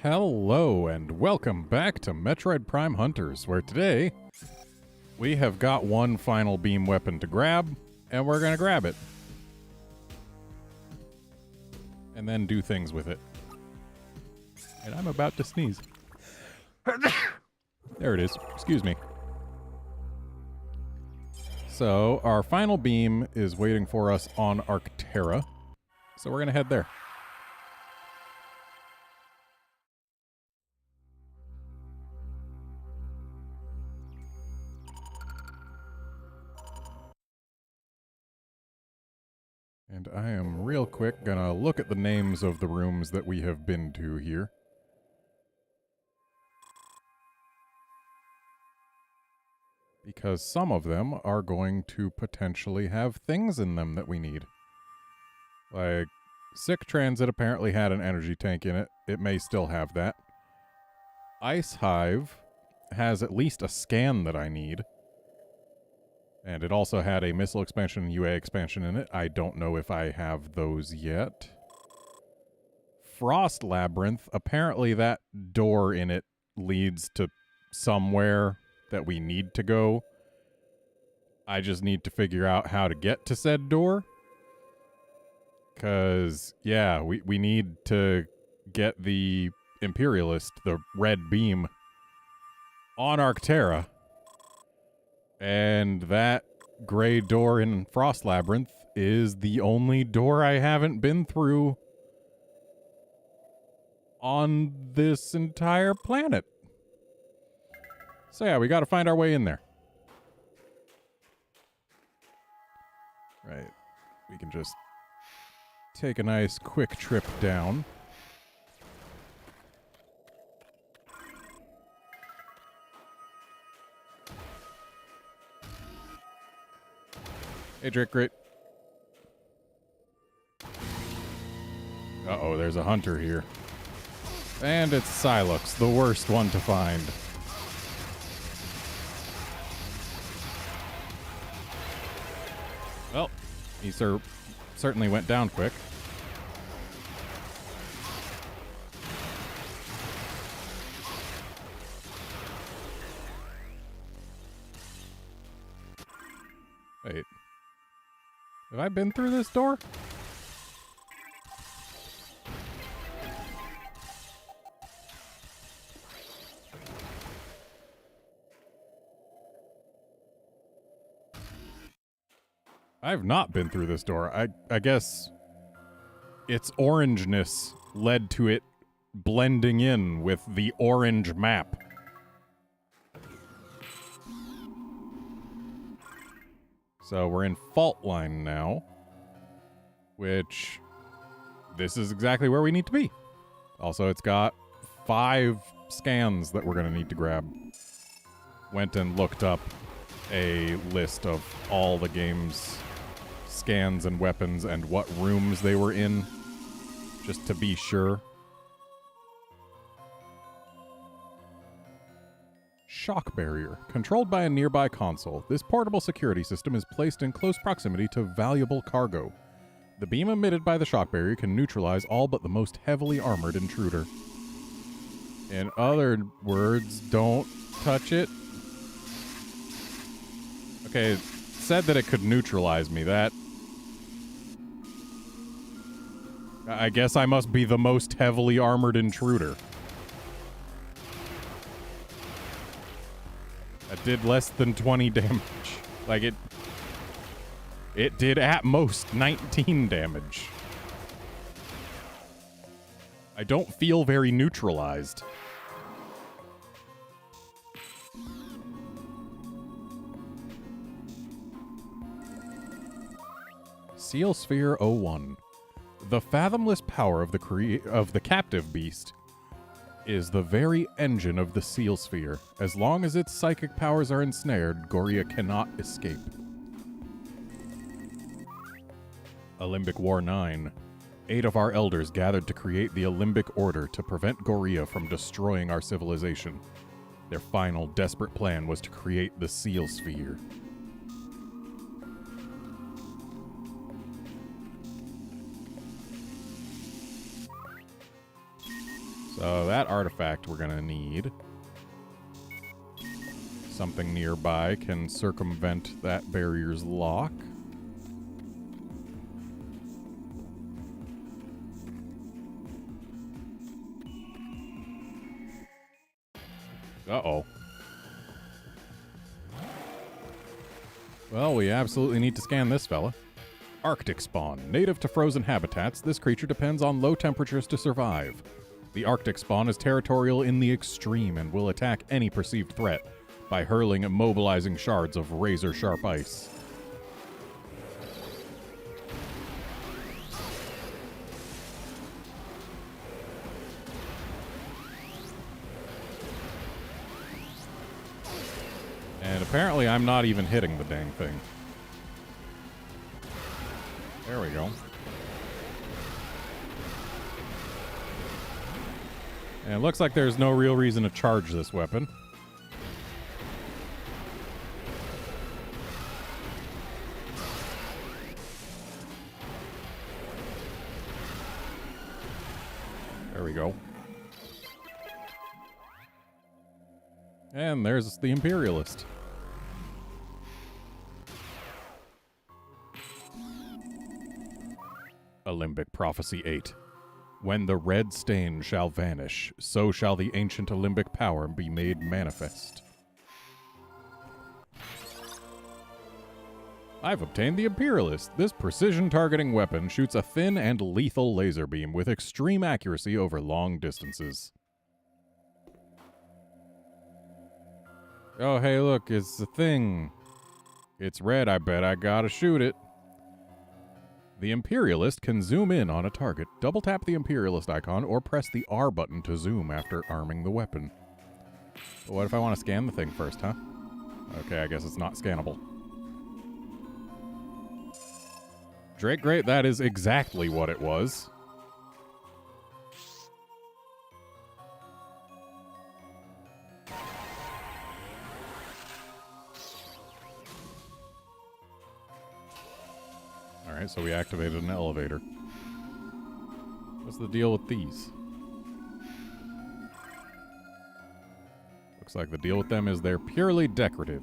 Hello and welcome back to Metroid Prime Hunters, where today we have got one final beam weapon to grab, and we're gonna grab it. And then do things with it. And I'm about to sneeze. There it is. Excuse me. So, our final beam is waiting for us on Arctera. So we're gonna head there. And I am real quick gonna look at the names of the rooms that we have been to here. Because some of them are going to potentially have things in them that we need. Like, Sick Transit apparently had an energy tank in it. It may still have that. Ice Hive has at least a scan that I need. And it also had a missile expansion and UA expansion in it. I don't know if I have those yet. Frost Labyrinth, apparently that door in it leads to somewhere that we need to go. I just need to figure out how to get to said door. Because, yeah, we need to get the Imperialist, the red beam, on Arctera. And that gray door in Frost Labyrinth is the only door I haven't been through on this entire planet. So yeah, we gotta find our way in there. Right. We can just take a nice quick trip down. Hey, Drake, great. Uh-oh, there's a hunter here. And it's Silux, the worst one to find. Well, he certainly went down quick. Wait. Have I been through this door? I've not been through this door. I guess its orangeness led to it blending in with the orange map. So we're in Fault Line now, which this is exactly where we need to be. Also, it's got 5 scans that we're going to need to grab. Went and looked up a list of all the game's scans and weapons and what rooms they were in, just to be sure. Shock barrier. Controlled by a nearby console, this portable security system is placed in close proximity to valuable cargo. The beam emitted by the shock barrier can neutralize all but the most heavily armored intruder. In other words, don't touch it. Okay, it said that it could neutralize me. That... I guess I must be the most heavily armored intruder. That did less than 20 damage. Like, it did at most 19 damage. I don't feel very neutralized. Seal Sphere 01. The fathomless power of the captive beast is the very engine of the Seal Sphere. As long as its psychic powers are ensnared, Goria cannot escape. Alimbic War 9. 8 of our elders gathered to create the Alimbic Order to prevent Goria from destroying our civilization. Their final desperate plan was to create the Seal Sphere. So that artifact we're gonna need. Something nearby can circumvent that barrier's lock. Uh-oh. Well, we absolutely need to scan this fella. Arctic spawn. Native to frozen habitats, this creature depends on low temperatures to survive. The Arctic spawn is territorial in the extreme and will attack any perceived threat by hurling immobilizing shards of razor-sharp ice. And apparently I'm not even hitting the dang thing. There we go. And it looks like there's no real reason to charge this weapon. There we go. And there's the Imperialist. Alembic Prophecy 8. When the red stain shall vanish, so shall the ancient Alembic power be made manifest. I've obtained the Imperialist. This precision-targeting weapon shoots a thin and lethal laser beam with extreme accuracy over long distances. Oh, hey, look, it's a thing. It's red, I bet I gotta shoot it. The Imperialist can zoom in on a target. Double-tap the Imperialist icon or press the R button to zoom after arming the weapon. But what if I want to scan the thing first, huh? Okay, I guess it's not scannable. Drake, great, that is exactly what it was. Alright, so we activated an elevator. What's the deal with these? Looks like the deal with them is they're purely decorative.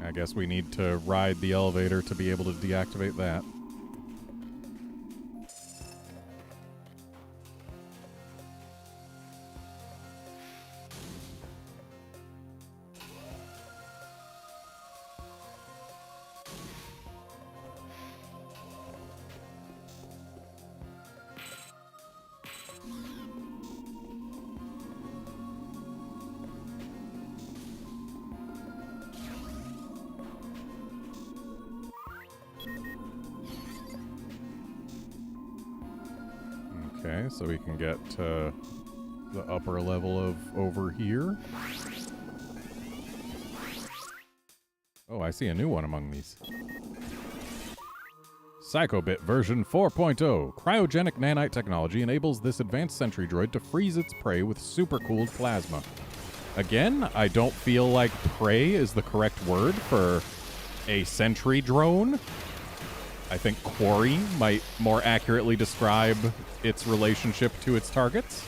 I guess we need to ride the elevator to be able to deactivate that. Okay, so we can get to the upper level of over here. Oh, I see a new one among these. Psychobit version 4.0. Cryogenic nanite technology enables this advanced sentry droid to freeze its prey with supercooled plasma. Again, I don't feel like prey is the correct word for a sentry drone. I think quarry might more accurately describe its relationship to its targets.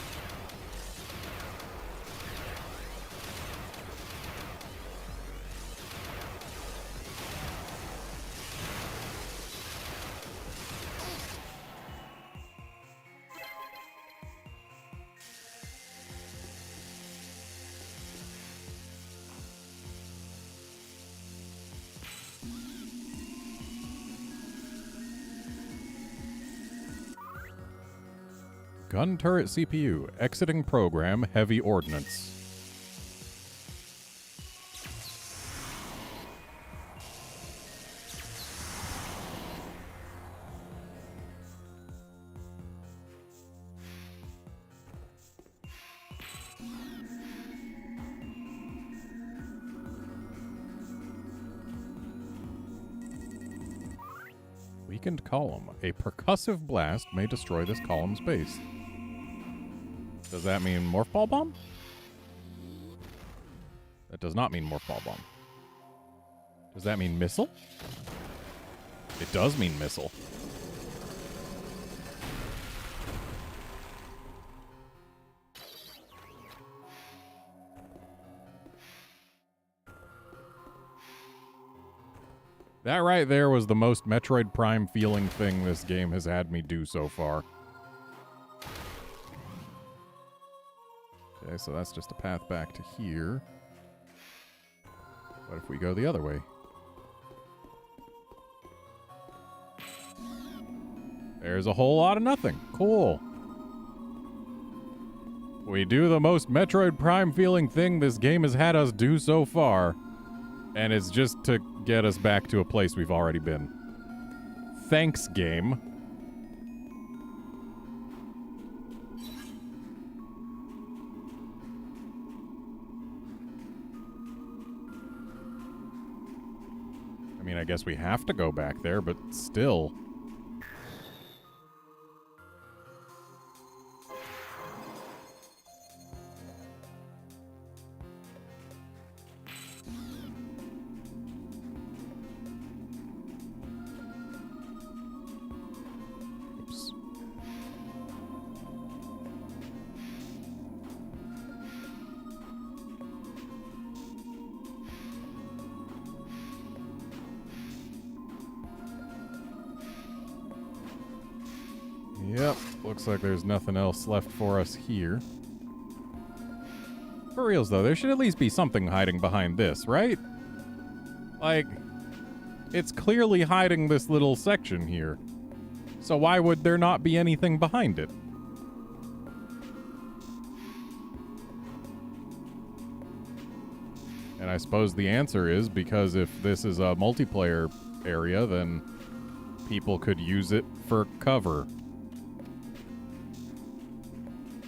Gun turret CPU. Exiting program. Heavy ordnance. Weakened column. A percussive blast may destroy this column's base. Does that mean Morph Ball Bomb? That does not mean Morphball Bomb. Does that mean missile? It does mean missile. That right there was the most Metroid Prime feeling thing this game has had me do so far. Okay, so that's just a path back to here. What if we go the other way? There's a whole lot of nothing. Cool. We do the most Metroid Prime feeling thing this game has had us do so far. And it's just to get us back to a place we've already been. Thanks, game. I mean, I guess we have to go back there, but still. Yep, looks like there's nothing else left for us here. For reals, though, there should at least be something hiding behind this, right? Like, it's clearly hiding this little section here. So why would there not be anything behind it? And I suppose the answer is because if this is a multiplayer area, then people could use it for cover.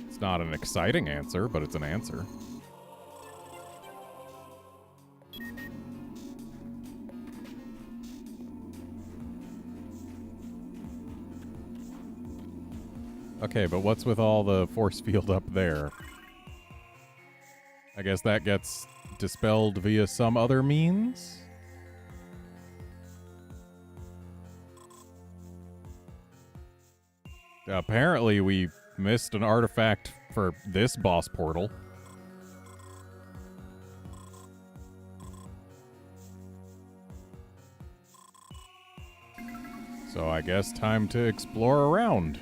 It's not an exciting answer, but it's an answer. Okay, but what's with all the force field up there? I guess that gets dispelled via some other means? Apparently we missed an artifact for this boss portal. So I guess time to explore around.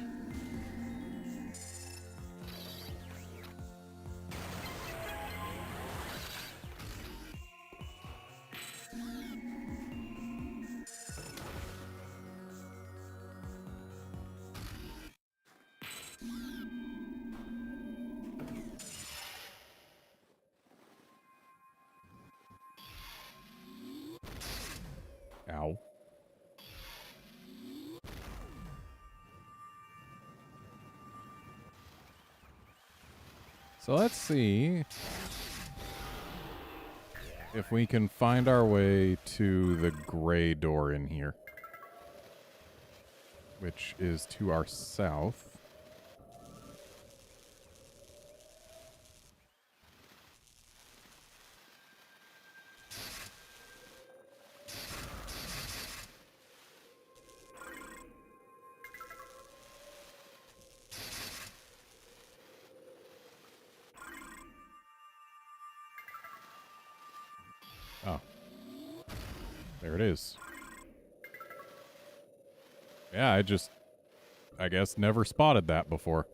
Ow. So let's see if we can find our way to the gray door in here, which is to our south. Oh. There it is. Yeah, I guess never spotted that before.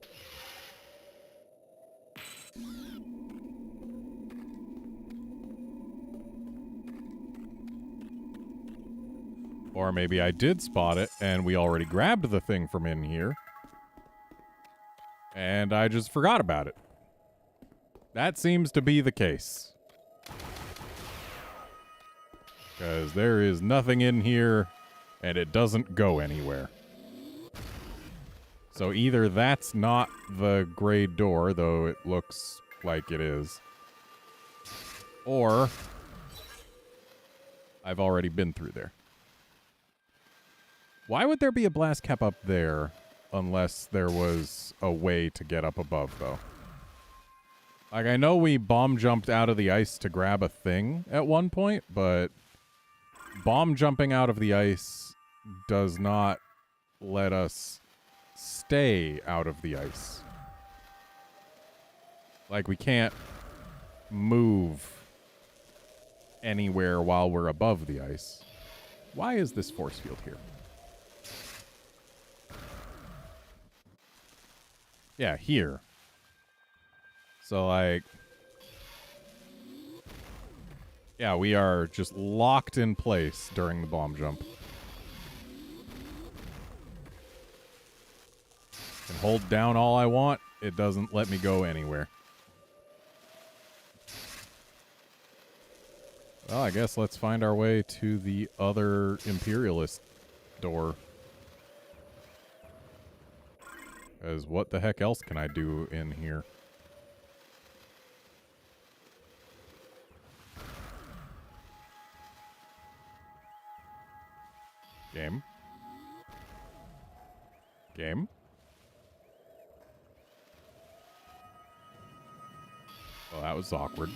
Or maybe I did spot it and we already grabbed the thing from in here. And I just forgot about it. That seems to be the case. Because there is nothing in here, and it doesn't go anywhere. So either that's not the gray door, though it looks like it is, or I've already been through there. Why would there be a blast cap up there unless there was a way to get up above, though? Like, I know we bomb jumped out of the ice to grab a thing at one point, but bomb jumping out of the ice does not let us stay out of the ice. Like, we can't move anywhere while we're above the ice. Why is this force field here? Yeah, here. So, like... yeah, we are just locked in place during the bomb jump. Can hold down all I want. It doesn't let me go anywhere. Well, I guess let's find our way to the other Imperialist door. Because what the heck else can I do in here? Game. Game. Well, that was awkward.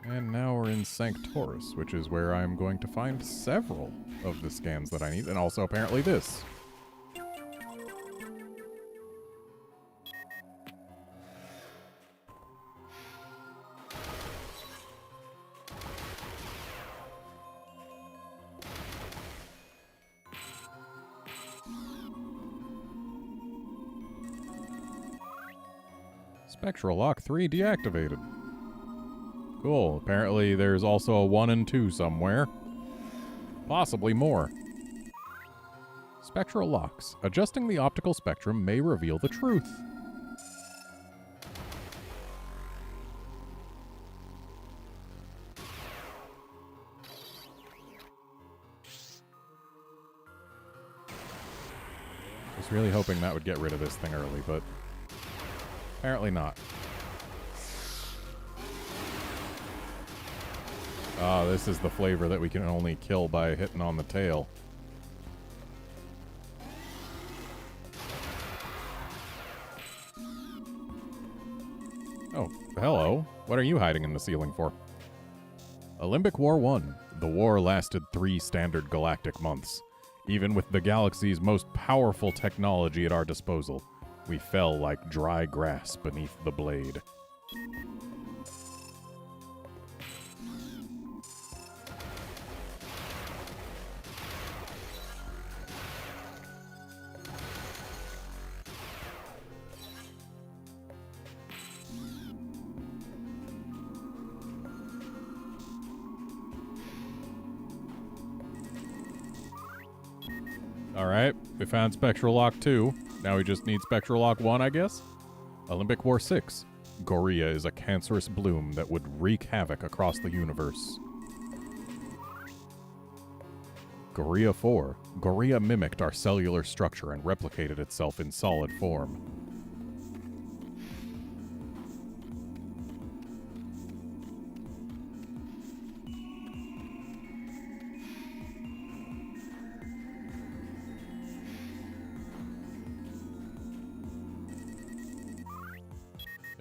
And now we're in Sanctoris, which is where I'm going to find several of the scans that I need, and also apparently this. Spectral Lock 3 deactivated. Cool. Apparently there's also a 1 and 2 somewhere. Possibly more. Spectral locks. Adjusting the optical spectrum may reveal the truth. I was really hoping that would get rid of this thing early, but apparently not. Ah, this is the flavor that we can only kill by hitting on the tail. Oh, hello. What are you hiding in the ceiling for? Olympic War 1. The war lasted 3 standard galactic months. Even with the galaxy's most powerful technology at our disposal, we fell like dry grass beneath the blade. Alright, we found Spectral Lock 2. Now we just need Spectral Lock 1, I guess? Olympic War 6. Goria is a cancerous bloom that would wreak havoc across the universe. Goria 4. Goria mimicked our cellular structure and replicated itself in solid form.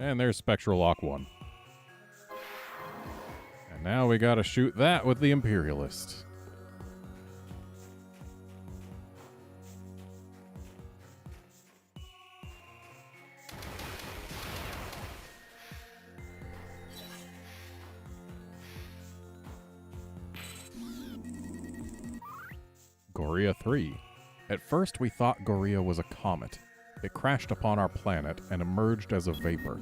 And there's Spectral Lock 1. And now we gotta shoot that with the Imperialist. Goria 3. At first we thought Goria was a comet. It crashed upon our planet and emerged as a vapor.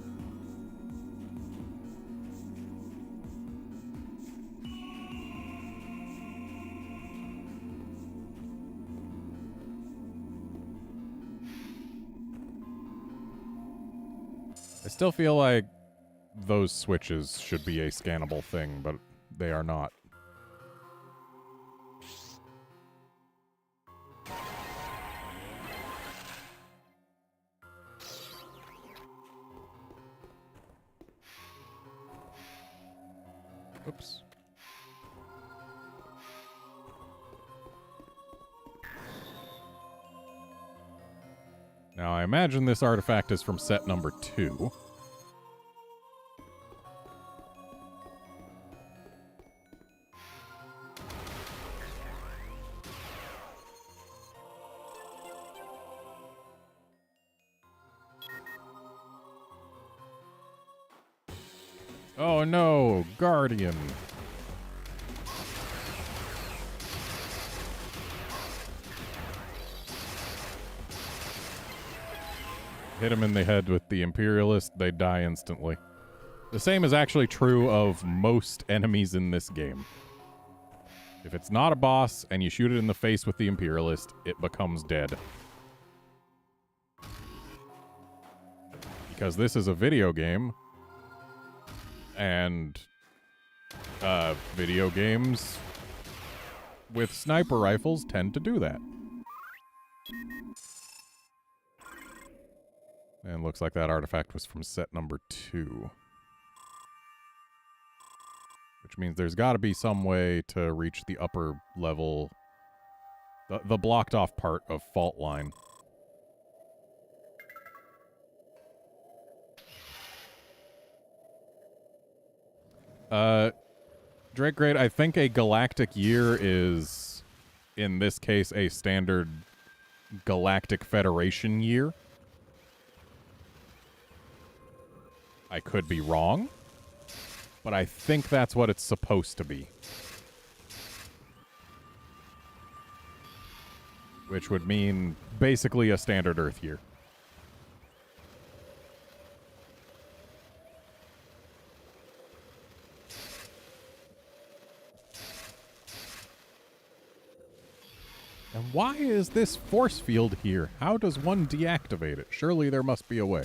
I still feel like those switches should be a scannable thing, but they are not. Oops. Now, I imagine this artifact is from set number 2. Oh no, Guardian. Hit him in the head with the Imperialist, they die instantly. The same is actually true of most enemies in this game. If it's not a boss and you shoot it in the face with the Imperialist, it becomes dead. Because this is a video game, and video games with sniper rifles tend to do that. And looks like that artifact was from set number 2. Which means there's got to be some way to reach the upper level, the blocked off part of Fault Line. Drake Grade, I think a galactic year is, in this case, a standard Galactic Federation year. I could be wrong, but I think that's what it's supposed to be. Which would mean basically a standard Earth year. And why is this force field here? How does one deactivate it? Surely there must be a way.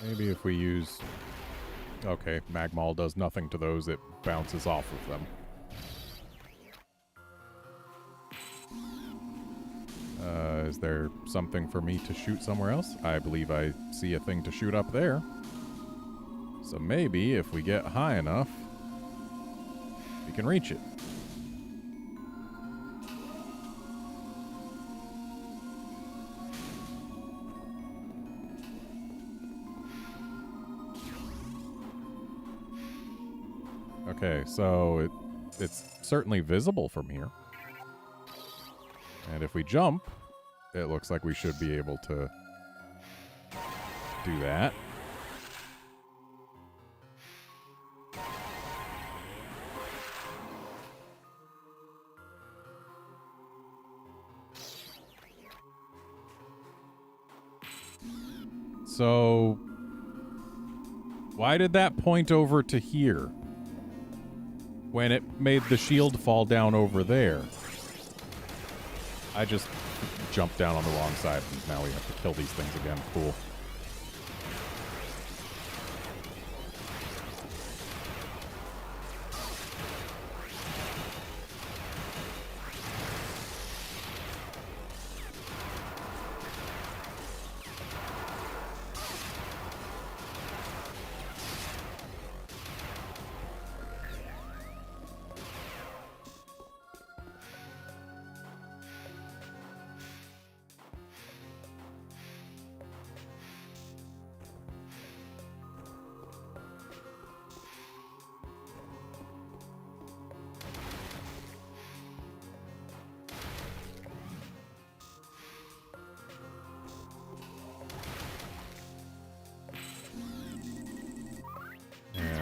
Maybe if we use... Okay, Magmal does nothing to those, it bounces off of them. Is there something for me to shoot somewhere else? I believe I see a thing to shoot up there. So maybe if we get high enough, we can reach it. Okay, so it's certainly visible from here. And if we jump, it looks like we should be able to do that. So, why did that point over to here when it made the shield fall down over there? I just jumped down on the wrong side, and now we have to kill these things again. Cool.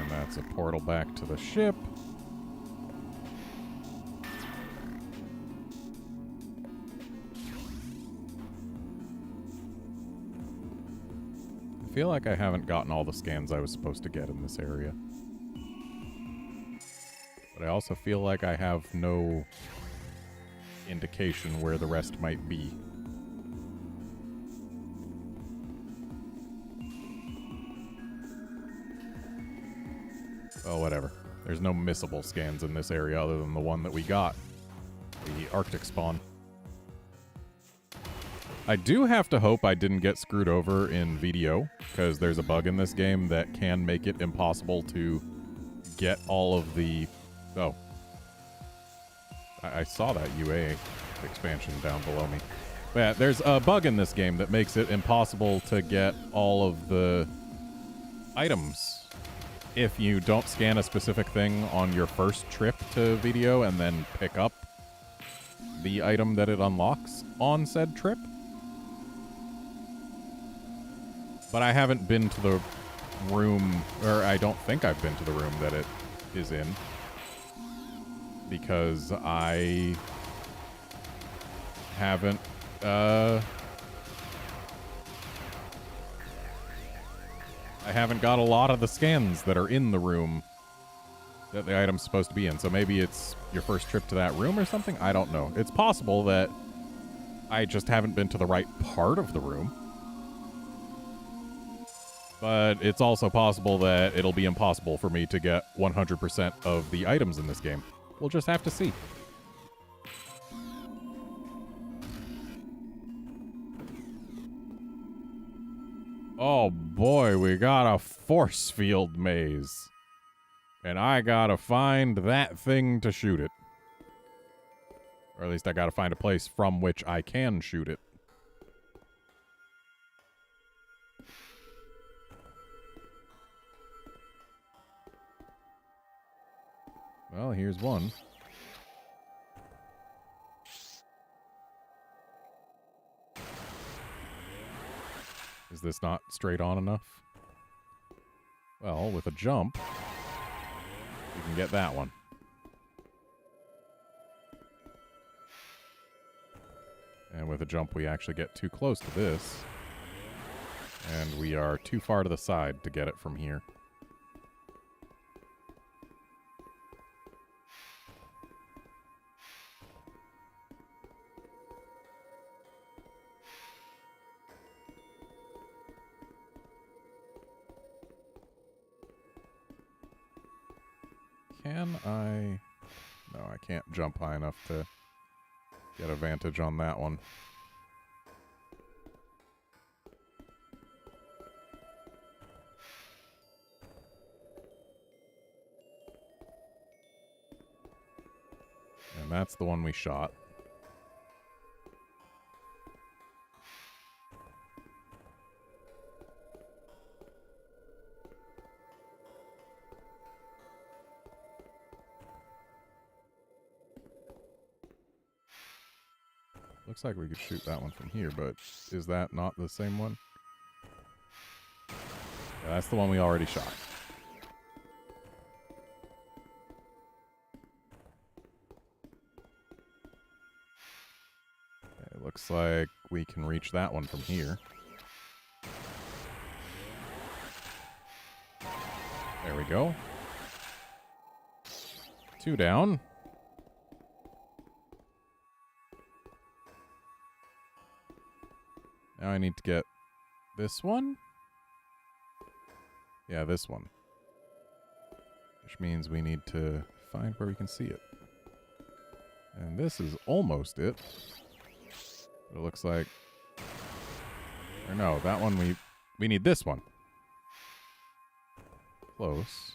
That's a portal back to the ship. I feel like I haven't gotten all the scans I was supposed to get in this area. But I also feel like I have no indication where the rest might be. Oh, whatever. There's no missable scans in this area other than the one that we got. The Arctic spawn. I do have to hope I didn't get screwed over in VDO, because there's a bug in this game that can make it impossible to get all of the... Oh. I saw that UA expansion down below me. But yeah, there's a bug in this game that makes it impossible to get all of the items if you don't scan a specific thing on your first trip to VDO and then pick up the item that it unlocks on said trip. But I haven't been to the room, or I don't think I've been to the room that it is in, because I haven't, I haven't got a lot of the scans that are in the room that the item's supposed to be in. So maybe it's your first trip to that room or something? I don't know. It's possible that I just haven't been to the right part of the room. But it's also possible that it'll be impossible for me to get 100% of the items in this game. We'll just have to see. Oh boy, we got a force field maze. And I gotta find that thing to shoot it. Or at least I gotta find a place from which I can shoot it. Well, here's one. Is this not straight on enough? Well, with a jump, we can get that one. And with a jump, we actually get too close to this. And we are too far to the side to get it from here. Can I... No, I can't jump high enough to get a vantage on that one. And that's the one we shot. Looks like we could shoot that one from here, but is that not the same one? Yeah, that's the one we already shot. Okay, it looks like we can reach that one from here. There we go. 2 down. Now I need to get this one? Yeah, this one. Which means we need to find where we can see it. And this is almost it. But it looks like... Or no, that one we need this one. Close.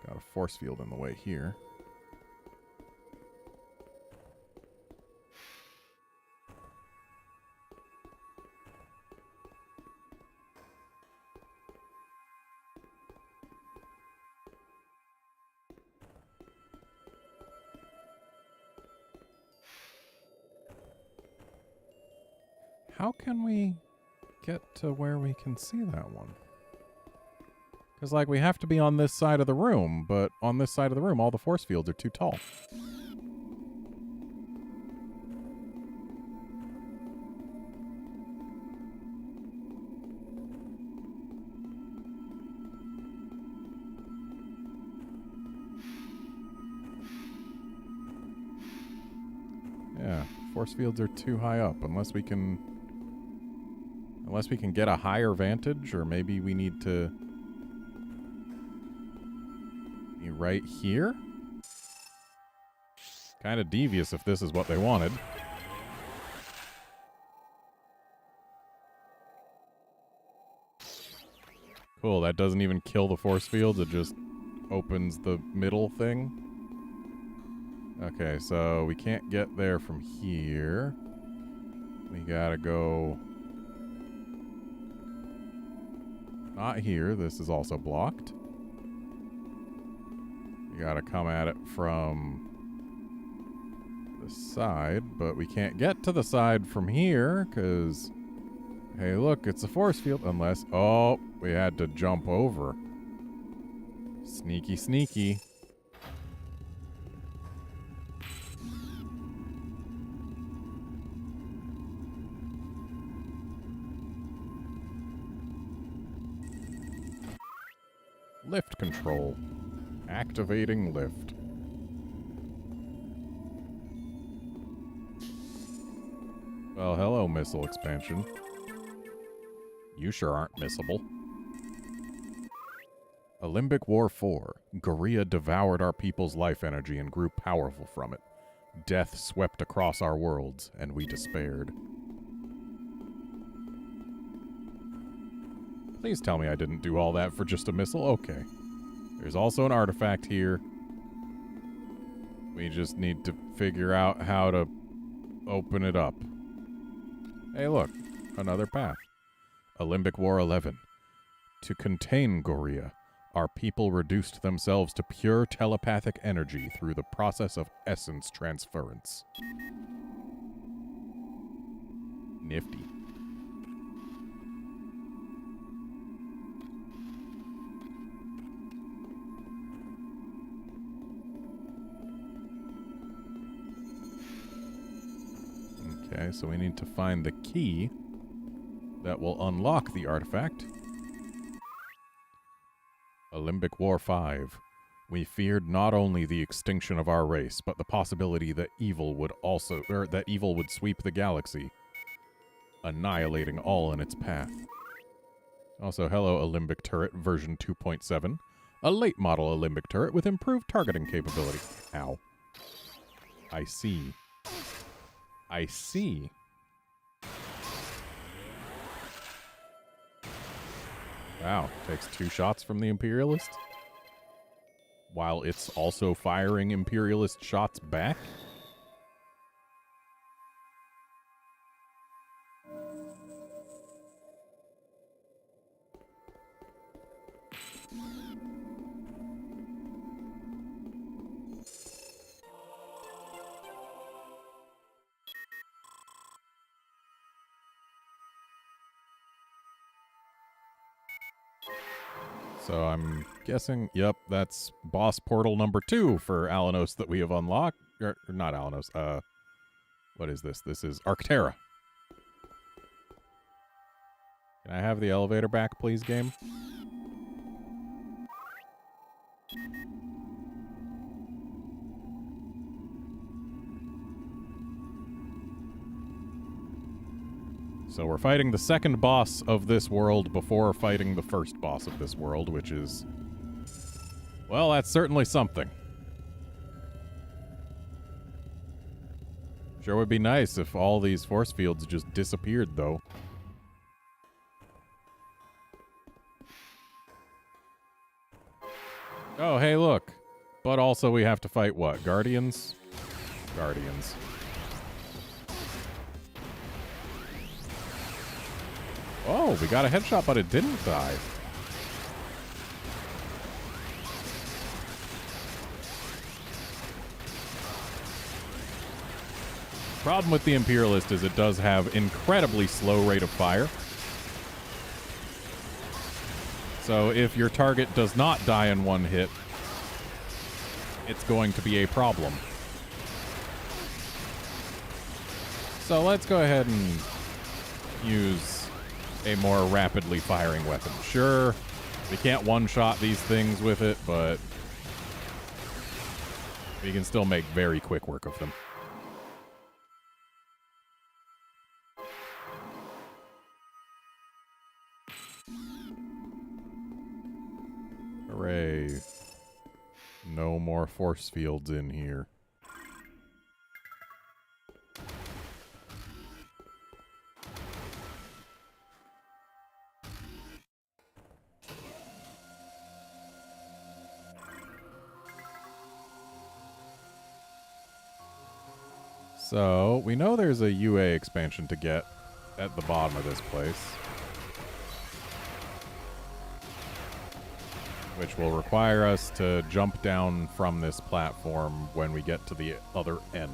Got a force field in the way here. How can we get to where we can see that one? Because, like, we have to be on this side of the room, but on this side of the room, all the force fields are too tall. Force fields are too high up. Unless we can get a higher vantage, or maybe we need to be right here? Kind of devious if this is what they wanted. Cool, that doesn't even kill the force fields, it just opens the middle thing. Okay, so we can't get there from here. We gotta go... Not here, this is also blocked. We gotta come at it from the side, but we can't get to the side from here, because... Hey, look, it's a force field, unless... Oh, we had to jump over. Sneaky, sneaky. Lift control. Activating lift. Well, hello, missile expansion. You sure aren't missable. Alimbic War 4. Gorilla devoured our people's life energy and grew powerful from it. Death swept across our worlds, and we despaired. Please tell me I didn't do all that for just a missile. Okay. There's also an artifact here. We just need to figure out how to open it up. Hey, look. Another path. Alimbic War 11. To contain Gorilla, our people reduced themselves to pure telepathic energy through the process of essence transference. Nifty. Okay, so we need to find the key that will unlock the artifact. Alimbic War 5. We feared not only the extinction of our race, but the possibility that evil would sweep the galaxy, annihilating all in its path. Also, hello, Alimbic Turret version 2.7. A late model Alimbic Turret with improved targeting capability. Ow. I see. I see. Wow, takes 2 shots from the Imperialist? While it's also firing Imperialist shots back? So I'm guessing, yep, that's boss portal number 2 for Alanos that we have unlocked. Or not Alanos, what is this? This is Arctera. Can I have the elevator back, please, game? So we're fighting the second boss of this world before fighting the first boss of this world, which is... Well, that's certainly something. Sure would be nice if all these force fields just disappeared, though. Oh, hey, look. But also we have to fight what? Guardians? Guardians. Oh, we got a headshot, but it didn't die. Problem with the Imperialist is it does have incredibly slow rate of fire. So if your target does not die in one hit, it's going to be a problem. So let's go ahead and use a more rapidly firing weapon. Sure, we can't one-shot these things with it, but we can still make very quick work of them. Okay. No more force fields in here. So, we know there's a UA expansion to get at the bottom of this place, which will require us to jump down from this platform when we get to the other end.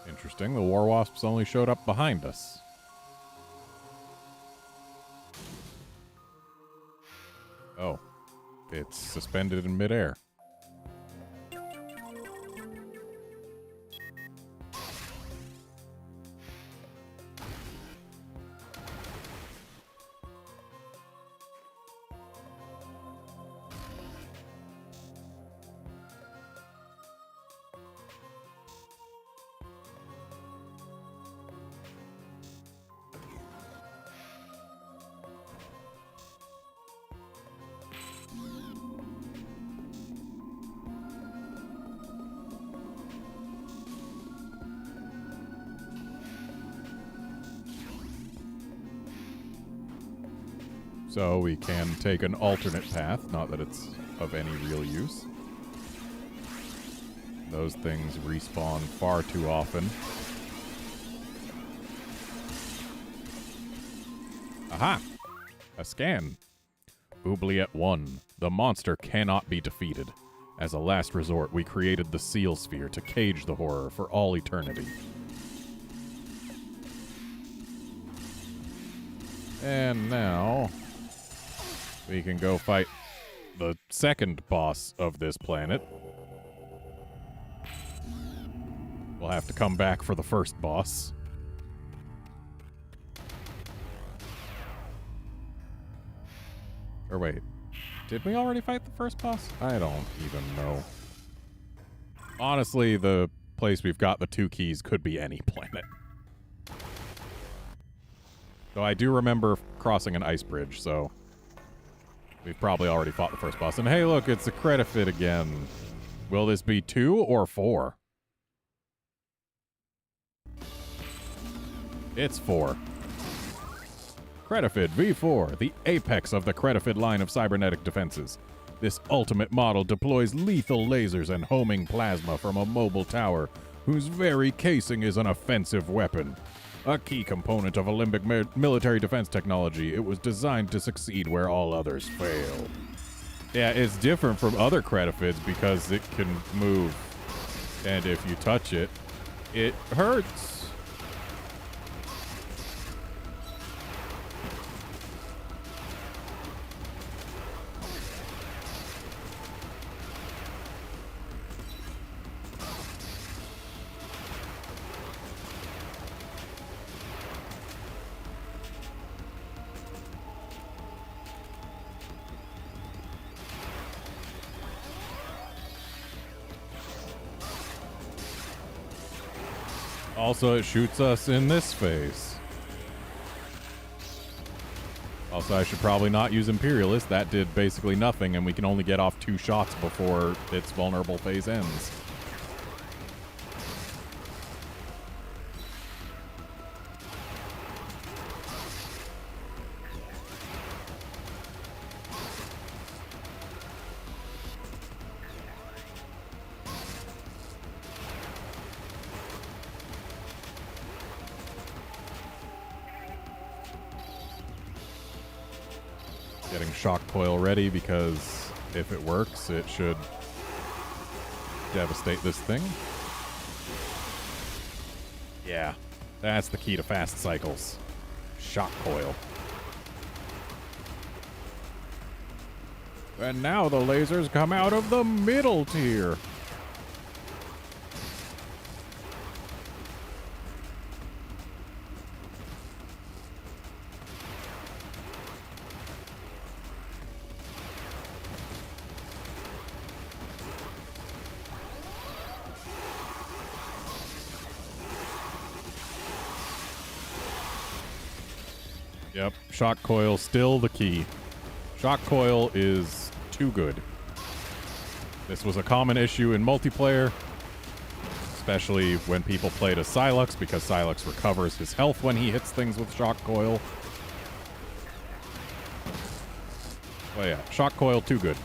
Interesting. The War Wasps only showed up behind us. Oh. It's suspended in midair. So we can take an alternate path, not that it's of any real use. Those things respawn far too often. Aha! A scan. Oubliette 1. The monster cannot be defeated. As a last resort, we created the Seal Sphere to cage the horror for all eternity. And now we can go fight the second boss of this planet. We'll have to come back for the first boss. Or wait, did we already fight the first boss? I don't even know. Honestly, the place we've got the 2 keys could be any planet. Though I do remember crossing an ice bridge, so we've probably already fought the first boss. And hey, look, it's a Credifid again. Will this be 2 or 4? It's 4. Credifid V4, the apex of the Credifid line of cybernetic defenses. This ultimate model deploys lethal lasers and homing plasma from a mobile tower whose very casing is an offensive weapon. A key component of Olympic military defense technology, it was designed to succeed where all others fail. Yeah, it's different from other Credifids because it can move, and if you touch it, it hurts. Also, it shoots us in this phase. Also, I should probably not use Imperialist. That did basically nothing, and we can only get off 2 shots before its vulnerable phase ends. Getting shock coil ready because if it works, it should devastate this thing. Yeah, that's the key to fast cycles. Shock coil. And now the lasers come out of the middle tier. Yep, shock coil still the key. Shock coil is too good. This was a common issue in multiplayer, especially when people played as Sylux, because Sylux recovers his health when he hits things with shock coil. Oh yeah, shock coil too good.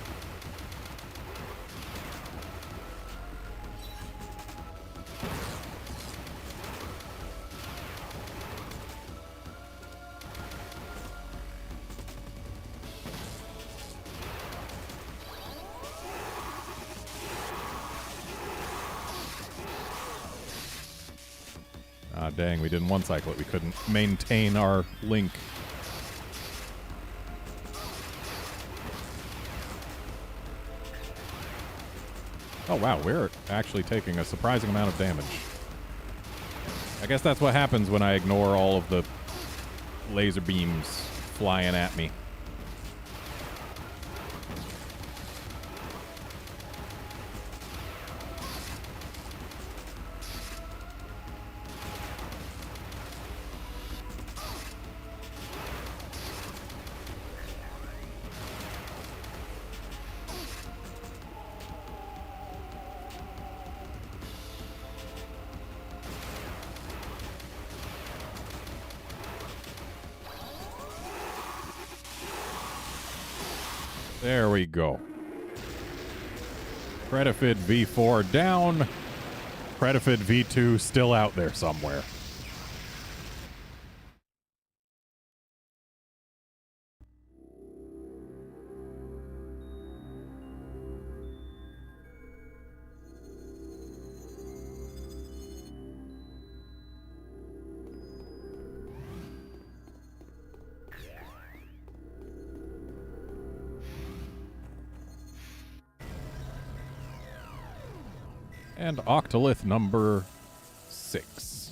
Ah, dang, we didn't one cycle it. We couldn't maintain our link. Oh, wow, we're actually taking a surprising amount of damage. I guess that's what happens when I ignore all of the laser beams flying at me. There we go. Predifid V4 down. Predifid V2 still out there somewhere. And Octolith number 6.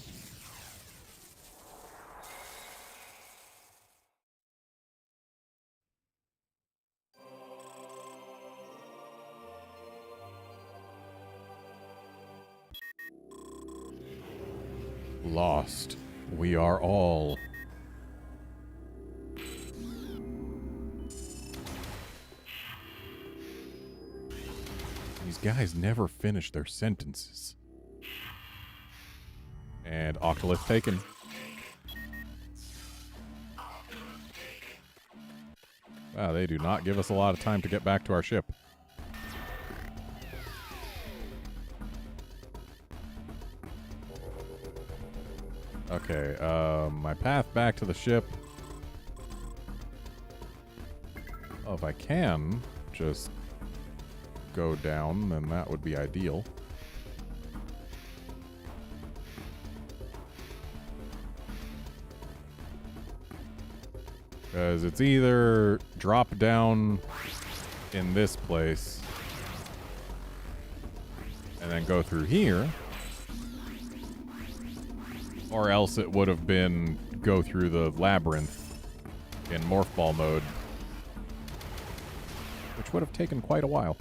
Lost. We are all. These guys never finish their sentences. And Octolith taken. Wow, they do not give us a lot of time to get back to our ship. Okay, my path back to the ship. Well, if I can just go down, then that would be ideal. Because it's either drop down in this place and then go through here, or else it would have been go through the Labyrinth in Morph Ball mode, which would have taken quite a while.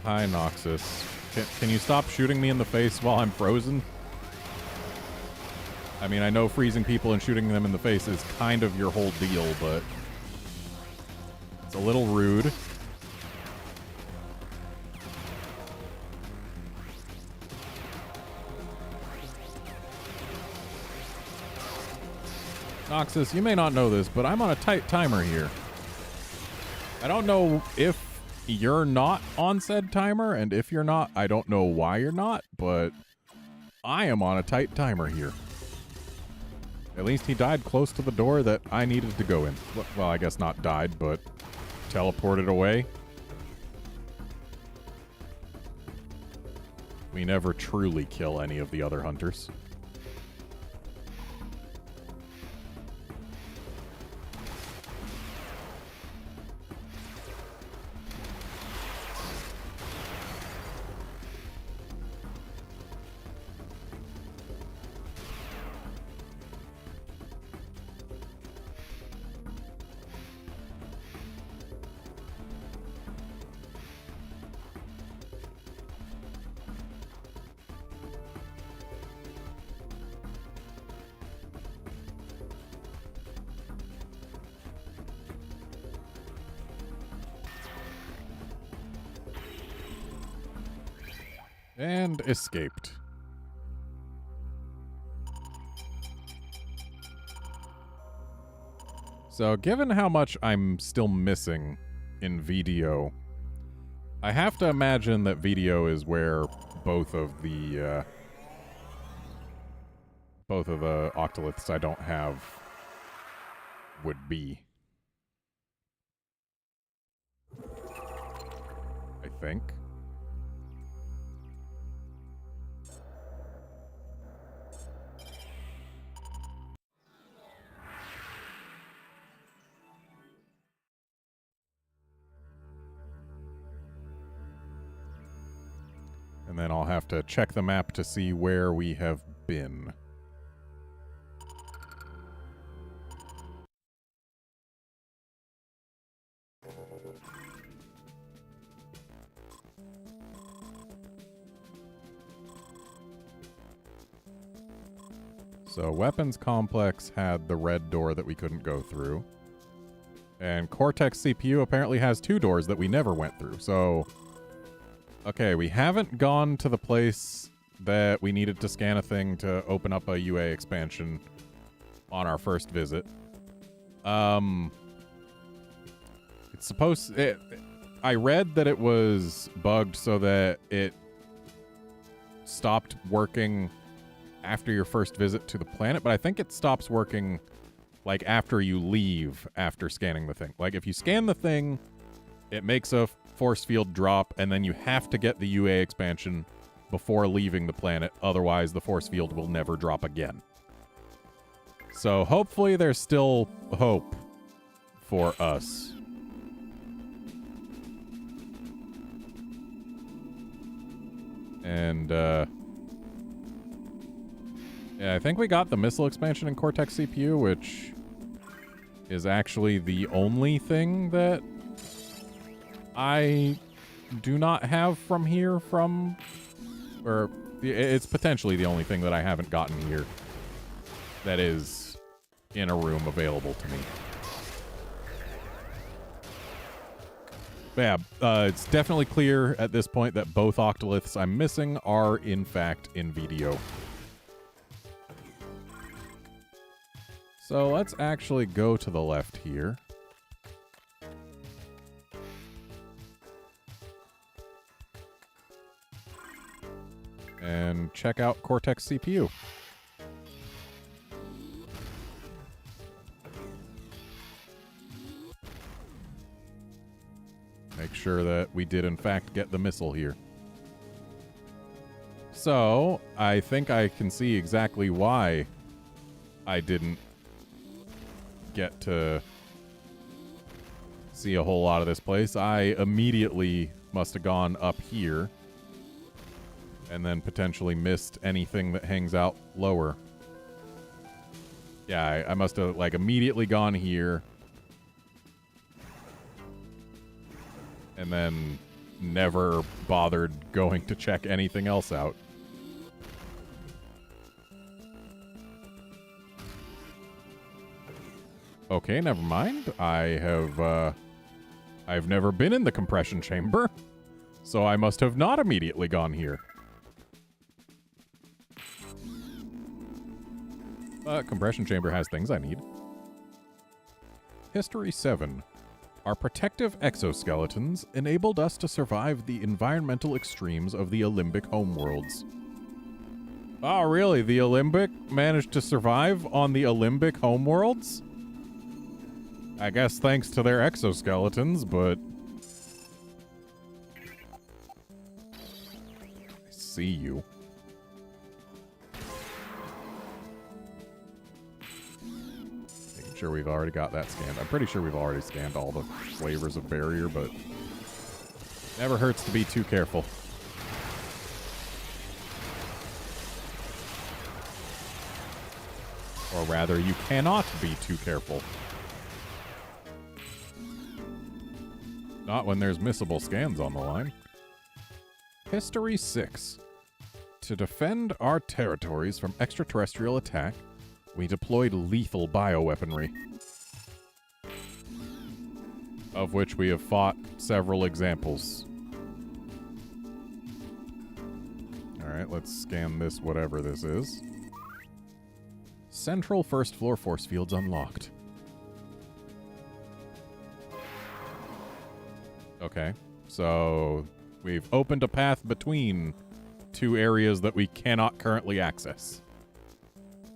Hi, Noxus. Can you stop shooting me in the face while I'm frozen? I mean, I know freezing people and shooting them in the face is kind of your whole deal, but it's a little rude. Noxus, you may not know this, but I'm on a tight timer here. I don't know if you're not on said timer, and if you're not, I don't know why you're not, but I am on a tight timer here. At least he died close to the door that I needed to go in. Well, I guess not died, but teleported away. We never truly kill any of the other hunters. And escaped. So, given how much I'm still missing in VDO, I have to imagine that VDO is where both of the octoliths I don't have would be. I think. And then I'll have to check the map to see where we have been. So Weapons Complex had the red door that we couldn't go through. And Cortex CPU apparently has 2 doors that we never went through. So, okay, we haven't gone to the place that we needed to scan a thing to open up a UA expansion on our first visit. It's supposed... I read that it was bugged so that it stopped working after your first visit to the planet, but I think it stops working, like, after you leave after scanning the thing. Like, if you scan the thing, it makes a force field drop, and then you have to get the UA expansion before leaving the planet, otherwise the force field will never drop again. So hopefully there's still hope for us. And, yeah, I think we got the missile expansion in Cortex CPU, which is actually the only thing that I do not have from here or it's potentially the only thing that I haven't gotten here that is in a room available to me. But yeah, it's definitely clear at this point that both octoliths I'm missing are, in fact, in VDO. So let's actually go to the left here. And check out Cortex CPU. Make sure that we did in fact get the missile here. So, I think I can see exactly why I didn't get to see a whole lot of this place. I immediately must have gone up here and then potentially missed anything that hangs out lower. Yeah, I must have, like, immediately gone here and then never bothered going to check anything else out. Okay, never mind. I've never been in the compression chamber, so I must have not immediately gone here. Compression chamber has things I need. History 7. Our protective exoskeletons enabled us to survive the environmental extremes of the Alembic homeworlds. Oh, really? The Alembic managed to survive on the Alembic homeworlds? I guess thanks to their exoskeletons, but... I see you. Making sure we've already got that scanned. I'm pretty sure we've already scanned all the flavors of barrier, but... never hurts to be too careful. Or rather, you cannot be too careful. Not when there's missable scans on the line. History 6. To defend our territories from extraterrestrial attack, we deployed lethal bioweaponry, of which we have fought several examples. Alright, let's scan this, whatever this is. Central first floor force fields unlocked. Okay, so we've opened a path between two areas that we cannot currently access.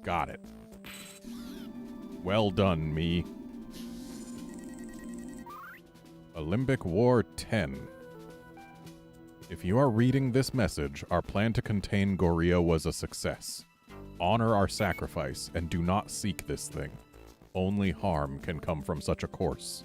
Got it. Well done, me. Olympic War 10. If you are reading this message, our plan to contain Goria was a success. Honor our sacrifice, and do not seek this thing. Only harm can come from such a course.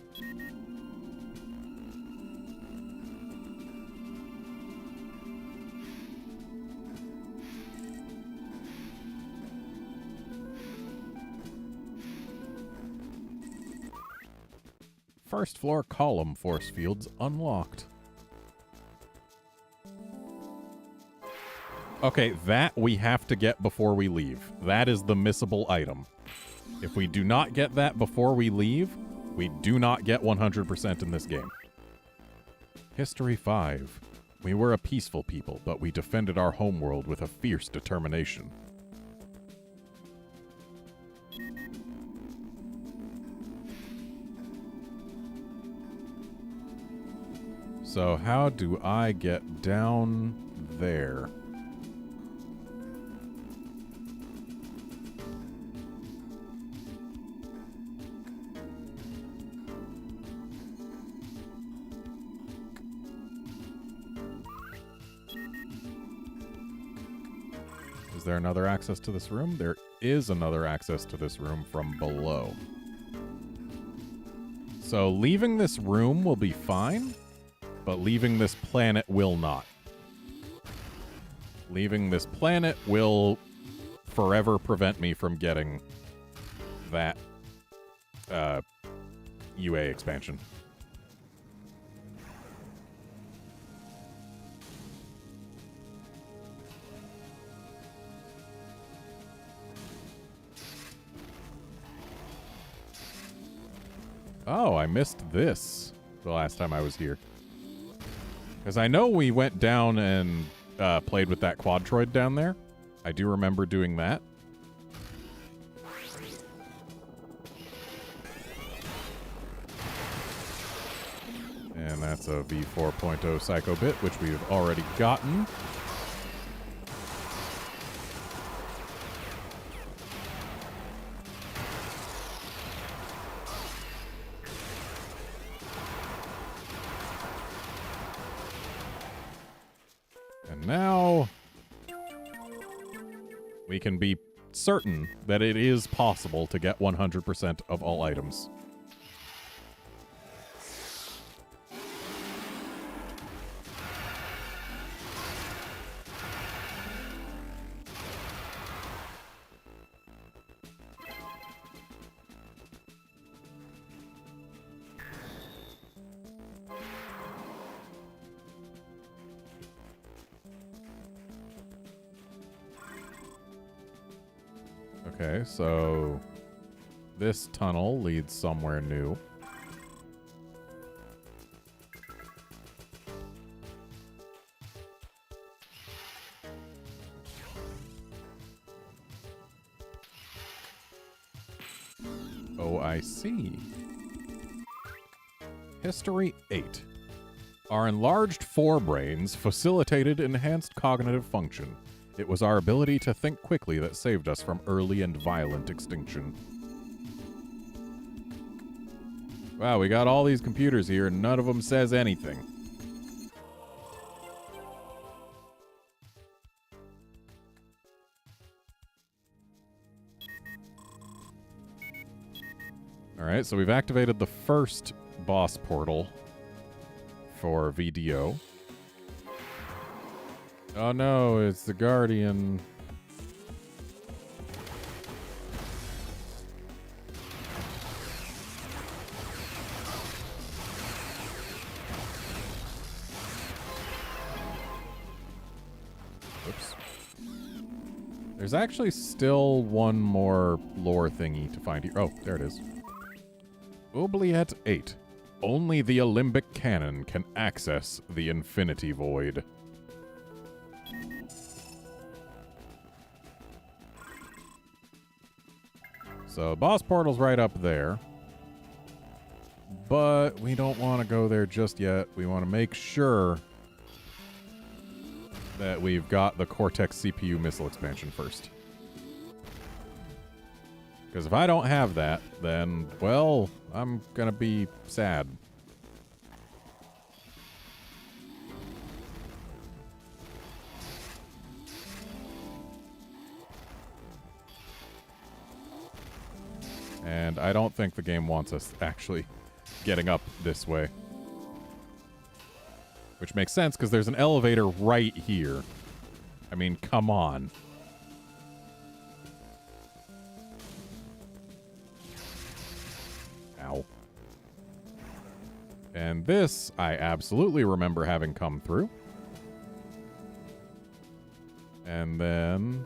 First floor column force fields unlocked. Okay, that we have to get before we leave. That is the missable item. If we do not get that before we leave, we do not get 100% in this game. History 5. We were a peaceful people, but we defended our homeworld with a fierce determination. So how do I get down there? Is there another access to this room? There is another access to this room from below. So leaving this room will be fine, but leaving this planet will not. Leaving this planet will forever prevent me from getting that UA expansion. Oh, I missed this the last time I was here. Because I know we went down and played with that Quadroid down there. I do remember doing that. And that's a V4.0 Psycho Bit, which we've already gotten. Now, we can be certain that it is possible to get 100% of all items. Okay, so this tunnel leads somewhere new. Oh, I see. History 8. Our enlarged forebrains facilitated enhanced cognitive function. It was our ability to think quickly that saved us from early and violent extinction. Wow, we got all these computers here and none of them says anything. Alright, so we've activated the first boss portal for VDO. Oh no, it's the Guardian. Oops. There's actually still one more lore thingy to find here. Oh, there it is. Oubliette 8. Only the Alembic Cannon can access the Infinity Void. So boss portal's right up there. But we don't want to go there just yet. We want to make sure that we've got the Cortex CPU missile expansion first. Because if I don't have that, then, well, I'm going to be sad. And I don't think the game wants us actually getting up this way. Which makes sense, because there's an elevator right here. I mean, come on. Ow. And this, I absolutely remember having come through. And then...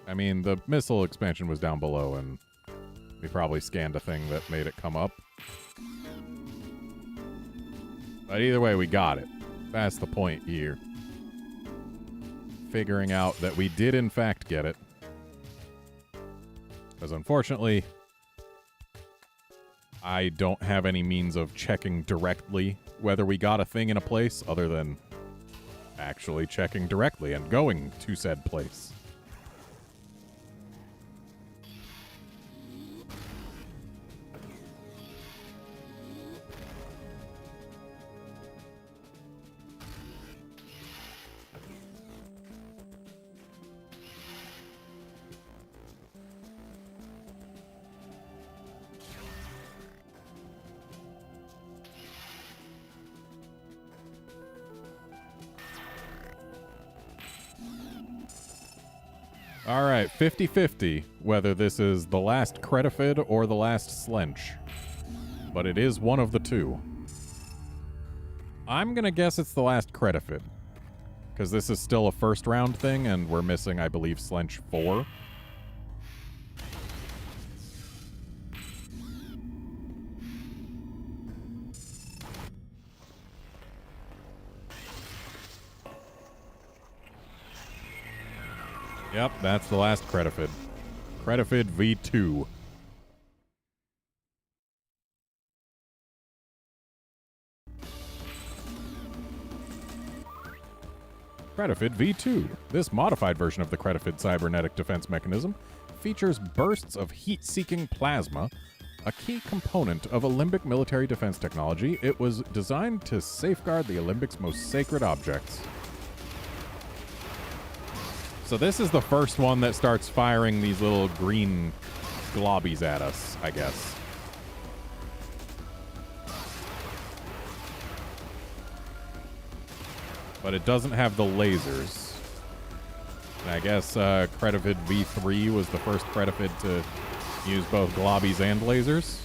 I mean, the missile expansion was down below, and we probably scanned a thing that made it come up. But either way, we got it. That's the point here. Figuring out that we did, in fact, get it. Because unfortunately, I don't have any means of checking directly whether we got a thing in a place other than actually checking directly and going to said place. All right, 50-50, whether this is the last Cretafid or the last Slench. But it is one of the two. I'm going to guess it's the last Cretafid, because this is still a first round thing, and we're missing, I believe, Slench 4. Yep, that's the last Cretafid. Cretafid V2. Cretafid V2. This modified version of the Cretafid cybernetic defense mechanism features bursts of heat-seeking plasma, a key component of Alembic military defense technology. It was designed to safeguard the Alembic's most sacred objects. So this is the first one that starts firing these little green globbies at us, I guess. But it doesn't have the lasers. And I guess Cretafid V3 was the first Cretafid to use both globbies and lasers.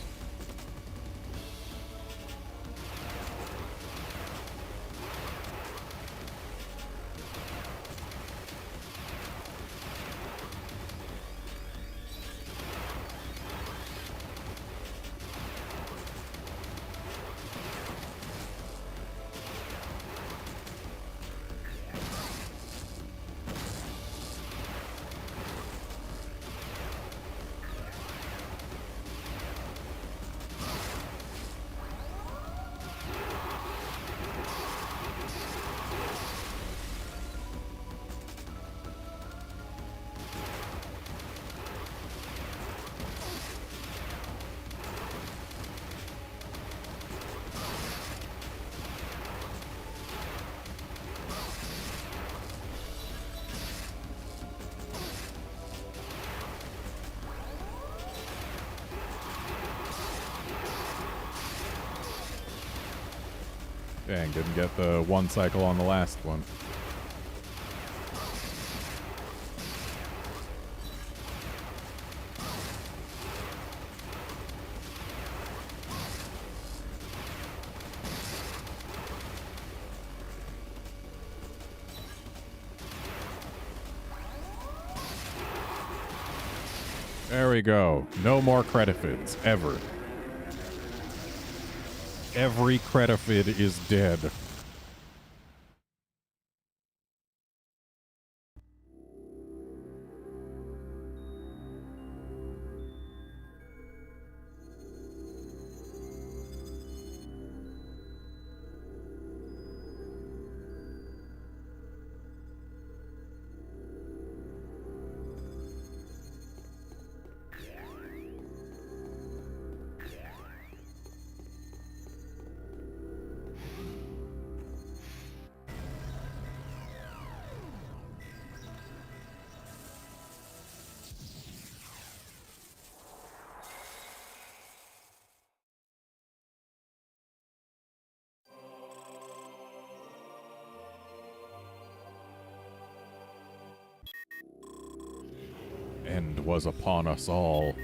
Dang, didn't get the one cycle on the last one. There we go. No more Cretafids, ever. Every Cretafid is dead. End was upon us all.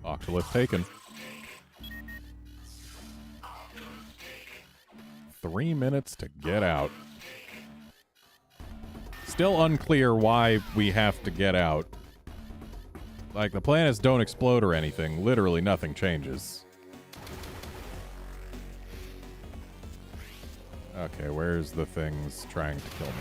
Octolith taken. 3 minutes to get out. Still unclear why we have to get out. Like, the planets don't explode or anything. Literally nothing changes. Okay, where's the things trying to kill me?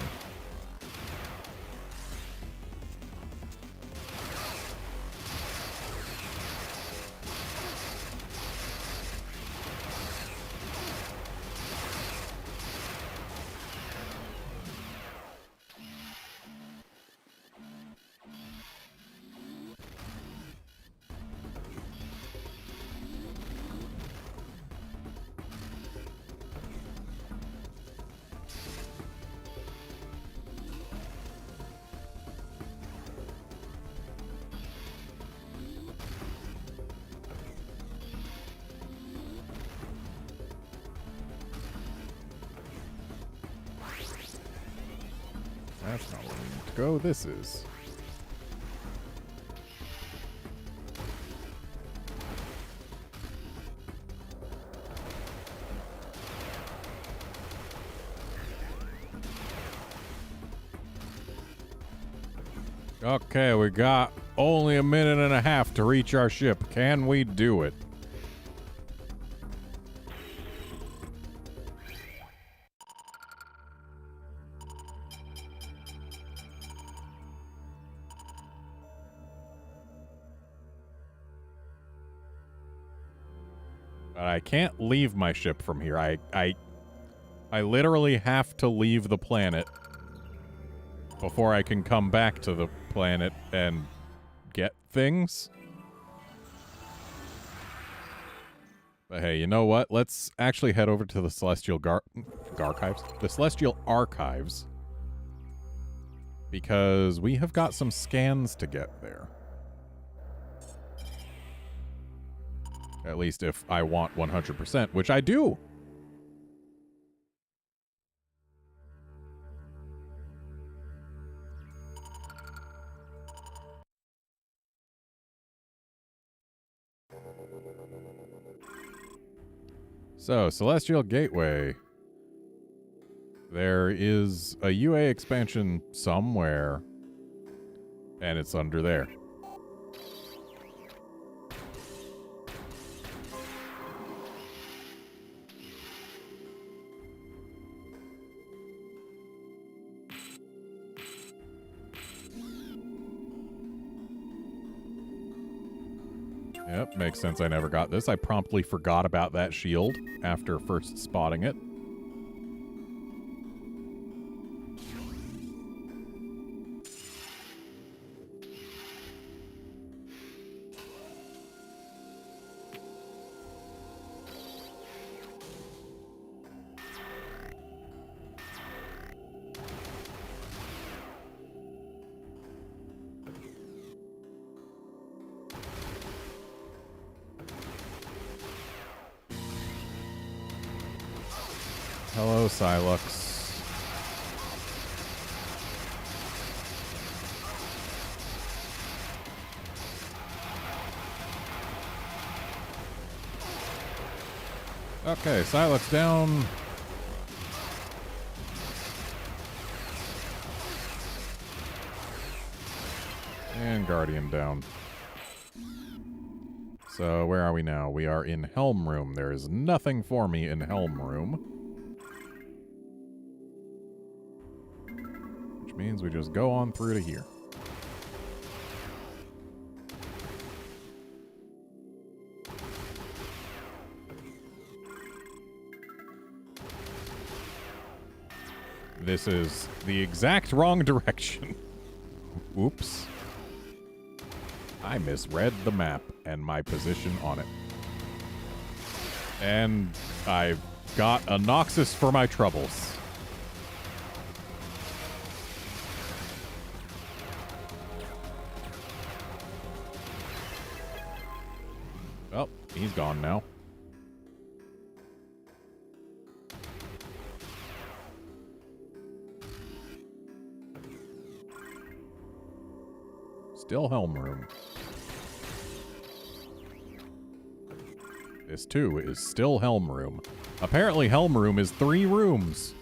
That's not where we need to go. This is. Okay, we got only a minute and a half to reach our ship. Can we do it? I can't leave my ship from here. I literally have to leave the planet before I can come back to the planet and get things. But hey, you know what? Let's actually head over to the Celestial Archives. The Celestial Archives. Because we have got some scans to get there. At least if I want 100%, which I do. So, Celestial Gateway. There is a UA expansion somewhere, and it's under there. Yep, makes sense I never got this. I promptly forgot about that shield after first spotting it. Hello, Silux. Okay, Silux down. And Guardian down. So where are we now? We are in Helm Room. There is nothing for me in Helm Room. Which means we just go on through to here. This is the exact wrong direction. Oops. I misread the map and my position on it. And I've got a Noxus for my troubles. Oh, he's gone now. Still Helm Room. This, too, is still Helm Room. Apparently, Helm Room is 3 rooms.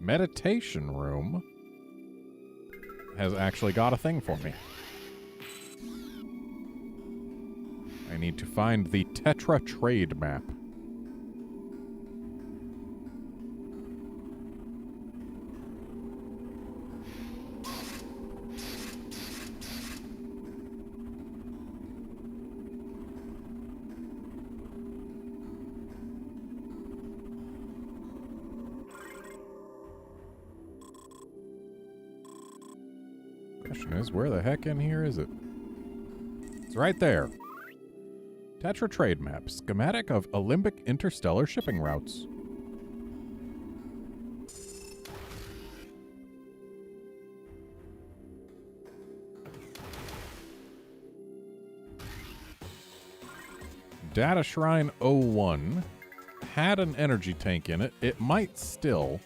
Meditation Room has actually got a thing for me. I need to find the Tetra Trade map. Question is, where the heck in here is it? It's right there. Tetra Trade Map. Schematic of Olympic interstellar shipping routes. Data Shrine 01 had an energy tank in it. It might still.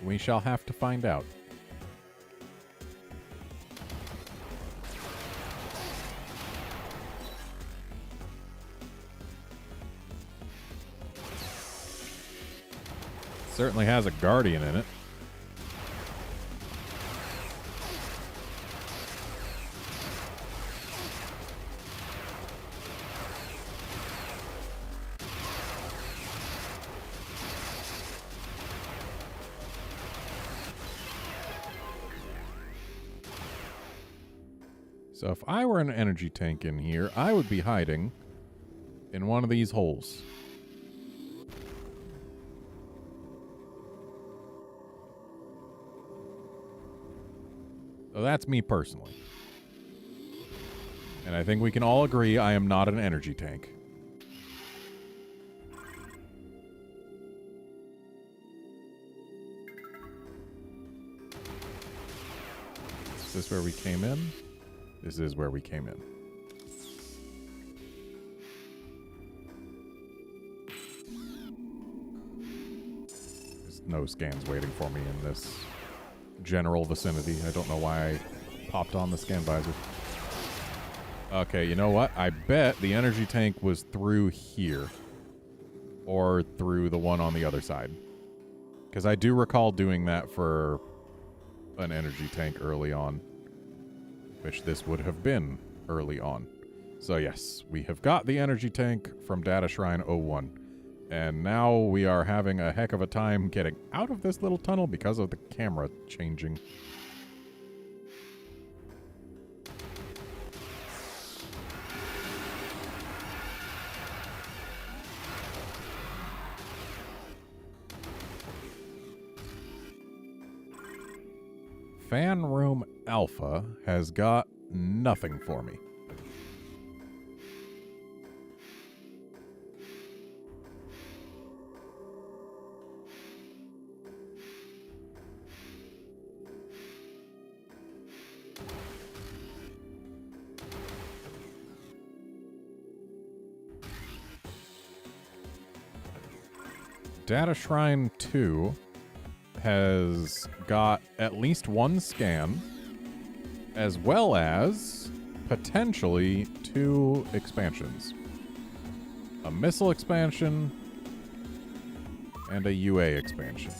We shall have to find out. Certainly has a Guardian in it. So if I were an energy tank in here, I would be hiding in one of these holes. So that's me personally. And I think we can all agree I am not an energy tank. Is this where we came in? This is where we came in. There's no scans waiting for me in this general vicinity. I don't know why I popped on the scan visor. Okay, you know what? I bet the energy tank was through here. Or through the one on the other side. Because I do recall doing that for an energy tank early on. Which this would have been early on. So yes, we have got the energy tank from Data Shrine 01. And now we are having a heck of a time getting out of this little tunnel because of the camera changing. Fan Room Alpha has got nothing for me. Data Shrine 2 has got at least one scan, as well as potentially 2 expansions. A missile expansion And a UA expansion.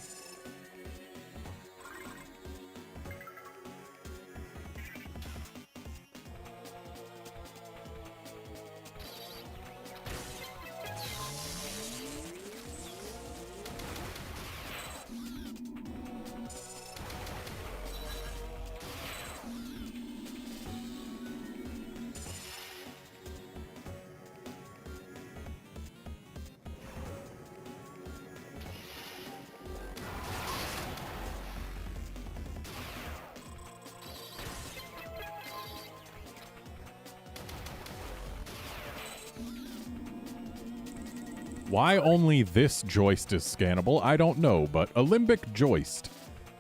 Why only this joist is scannable, I don't know, but Alembic Joist.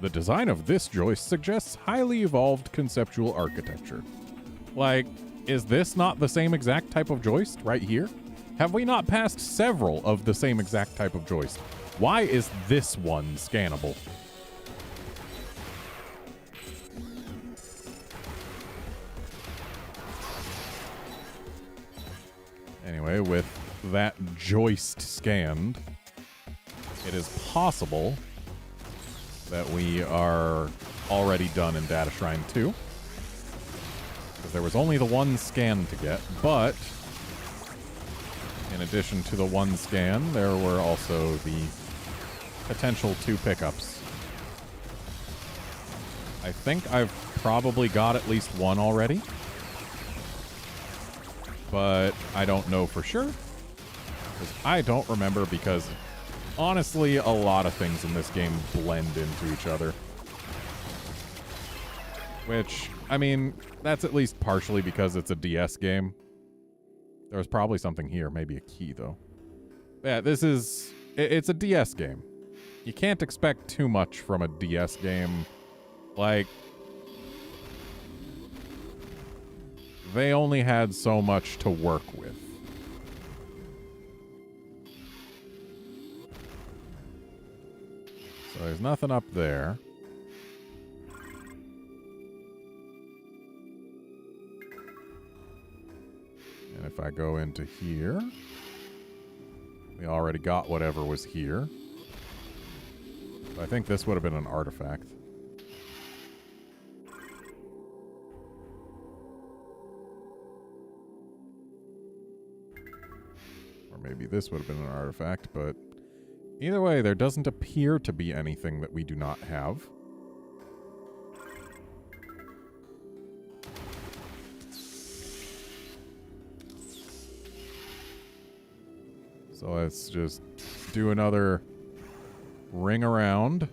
The design of this joist suggests highly evolved conceptual architecture. Like, is this not the same exact type of joist right here? Have we not passed several of the same exact type of joist? Why is this one scannable? Anyway, with that joist scanned, it is possible that we are already done in Data Shrine 2. Because there was only the one scan to get, but in addition to the one scan, there were also the potential 2 pickups. I think I've probably got at least one already, but I don't know for sure. I don't remember because, honestly, a lot of things in this game blend into each other. Which, I mean, that's at least partially because it's a DS game. There's probably something here, maybe a key, though. Yeah, it's a DS game. You can't expect too much from a DS game. Like, they only had so much to work with. So there's nothing up there. And if I go into here, we already got whatever was here. So I think this would have been an artifact. Or maybe this would have been an artifact, but either way, there doesn't appear to be anything that we do not have. So let's just do another ring around.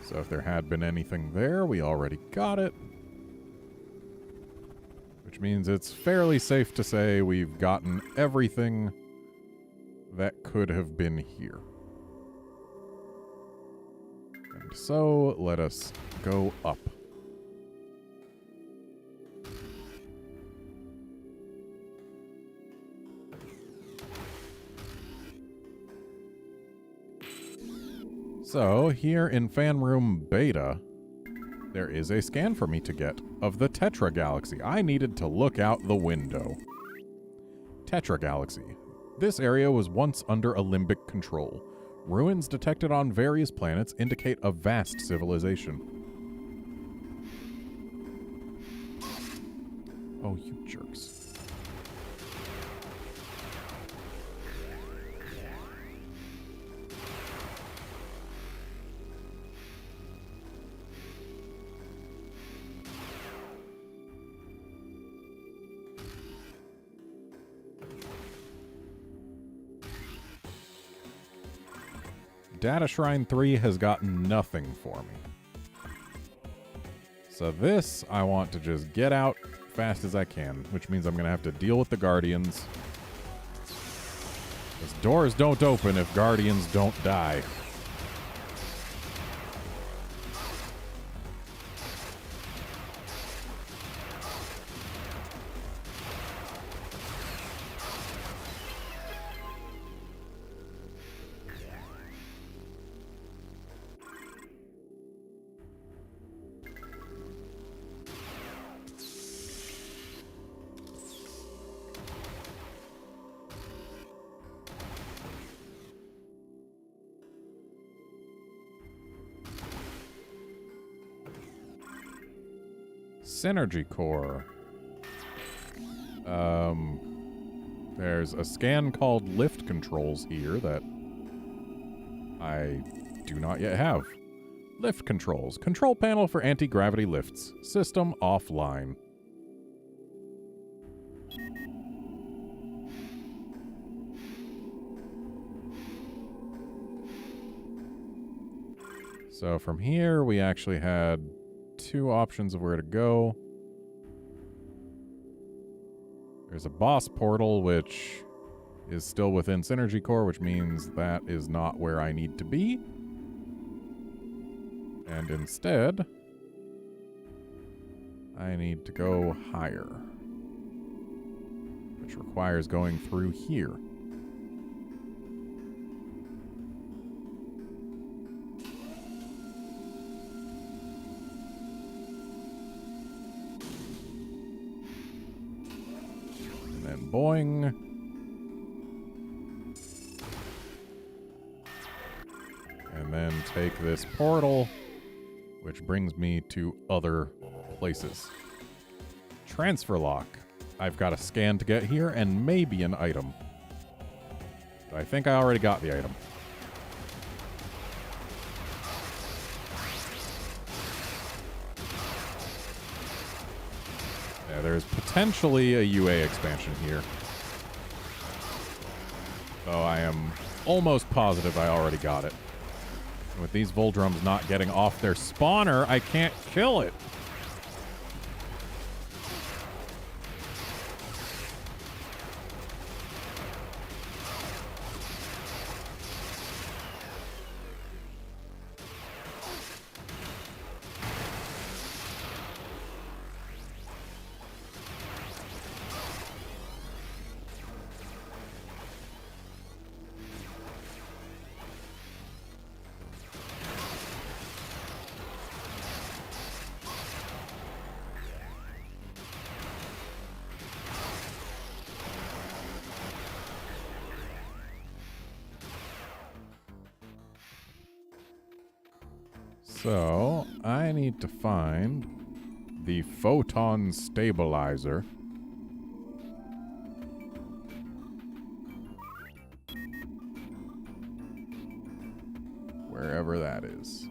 So if there had been anything there, we already got it. Which means it's fairly safe to say we've gotten everything that could have been here. And so, let us go up. So, here in Fan Room Beta, there is a scan for me to get of the Tetra Galaxy. I needed to look out the window. Tetra Galaxy. This area was once under Alembic control. Ruins detected on various planets indicate a vast civilization. Oh, you jerks. Data Shrine 3 has gotten nothing for me. So this, I want to just get out fast as I can, which means I'm going to have to deal with the Guardians. Because doors don't open if Guardians don't die. Synergy core. There's a scan called lift controls here that I do not yet have. Lift controls. Control panel for anti-gravity lifts. System offline. So from here, we actually had 2 options of where to go. There's a boss portal, which is still within Synergy Core, which means that is not where I need to be. And instead, I need to go higher, which requires going through here. Boing. And then take this portal, which brings me to other places. Transfer lock. I've got a scan to get here and maybe an item. I think I already got the item. Yeah, there's potentially a UA expansion here. So I am almost positive I already got it. And with these Voldrums not getting off their spawner, I can't kill it. So, I need to find the photon stabilizer. Wherever that is.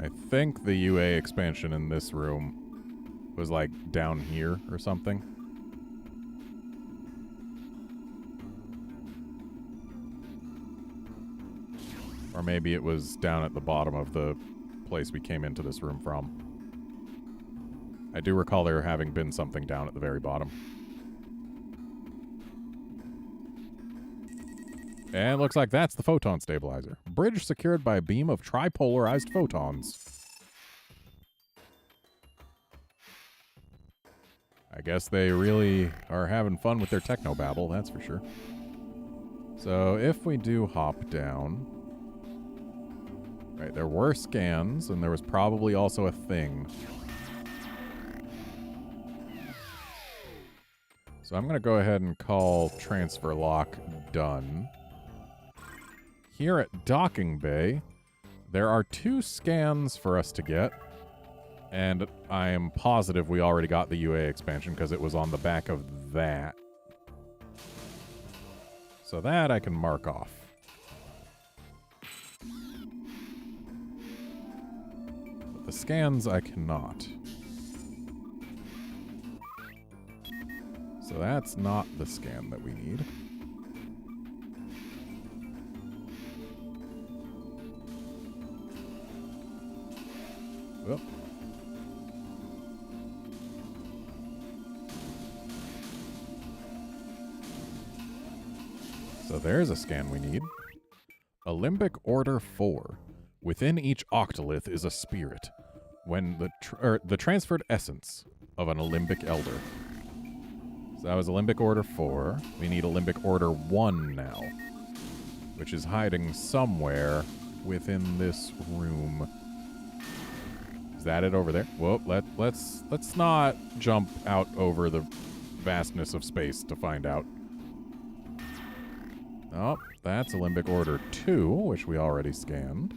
I think the UA expansion in this room was like down here or something. Or maybe it was down at the bottom of the place we came into this room from. I do recall there having been something down at the very bottom. And it looks like that's the photon stabilizer. Bridge secured by a beam of tripolarized photons. I guess they really are having fun with their technobabble, that's for sure. So if we do hop down... Right, there were scans, and there was probably also a thing. So I'm going to go ahead and call transfer lock done. Here at Docking Bay, there are 2 scans for us to get, and I am positive we already got the UA expansion because it was on the back of that. So that I can mark off. But the scans I cannot. So that's not the scan that we need. Whoop. So there's a scan we need. Alembic Order 4. Within each octolith is a spirit. When the transferred essence of an Alembic Elder. So that was Alembic Order 4. We need Alembic Order 1 now, which is hiding somewhere within this room. Is that it over there? Whoa, let's not jump out over the vastness of space to find out. Oh, that's Alembic Order 2, which we already scanned.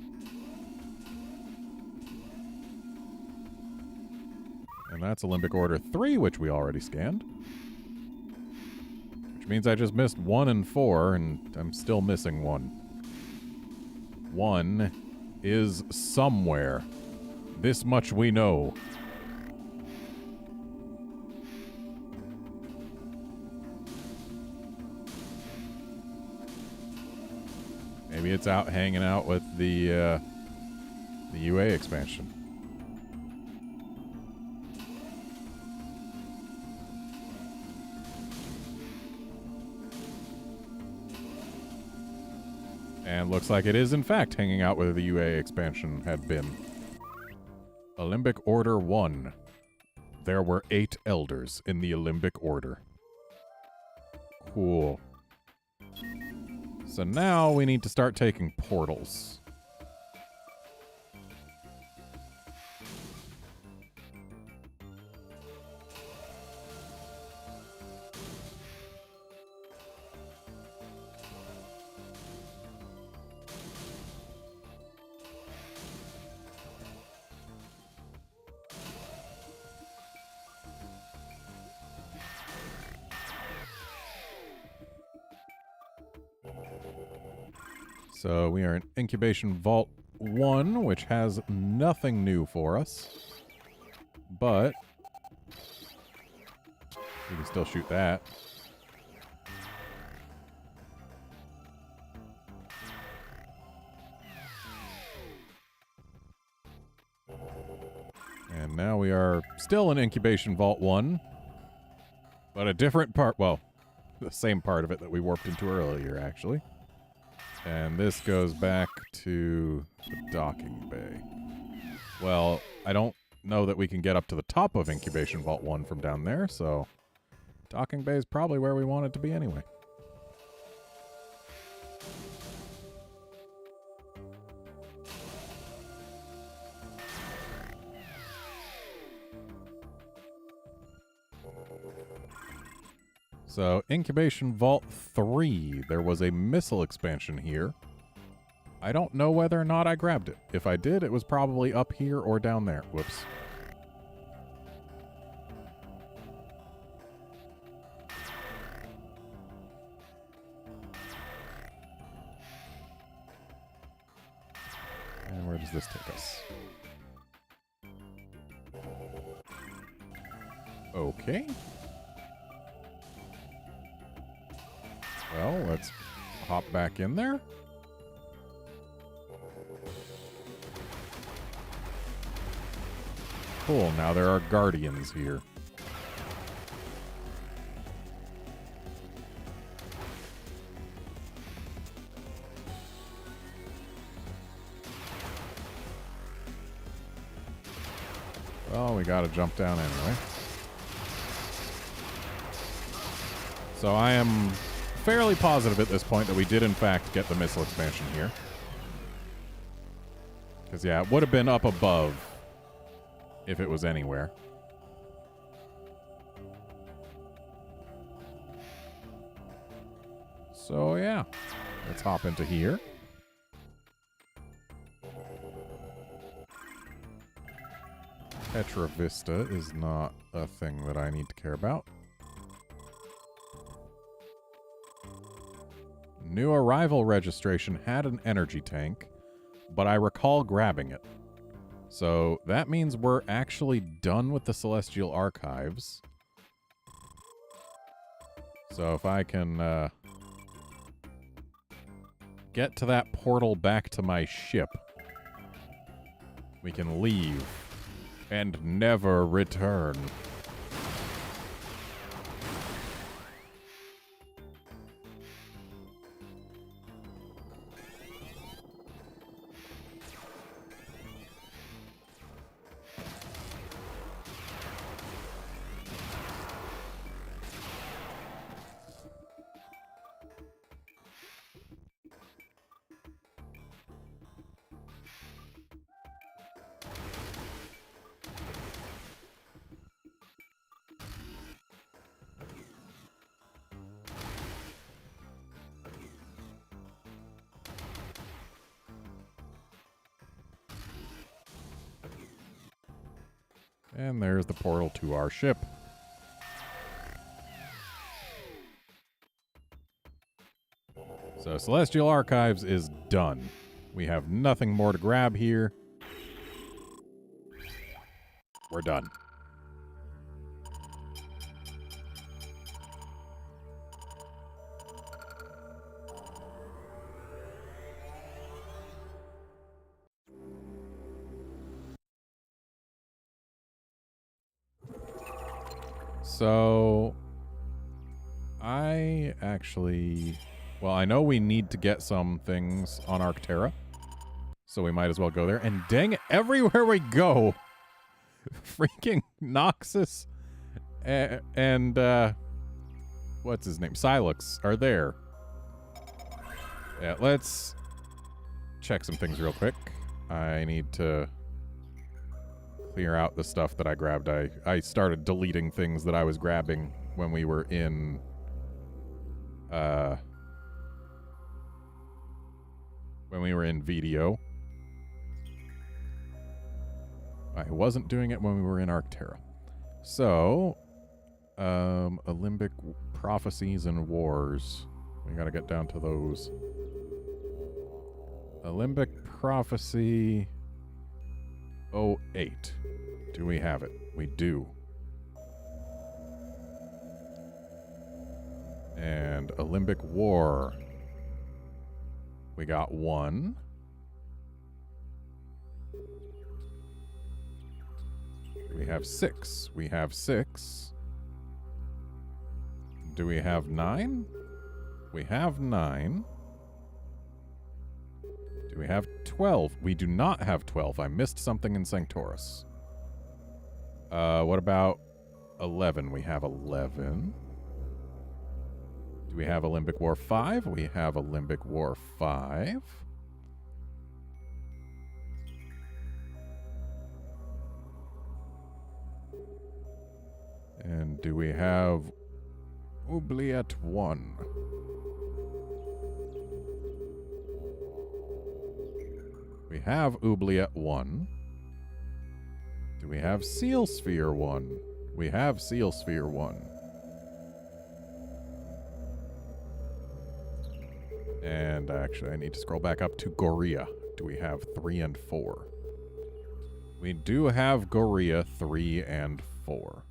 And that's Alembic Order 3, which we already scanned. Which means I just missed 1 and 4, and I'm still missing 1. 1 is somewhere. This much we know. Maybe it's out hanging out with the UA expansion. And looks like it is, in fact, hanging out where the UA expansion had been. Alembic Order 1. There were 8 elders in the Alembic Order. Cool. So now we need to start taking portals. So we are in Incubation Vault 1, which has nothing new for us. But we can still shoot that. And now we are still in Incubation Vault 1. But a different part, well, the same part of it that we warped into earlier, actually. And this goes back to the docking bay. Well, I don't know that we can get up to the top of Incubation Vault 1 from down there, so docking bay is probably where we want it to be anyway. So, Incubation Vault 3, there was a missile expansion here. I don't know whether or not I grabbed it. If I did, it was probably up here or down there. Whoops. And where does this take us? Okay. Well, let's hop back in there. Cool, now there are guardians here. Well, we gotta jump down anyway. So I am fairly positive at this point that we did in fact get the missile expansion here. Because yeah, it would have been up above if it was anywhere. So yeah, let's hop into here. Petra Vista is not a thing that I need to care about. New arrival registration had an energy tank, but I recall grabbing it. So that means we're actually done with the Celestial Archives. So if I can get to that portal back to my ship, we can leave and never return. And there's the portal to our ship. So Celestial Archives is done. We have nothing more to grab here. We're done. So I actually... Well, I know we need to get some things on Arctera, so we might as well go there. And dang it, everywhere we go, freaking Noxus and what's his name? Silux are there. Yeah, let's check some things real quick. I need to clear out the stuff that I grabbed. I started deleting things that I was grabbing when we were in video. I wasn't doing it when we were in Arctera. So, Alimbic Prophecies and Wars. We gotta get down to those. Alimbic Prophecy 08. Do we have it? We do. And Alimbic War. We got one. We have 6. We have 6. Do we have 9? We have 9. Do we have 12? We do not have 12. I missed something in Sanctoris. What about 11? We have 11. Do we have Alimbic War 5? We have Alimbic War 5. And do we have Oubliette 1? We have Oubliette 1. Do we have Seal Sphere 1? We have Seal Sphere 1. And actually, I need to scroll back up to Goria. Do we have 3 and 4? We do have Goria 3 and 4.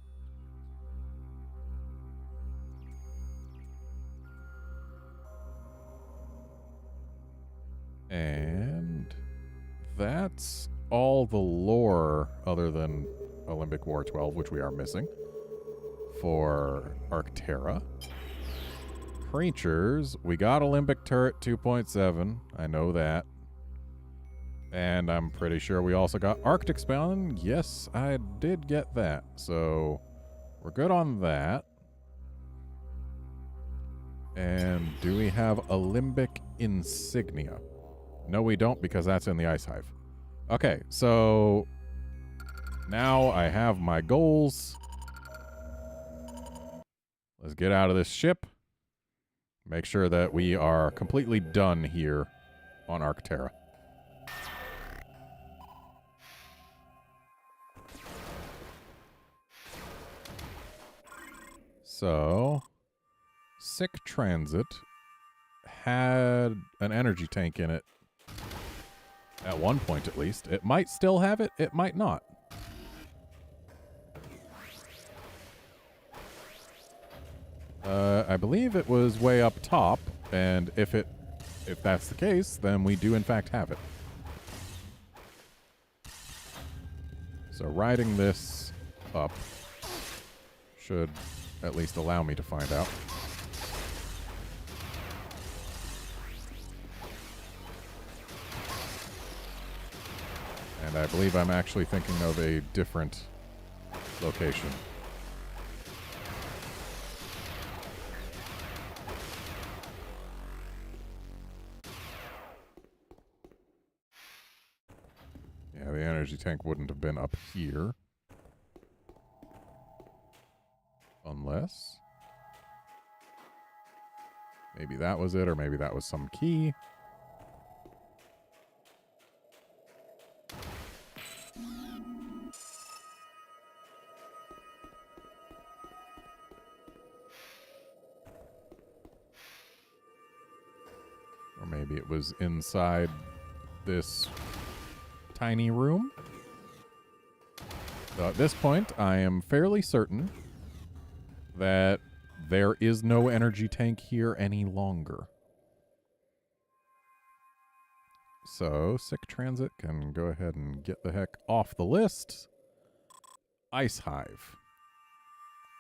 And that's all the lore other than Alimbic War 12, which we are missing, for Arctera. Creatures, we got Alimbic Turret 2.7. I know that. And I'm pretty sure we also got Arctic Spawn. Yes, I did get that. So we're good on that. And do we have Alimbic Insignia? No, we don't, because that's in the Ice Hive. Okay, so now I have my goals. Let's get out of this ship. Make sure that we are completely done here on Arctera. So, Sick Transit had an energy tank in it. At one point, at least. It might still have it. It might not. I believe it was way up top, and if that's the case, then we do in fact have it. So riding this up should at least allow me to find out. And I believe I'm actually thinking of a different location. Yeah, the energy tank wouldn't have been up here. Unless... maybe that was it, or maybe that was some key. Maybe it was inside this tiny room. So at this point, I am fairly certain that there is no energy tank here any longer. So, Sick Transit can go ahead and get the heck off the list. Ice Hive.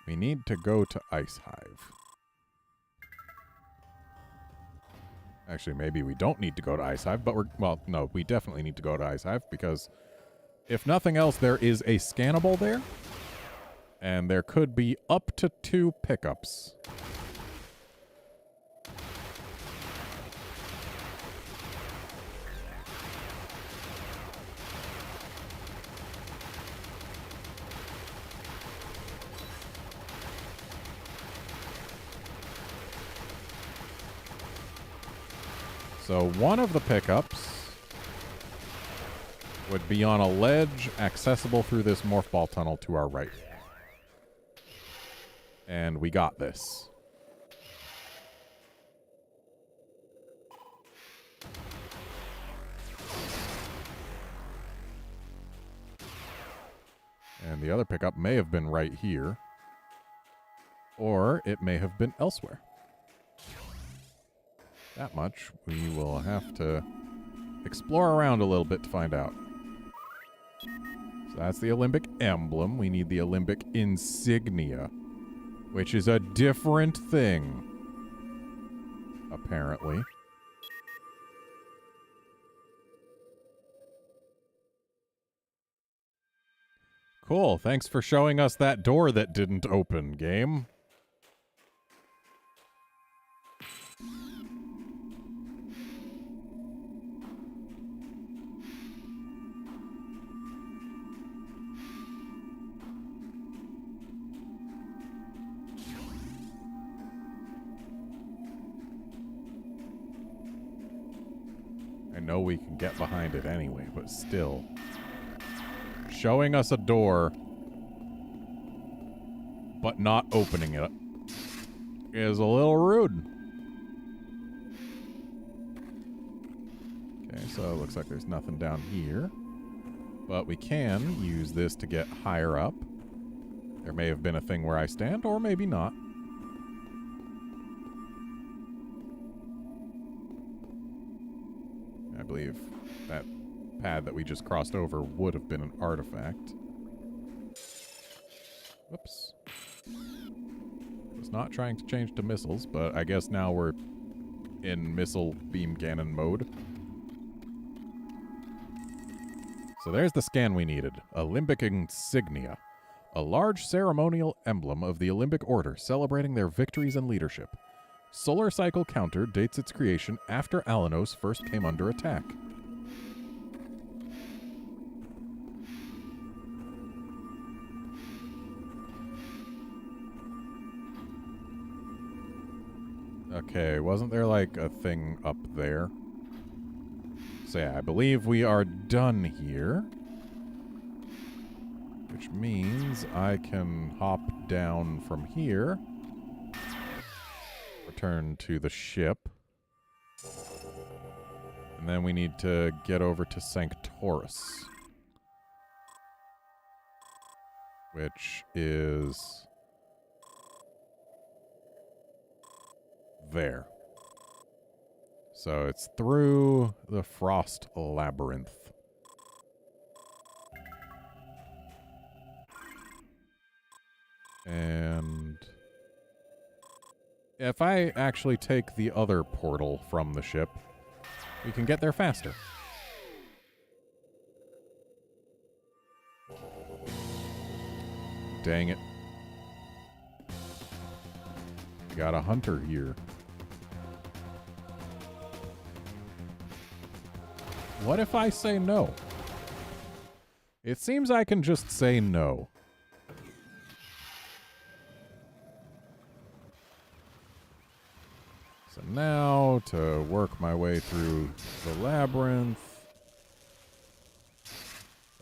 We need to go to Ice Hive. Actually, maybe we don't need to go to Ice Hive, but well, no, we definitely need to go to Ice Hive because if nothing else, there is a scannable there, and there could be up to 2 pickups. So one of the pickups would be on a ledge accessible through this morph ball tunnel to our right. And we got this. And the other pickup may have been right here. Or it may have been elsewhere. That much we will have to explore around a little bit to find out. So that's the Olympic emblem. We need the Olympic insignia, which is a different thing, apparently. Cool. Thanks for showing us that door that didn't open, game. I know we can get behind it anyway, but still. Showing us a door, but not opening it, is a little rude. Okay, so it looks like there's nothing down here. But we can use this to get higher up. There may have been a thing where I stand, or maybe not. I believe that pad that we just crossed over would have been an artifact. Whoops. Was not trying to change to missiles, but I guess now we're in missile beam cannon mode. So there's the scan we needed. Olympic insignia. A large ceremonial emblem of the Olympic Order celebrating their victories and leadership. Solar cycle counter dates its creation after Alanos first came under attack. Okay, wasn't there like a thing up there? So yeah, I believe we are done here. Which means I can hop down from here. Return to the ship. And then we need to get over to Sanctoris. Which is there. So it's through the Frost Labyrinth. And if I actually take the other portal from the ship, we can get there faster. Dang it. We got a hunter here. What if I say no? It seems I can just say no. So now, to work my way through the labyrinth.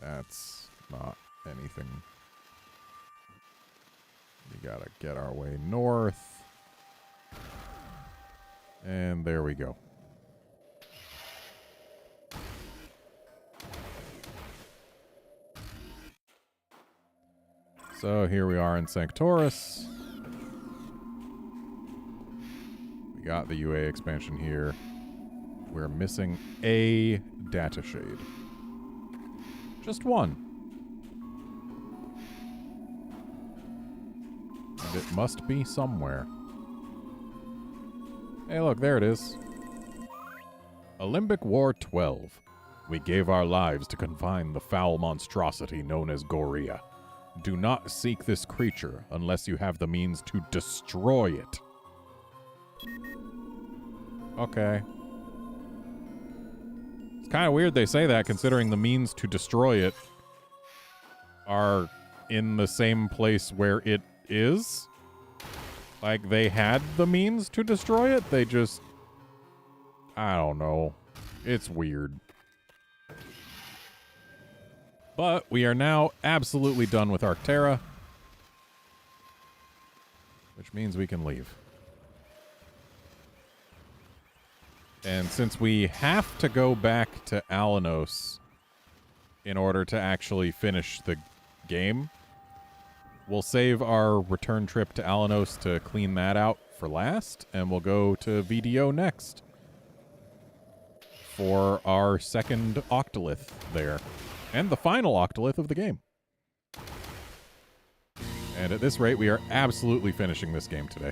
That's not anything. We gotta get our way north. And there we go. So here we are in Sanctoris. We got the UA expansion here. We're missing a data shade. Just one. And it must be somewhere. Hey, look, there it is. Alimbic War 12. We gave our lives to confine the foul monstrosity known as Goria. Do not seek this creature unless you have the means to destroy it. Okay. It's kind of weird they say that, considering the means to destroy it are in the same place where it is. Like, they had the means to destroy it, they just... I don't know. It's weird. But we are now absolutely done with Arctera, which means we can leave. And since we have to go back to Alanos in order to actually finish the game, we'll save our return trip to Alanos to clean that out for last, and we'll go to VDO next for our second Octolith there. And the final Octolith of the game. And at this rate, we are absolutely finishing this game today.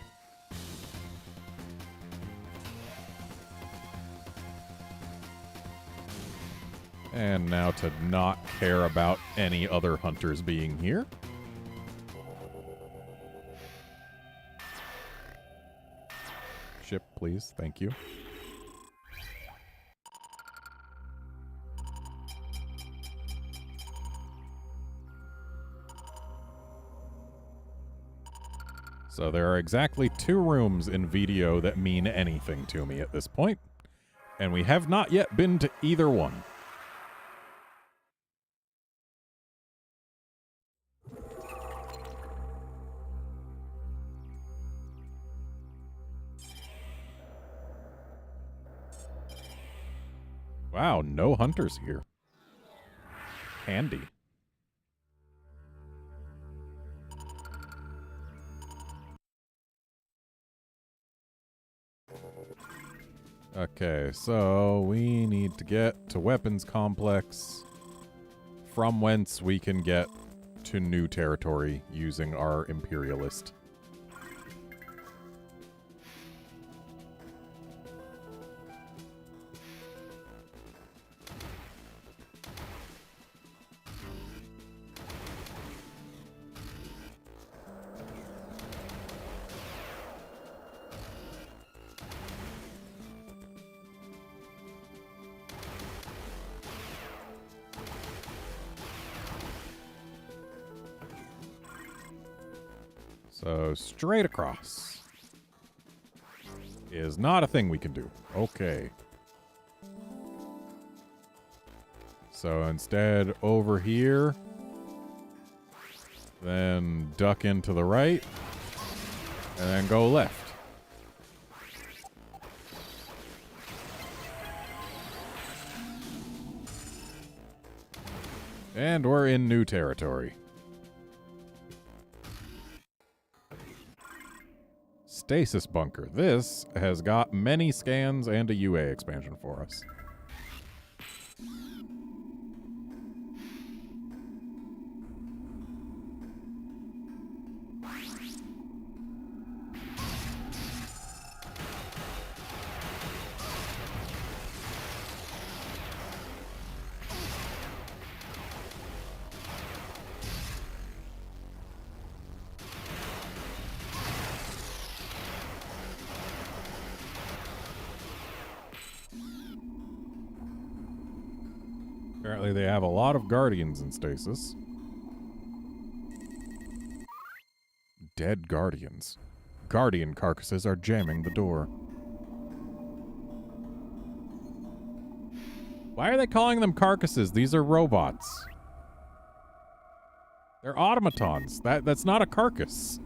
And now to not care about any other hunters being here. Ship, please. Thank you. So there are exactly 2 rooms in VDO that mean anything to me at this point, and we have not yet been to either one. Wow, no hunters here. Handy. Okay, so we need to get to Weapons Complex, from whence we can get to new territory using our Imperialist. So, straight across is not a thing we can do. Okay. So, instead, over here, then duck into the right, and then go left. And we're in new territory. Stasis Bunker. This has got many scans and a UA expansion for us. Apparently they have a lot of Guardians in stasis. Dead Guardians. Guardian carcasses are jamming the door. Why are they calling them carcasses? These are robots. They're automatons. That's not a carcass.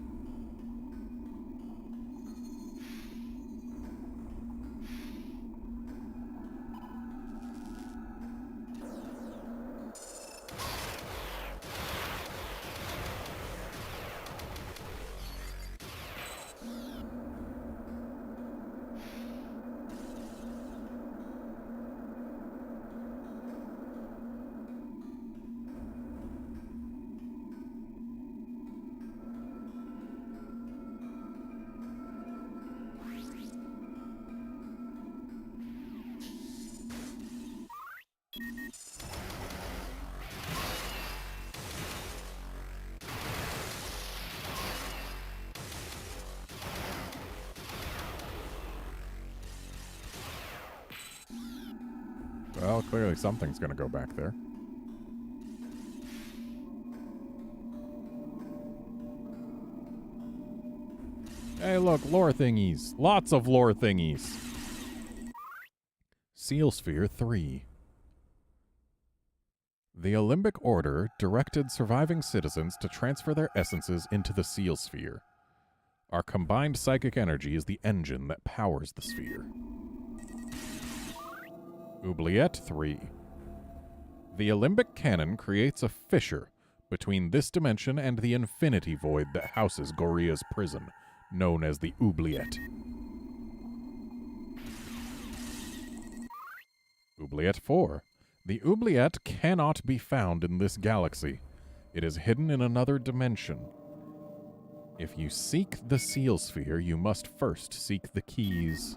Well, clearly something's going to go back there. Hey, look, lore thingies. Lots of lore thingies. Seal Sphere 3. The Olympic Order directed surviving citizens to transfer their essences into the Seal Sphere. Our combined psychic energy is the engine that powers the sphere. Oubliette 3. The Alembic Cannon creates a fissure between this dimension and the infinity void that houses Goria's prison, known as the Oubliette. Oubliette 4. The Oubliette cannot be found in this galaxy. It is hidden in another dimension. If you seek the Seal Sphere, you must first seek the keys.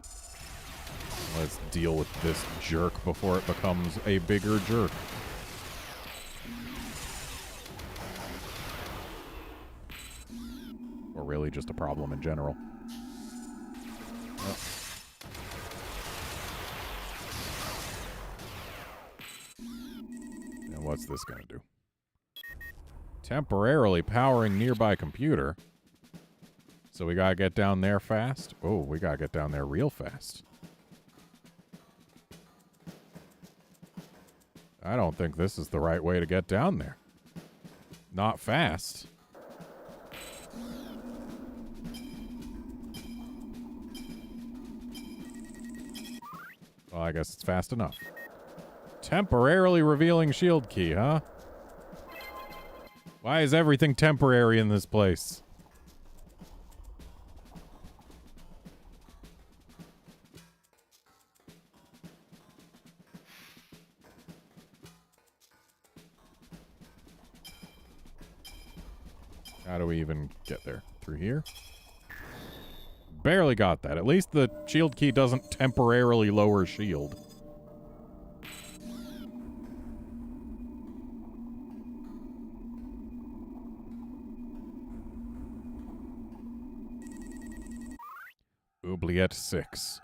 Let's deal with this jerk before it becomes a bigger jerk. Or really just a problem in general. Oh. And what's this gonna do? Temporarily powering nearby computer. So we gotta get down there fast? Oh, we gotta get down there real fast. I don't think this is the right way to get down there. Not fast. Well, I guess it's fast enough. Temporarily revealing shield key, huh? Why is everything temporary in this place? How do we even get there? Through here? Barely got that. At least the shield key doesn't temporarily lower shield. Oubliette 6.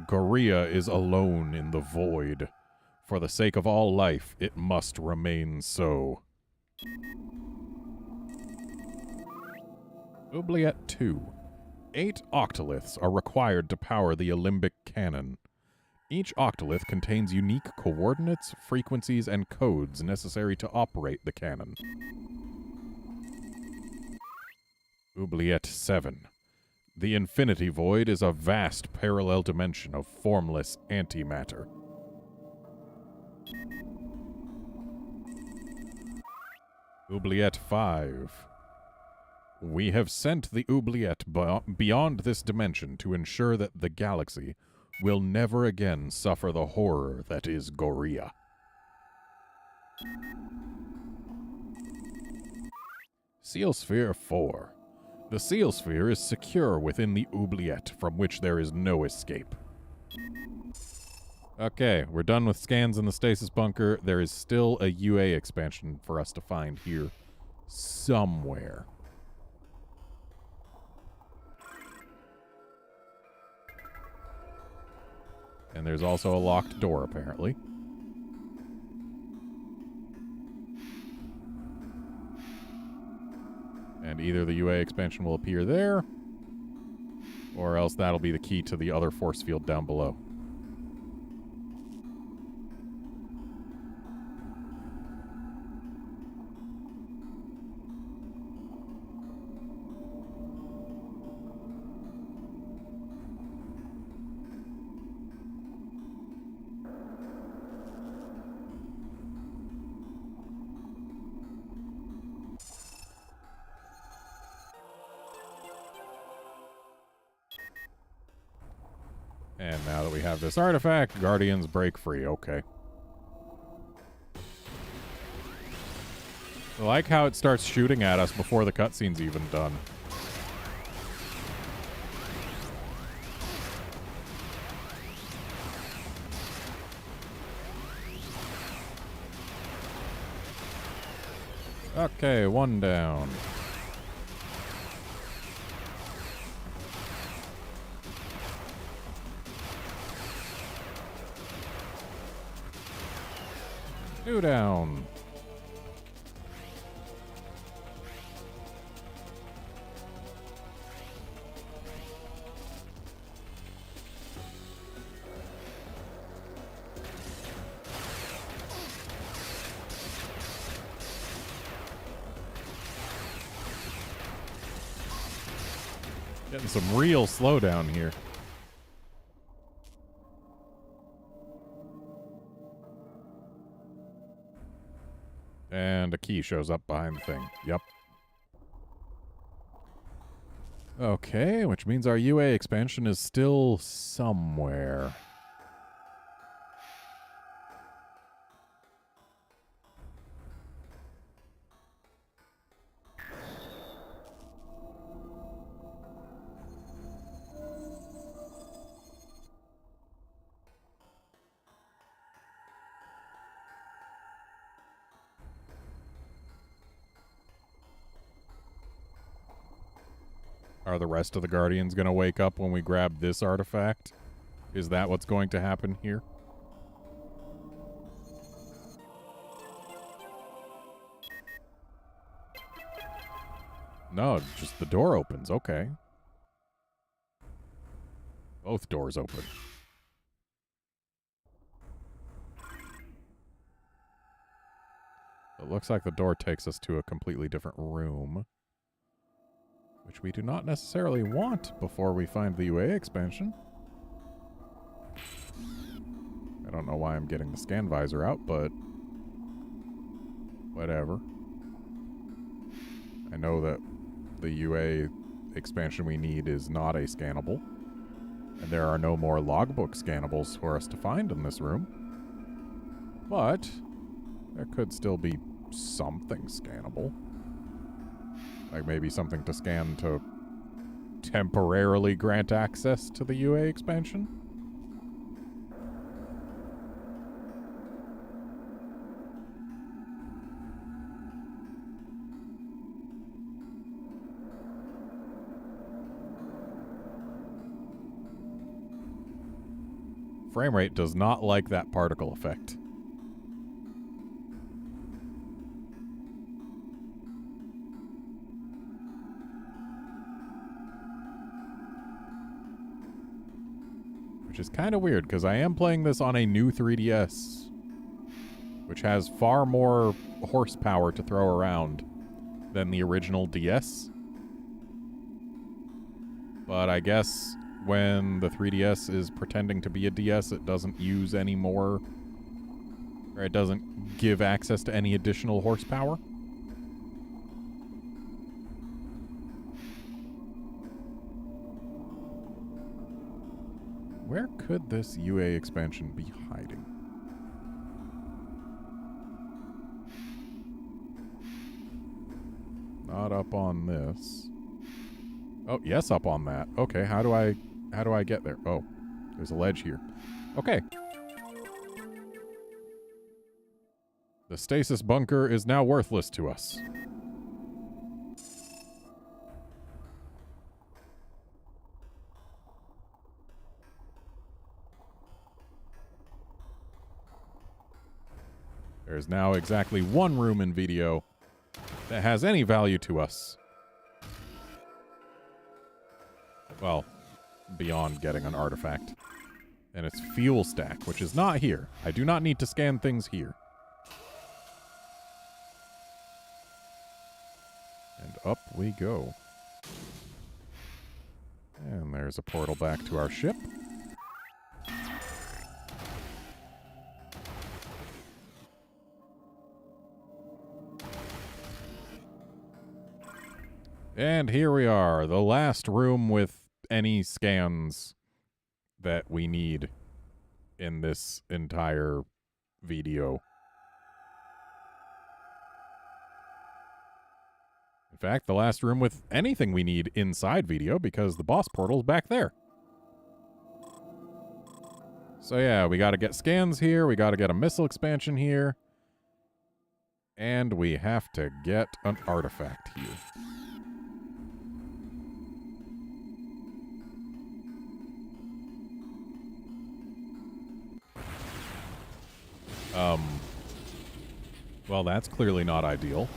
Goria is alone in the void. For the sake of all life, it must remain so. Oubliette 2. 8 octoliths are required to power the Alembic Cannon. Each octolith contains unique coordinates, frequencies, and codes necessary to operate the cannon. Oubliette 7. The Infinity Void is a vast parallel dimension of formless antimatter. Oubliette 5. We have sent the Oubliette beyond this dimension to ensure that the galaxy will never again suffer the horror that is Goria. Seal Sphere 4. The Seal Sphere is secure within the Oubliette, from which there is no escape. Okay, we're done with scans in the stasis bunker. There is still a UA expansion for us to find here somewhere. And there's also a locked door, apparently. And either the UA expansion will appear there, or else that'll be the key to the other force field down below. And now that we have this artifact, Guardians break free. Okay. I like how it starts shooting at us before the cutscene's even done. Okay, one down. 2 down. Getting some real slowdown here. And a key shows up behind the thing. Yep. Okay, which means our UA expansion is still somewhere. Are the rest of the Guardians going to wake up when we grab this artifact? Is that what's going to happen here? No, just the door opens. Okay. Both doors open. It looks like the door takes us to a completely different room, which we do not necessarily want before we find the UA expansion. I don't know why I'm getting the scan visor out, but whatever. I know that the UA expansion we need is not a scannable, and there are no more logbook scannables for us to find in this room. But there could still be something scannable. Like maybe something to scan to temporarily grant access to the UA expansion? Framerate does not like that particle effect. Which is kind of weird, because I am playing this on a new 3DS, which has far more horsepower to throw around than the original DS. But I guess when the 3DS is pretending to be a DS, it doesn't use any more, or it doesn't give access to any additional horsepower. Where could this UA expansion be hiding? Not up on this. Oh, yes, up on that. Okay, how do I get there? Oh, there's a ledge here. Okay. The stasis bunker is now worthless to us. There's now exactly one room in video that has any value to us. Well, beyond getting an artifact. And it's fuel stack, which is not here. I do not need to scan things here. And up we go. And there's a portal back to our ship. And here we are, the last room with any scans that we need in this entire video. In fact, the last room with anything we need inside video, because the boss portal's back there. So yeah, we gotta get scans here, we gotta get a missile expansion here, and we have to get an artifact here. Well, that's clearly not ideal.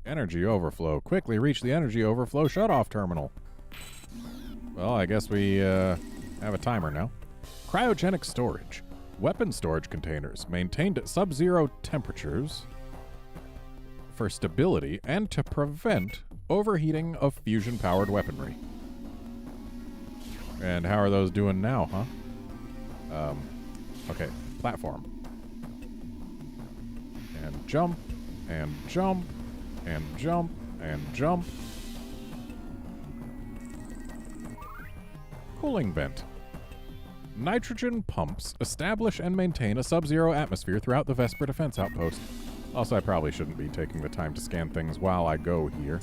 Energy overflow. Quickly reach the energy overflow shutoff terminal. Well, I guess we have a timer now. Cryogenic storage. Weapon storage containers maintained at sub-zero temperatures for stability and to prevent overheating of fusion-powered weaponry. And how are those doing now, huh? Okay, platform. And jump, and jump, and jump, and jump. Cooling vent. Nitrogen pumps establish and maintain a sub-zero atmosphere throughout the Vesper Defense Outpost. Also, I probably shouldn't be taking the time to scan things while I go here.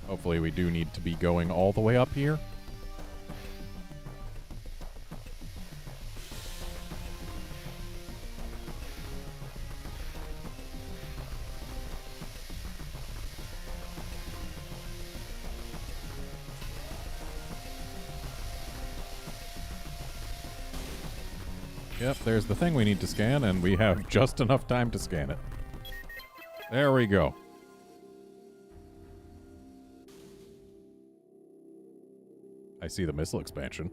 Hopefully we do need to be going all the way up here. Yep, there's the thing we need to scan, and we have just enough time to scan it. There we go. I see the missile expansion.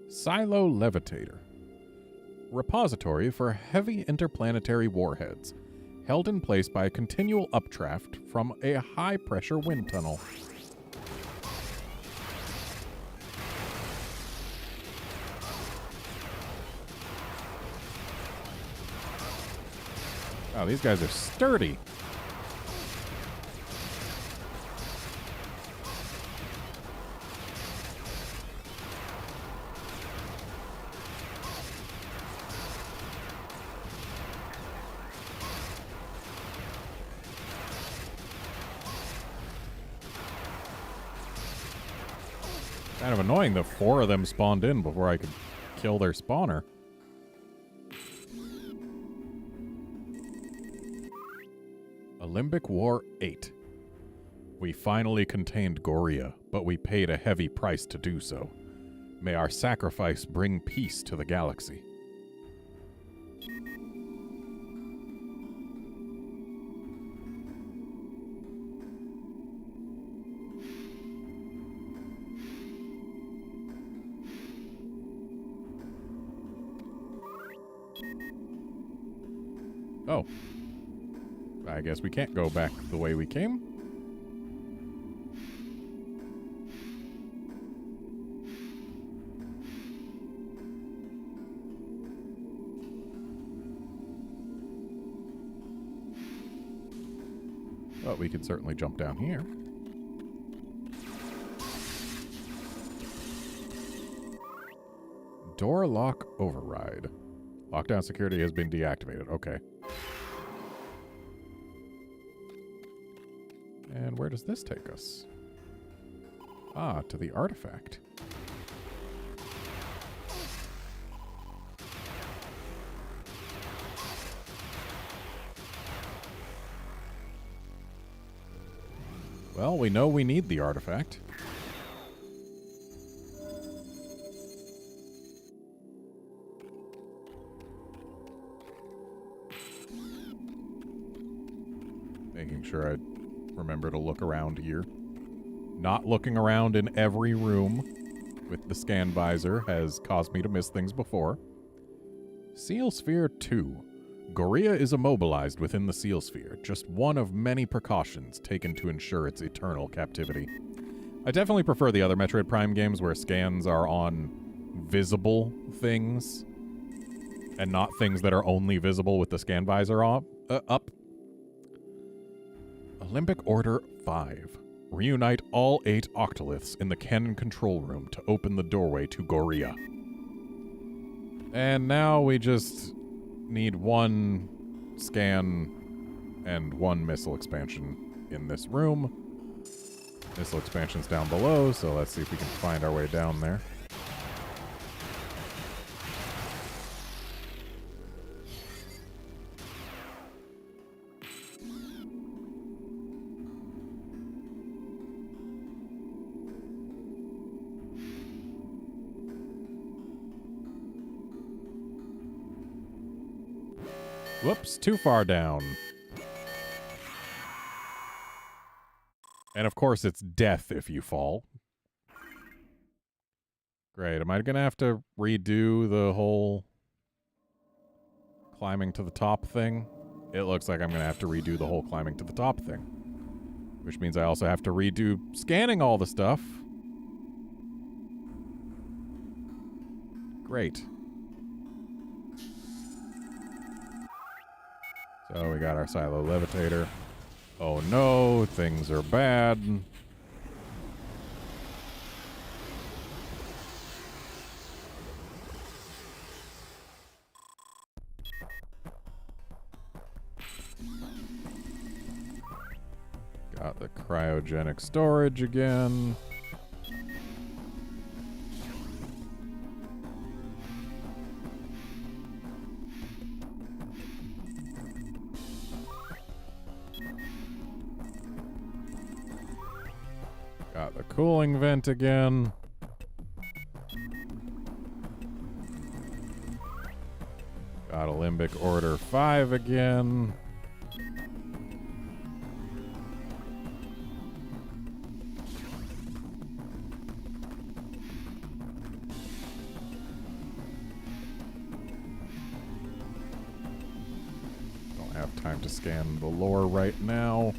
Silo Levitator. Repository for heavy interplanetary warheads, held in place by a continual updraft from a high-pressure wind tunnel. Wow, these guys are sturdy. Kind of annoying that 4 of them spawned in before I could kill their spawner. Limbic War 8. We finally contained Goria, but we paid a heavy price to do so. May our sacrifice bring peace to the galaxy. Oh. I guess we can't go back the way we came. But we can certainly jump down here. Door lock override. Lockdown security has been deactivated. Okay. And where does this take us? Ah, to the artifact. Well, we know we need the artifact. Making sure I remember to look around here. Not looking around in every room with the scan visor has caused me to miss things before. Seal Sphere 2. Goria is immobilized within the Seal Sphere, just one of many precautions taken to ensure its eternal captivity. I definitely prefer the other Metroid Prime games where scans are on visible things and not things that are only visible with the scan visor up. Olympic Order 5. Reunite all 8 octoliths in the cannon control room to open the doorway to Goria. And now we just need one scan and one missile expansion. in this room. Missile expansion's down below, so let's see if we can find our way down there. Whoops, too far down. And of course it's death if you fall. Great, am I gonna have to redo the whole climbing to the top thing? It looks like I'm gonna have to redo the whole climbing to the top thing. Which means I also have to redo scanning all the stuff. Great. So we got our silo levitator. Oh no, things are bad. Got the cryogenic storage again. Got the cooling vent again. Got a Limbic Order 5 again. Don't have time to scan the lore right now.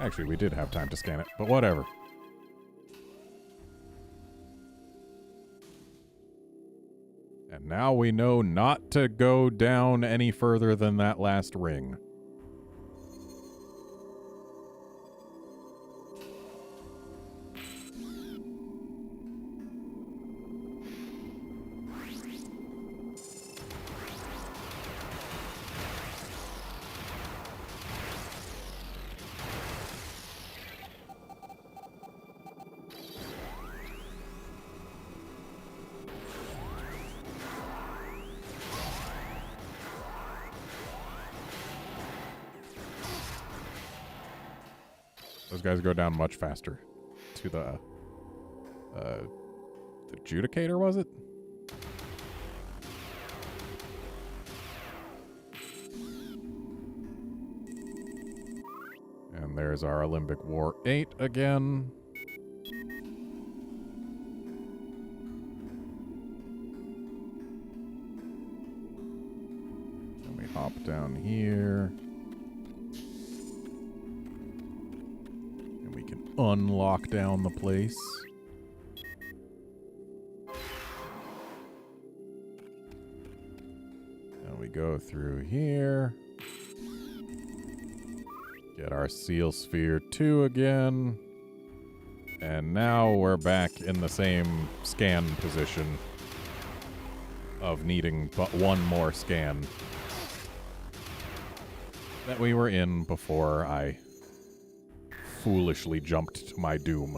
Actually, we did have time to scan it, but whatever. And now we know not to go down any further than that last ring. Those guys go down much faster. To the adjudicator, was it? And there's our Limbic War 8 again. And we hop down here. Unlock down the place. And we go through here. Get our Seal Sphere 2 again. And now we're back in the same scan position of needing but one more scan that we were in before I foolishly jumped to my doom.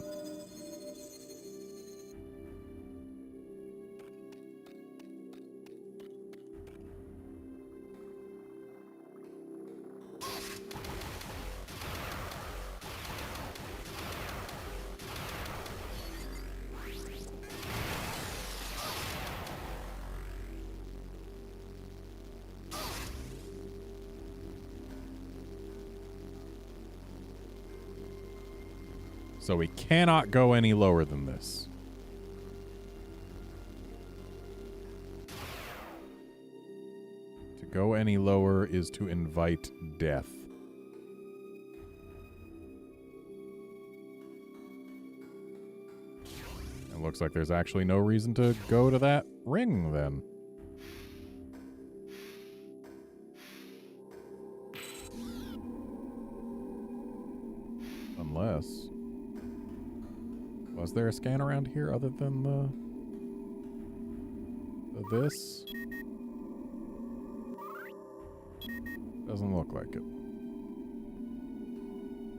So we cannot go any lower than this. To go any lower is to invite death. It looks like there's actually no reason to go to that ring then. Unless... Was there a scan around here other than this? Doesn't look like it.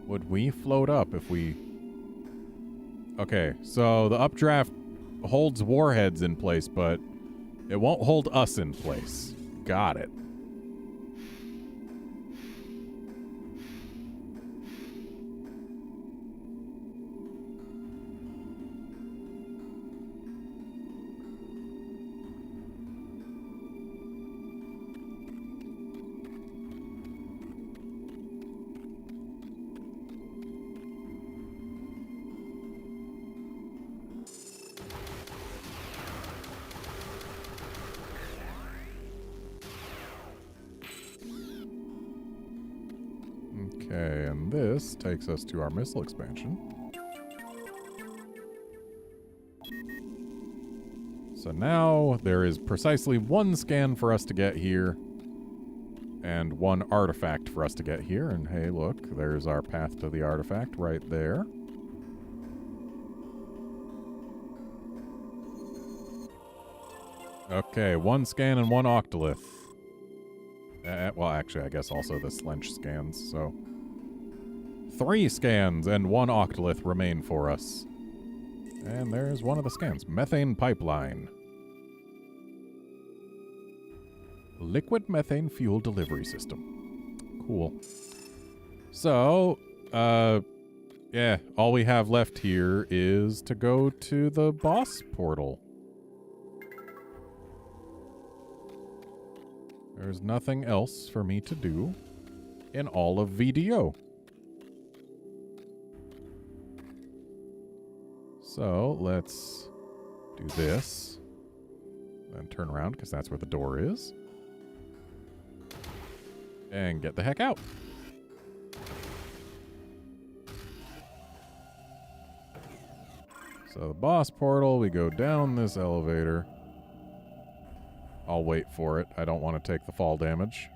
Would we float up if we... Okay, so the updraft holds warheads in place, but it won't hold us in place. Got it. Okay, and this takes us to our missile expansion. So now there is precisely one scan for us to get here, and one artifact for us to get here. And hey, look, there's our path to the artifact right there. Okay, one scan and one octolith. Well, actually, I guess also the Slench scans, so... 3 scans and 1 octolith remain for us. And there's one of the scans. Methane pipeline. Liquid methane fuel delivery system. Cool. So, yeah, all we have left here is to go to the boss portal. There's nothing else for me to do in all of VDO. So let's do this. Then turn around, because that's where the door is. And get the heck out. So the boss portal, we go down this elevator. I'll wait for it. I don't want to take the fall damage.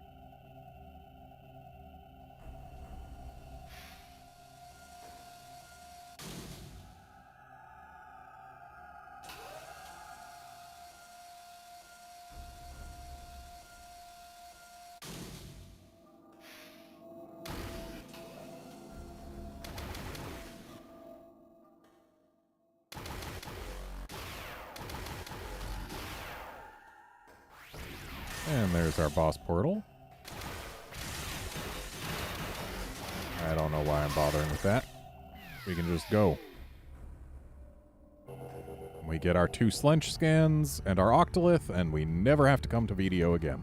And there's our boss portal. I don't know why I'm bothering with that. We can just go. We get our 2 Slench scans and our octolith, and we never have to come to VDO again.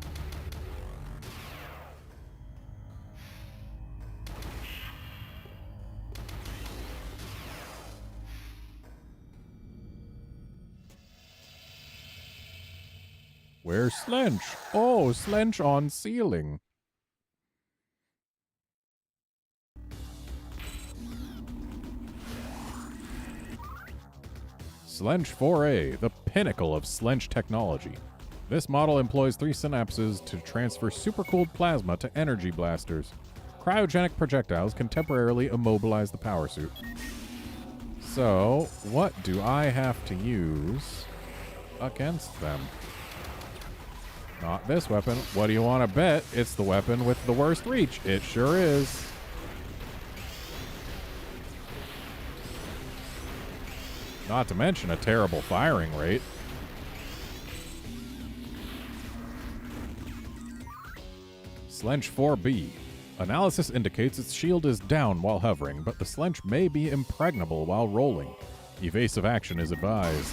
Where's Slench? Oh, Slench on ceiling. Slench 4A, the pinnacle of Slench technology. This model employs 3 synapses to transfer supercooled plasma to energy blasters. Cryogenic projectiles can temporarily immobilize the power suit. So, what do I have to use against them? Not this weapon. What do you want to bet? It's the weapon with the worst reach. It sure is. Not to mention a terrible firing rate. Slench 4B. Analysis indicates its shield is down while hovering, but the Slench may be impregnable while rolling. Evasive action is advised.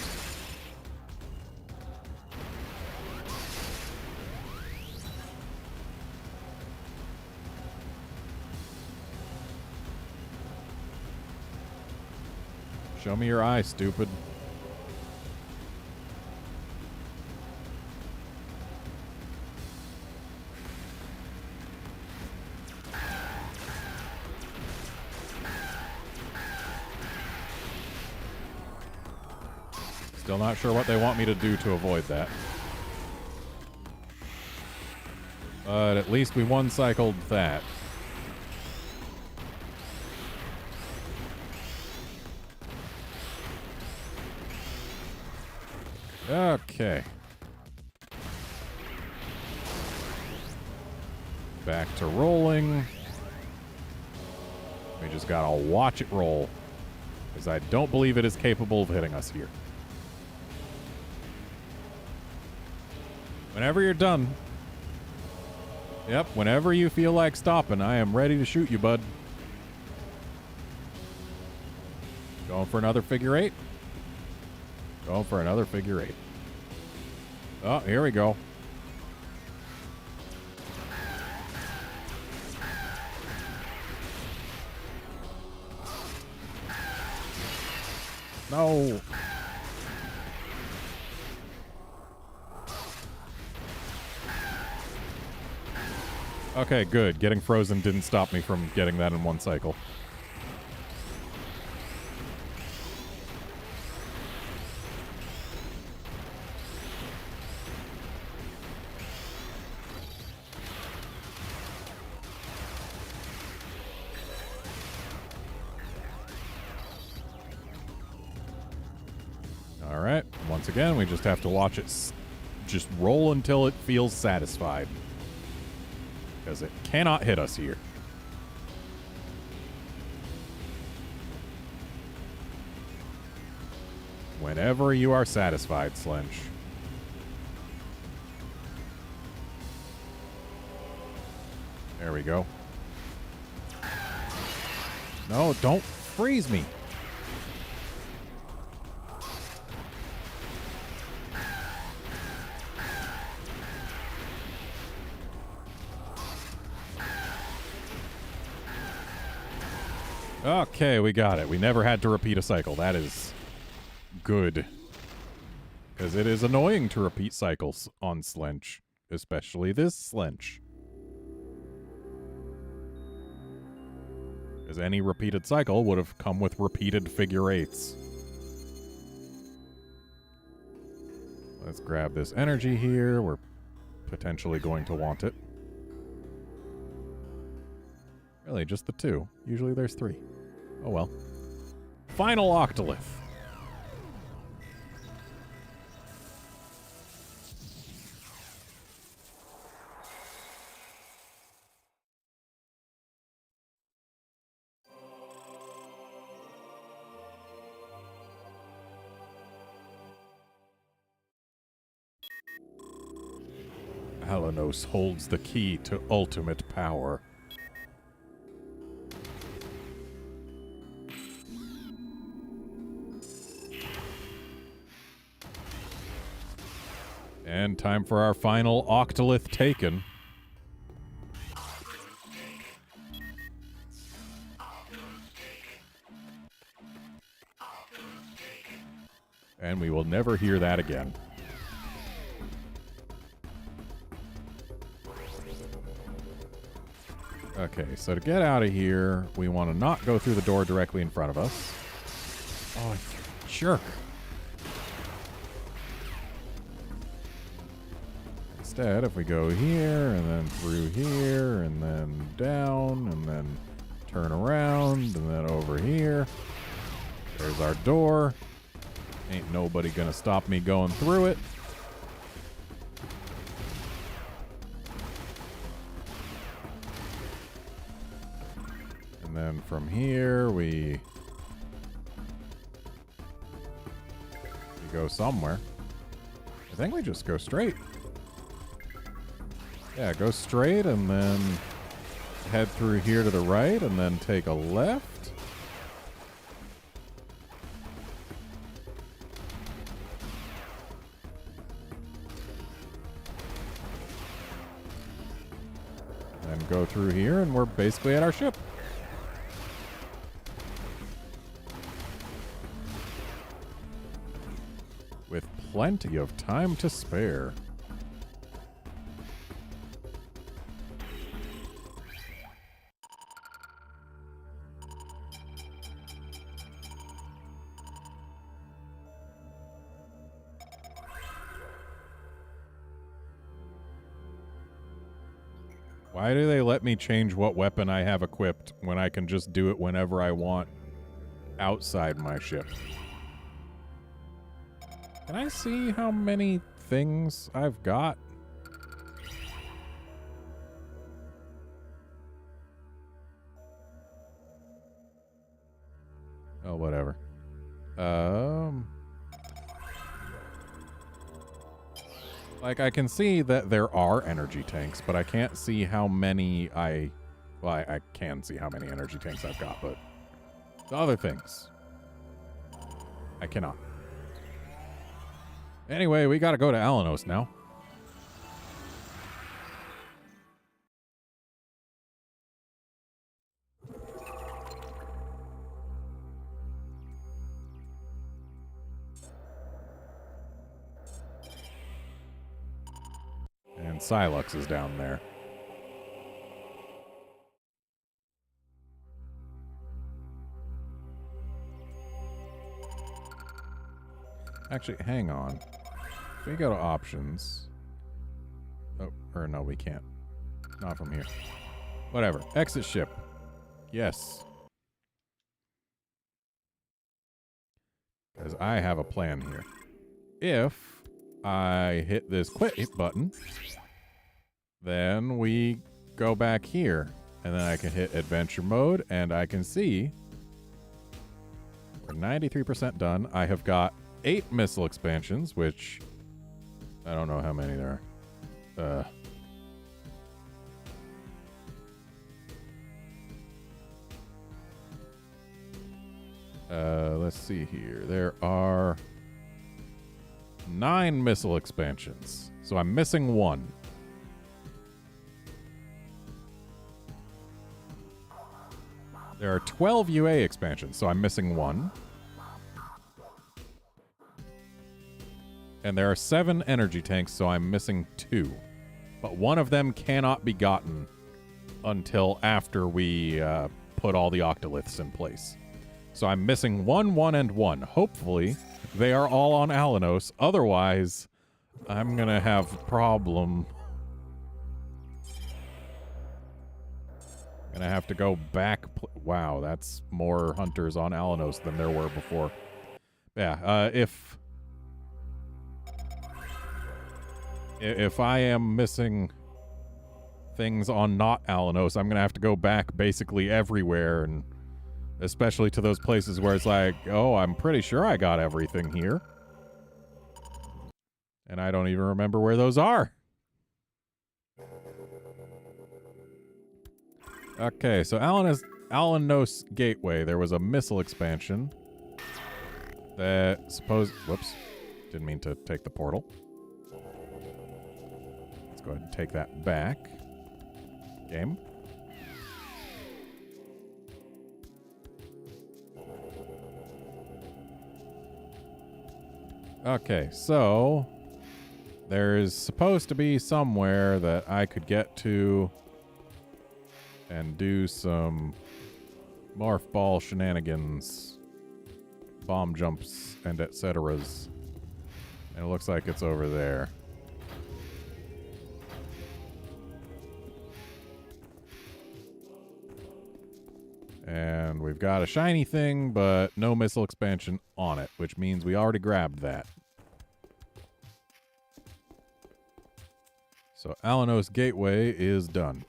Show me your eye, stupid. Still not sure what they want me to do to avoid that. But at least we one-cycled that. Okay. Back to rolling. We just gotta watch it roll, because I don't believe it is capable of hitting us here. Whenever you're done. Yep, whenever you feel like stopping, I am ready to shoot you, bud. Going for another figure eight? Going for another figure eight. Oh, here we go. No. Okay, good. Getting frozen didn't stop me from getting that in one cycle. All right. Once again, we just have to watch it just roll until it feels satisfied. Because it cannot hit us here. Whenever you are satisfied, Slench. There we go. No, don't freeze me. Okay, we got it. We never had to repeat a cycle. That is good. Because it is annoying to repeat cycles on Slench. Especially this Slench. Because any repeated cycle would have come with repeated figure eights. Let's grab this energy here. We're potentially going to want it. Really, just the two. Usually there's three. Oh well. Final Octolith. Alanos holds the key to ultimate power. And time for our final Octolith taken. And we will never hear that again. Okay, so to get out of here, we want to not go through the door directly in front of us. Oh, jerk. Instead, if we go here, and then through here, and then down, and then turn around, and then over here. There's our door. Ain't nobody gonna stop me going through it. And then from here, we go somewhere. I think we just go straight. Yeah, go straight and then head through here to the right and then take a left. And go through here and we're basically at our ship. With plenty of time to spare. Why do they let me change what weapon I have equipped when I can just do it whenever I want outside my ship? Can I see how many things I've got? Oh, whatever. Like, I can see that there are energy tanks, but I can't see how many well, I can see how many energy tanks I've got, but the other things, I cannot. Anyway, we gotta go to Alanos now. And Silux is down there. Actually, hang on. If we go to options... Oh, or no, we can't. Not from here. Whatever. Exit ship. Yes. Because I have a plan here. If I hit this quit button, then we go back here. And then I can hit adventure mode, and I can see we're 93% done. I have got 8 missile expansions, which I don't know how many there are. Let's see here. There are 9 missile expansions. So I'm missing 1. There are 12 UA expansions, so I'm missing 1. And there are 7 energy tanks, so I'm missing 2. But one of them cannot be gotten until after we put all the octoliths in place. So I'm missing 1, 1, and 1. Hopefully, they are all on Alanos. Otherwise, I'm going to have a problem. Gonna have to go back. Wow, that's more hunters on Alanos than there were before. Yeah, if I am missing things on not Alanos, I'm gonna have to go back basically everywhere, and especially to those places where it's like, oh, I'm pretty sure I got everything here. And I don't even remember where those are. Okay, so Alanos Gateway, there was a missile expansion that whoops, didn't mean to take the portal. Let's go ahead and take that back. Game. Okay, so there is supposed to be somewhere that I could get to and do some morph ball shenanigans, bomb jumps, and etceteras. And it looks like it's over there. And we've got a shiny thing, but no missile expansion on it, which means we already grabbed that. So Alanos Gateway is done.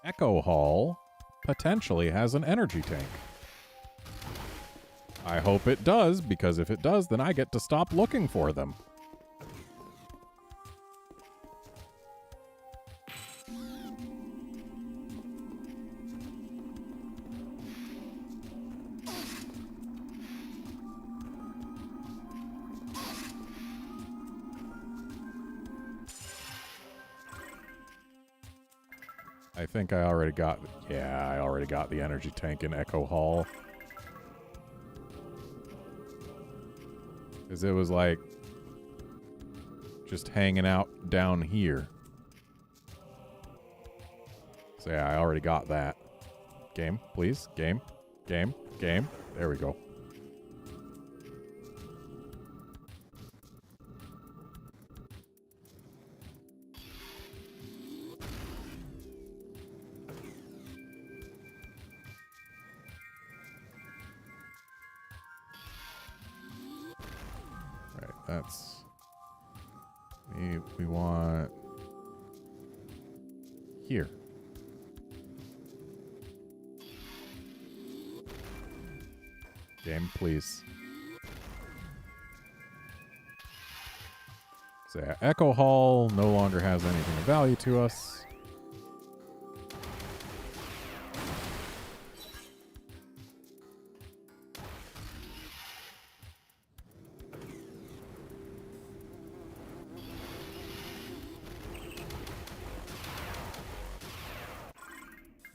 Echo Hall potentially has an energy tank. I hope it does, because if it does, then I get to stop looking for them. I think I already got... Yeah, I already got the energy tank in Echo Hall. Because it was like... just hanging out down here. So yeah, I already got that. Game, please. Game. Game. Game. There we go. that's... We want... Here. Game, please. So yeah, Echo Hall no longer has anything of value to us.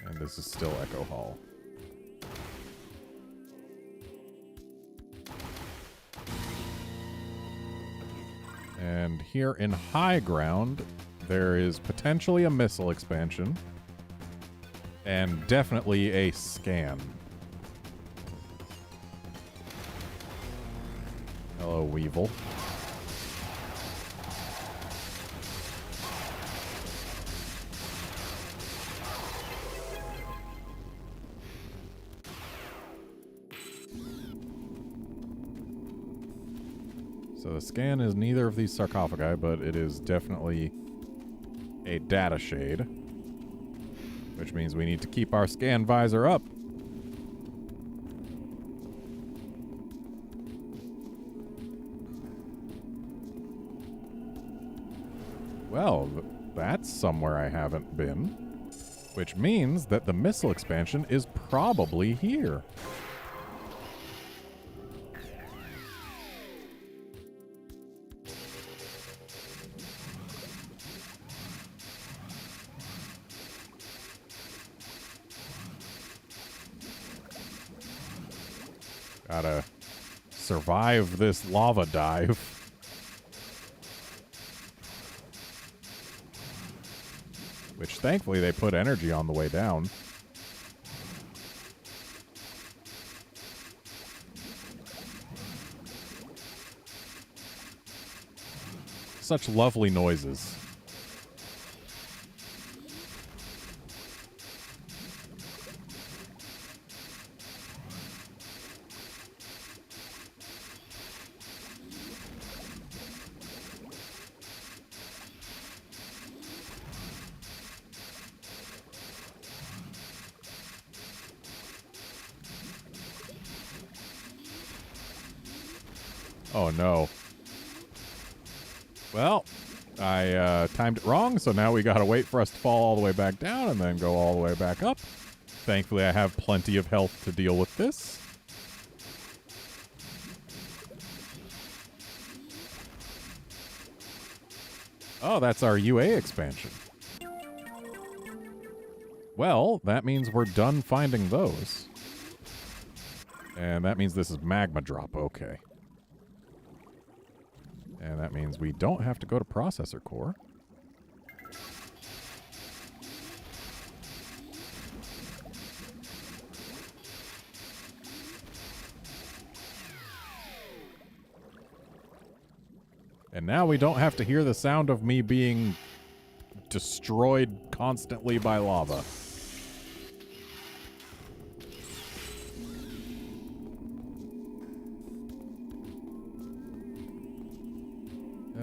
And this is still Echo Hall. And here in High Ground, there is potentially a missile expansion. And definitely a scan. Hello, Weevil. So the scan is neither of these sarcophagi, but it is definitely a data shade. Which means we need to keep our scan visor up. Well, that's somewhere I haven't been. Which means that the missile expansion is probably here. Gotta survive this lava dive. Which, thankfully, they put energy on the way down. Such lovely noises. Oh, no. Well, I timed it wrong, so now we gotta wait for us to fall all the way back down and then go all the way back up. Thankfully, I have plenty of health to deal with this. Oh, that's our UA expansion. Well, that means we're done finding those. And that means this is magma drop, okay. And that means we don't have to go to processor core. And now we don't have to hear the sound of me being destroyed constantly by lava.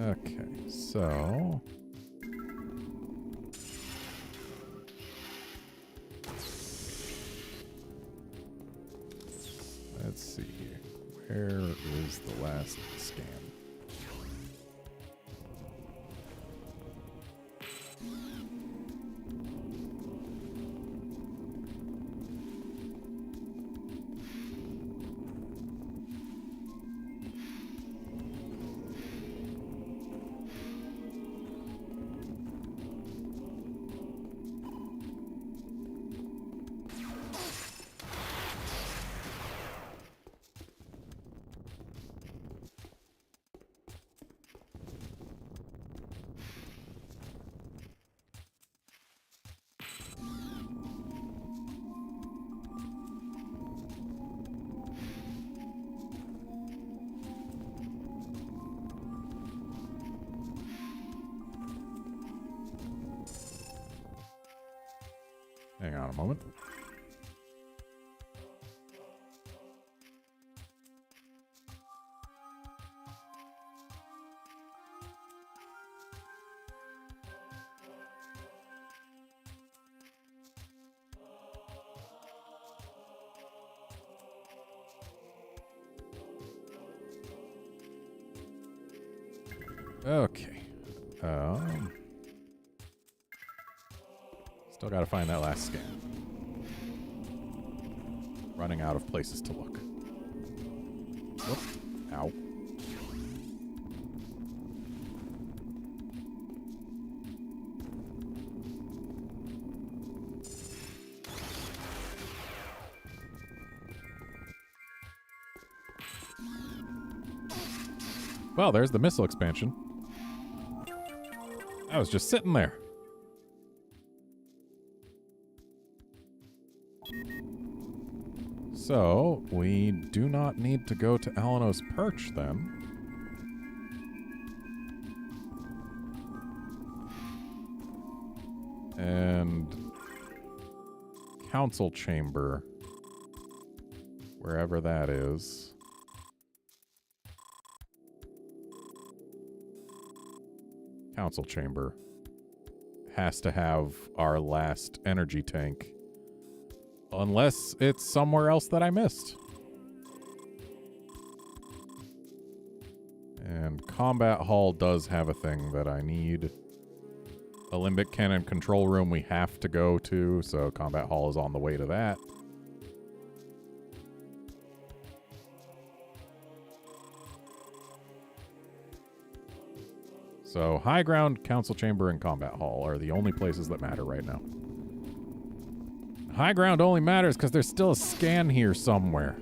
Okay, so... let's see here. Where is the last scan? Hang on a moment. Okay. Still gotta find that last scan. Running out of places to look. Whoop. Ow. Well, there's the missile expansion. I was just sitting there. So, we do not need to go to Alano's Perch, then. And Council Chamber, wherever that is. Council Chamber has to have our last energy tank. Unless it's somewhere else that I missed. And Combat Hall does have a thing that I need. A Limbic Cannon control room we have to go to, so Combat Hall is on the way to that. So High Ground, Council Chamber, and Combat Hall are the only places that matter right now. High Ground only matters because there's still a scan here somewhere.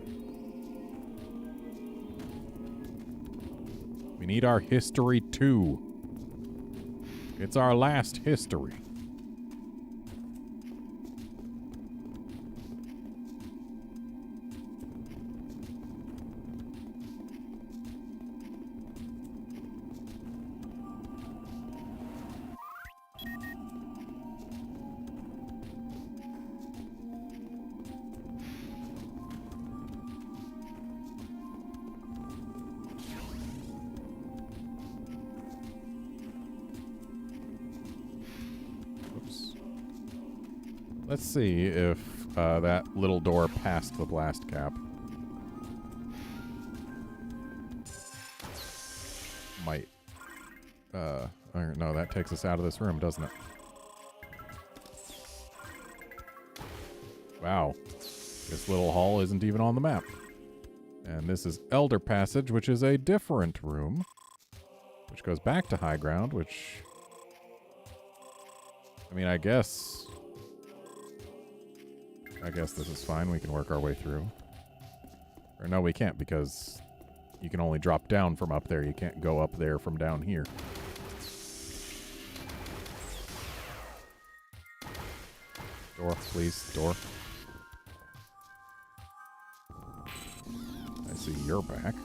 We need our History 2. It's our last history. Let's see if that little door past the blast cap might... no, that takes us out of this room, doesn't it? Wow. This little hall isn't even on the map. And this is Elder Passage, which is a different room, which goes back to High Ground, which... I mean, I guess this is fine. We can work our way through. Or no, we can't, because you can only drop down from up there. You can't go up there from down here. Door, please. Door. I see you're back.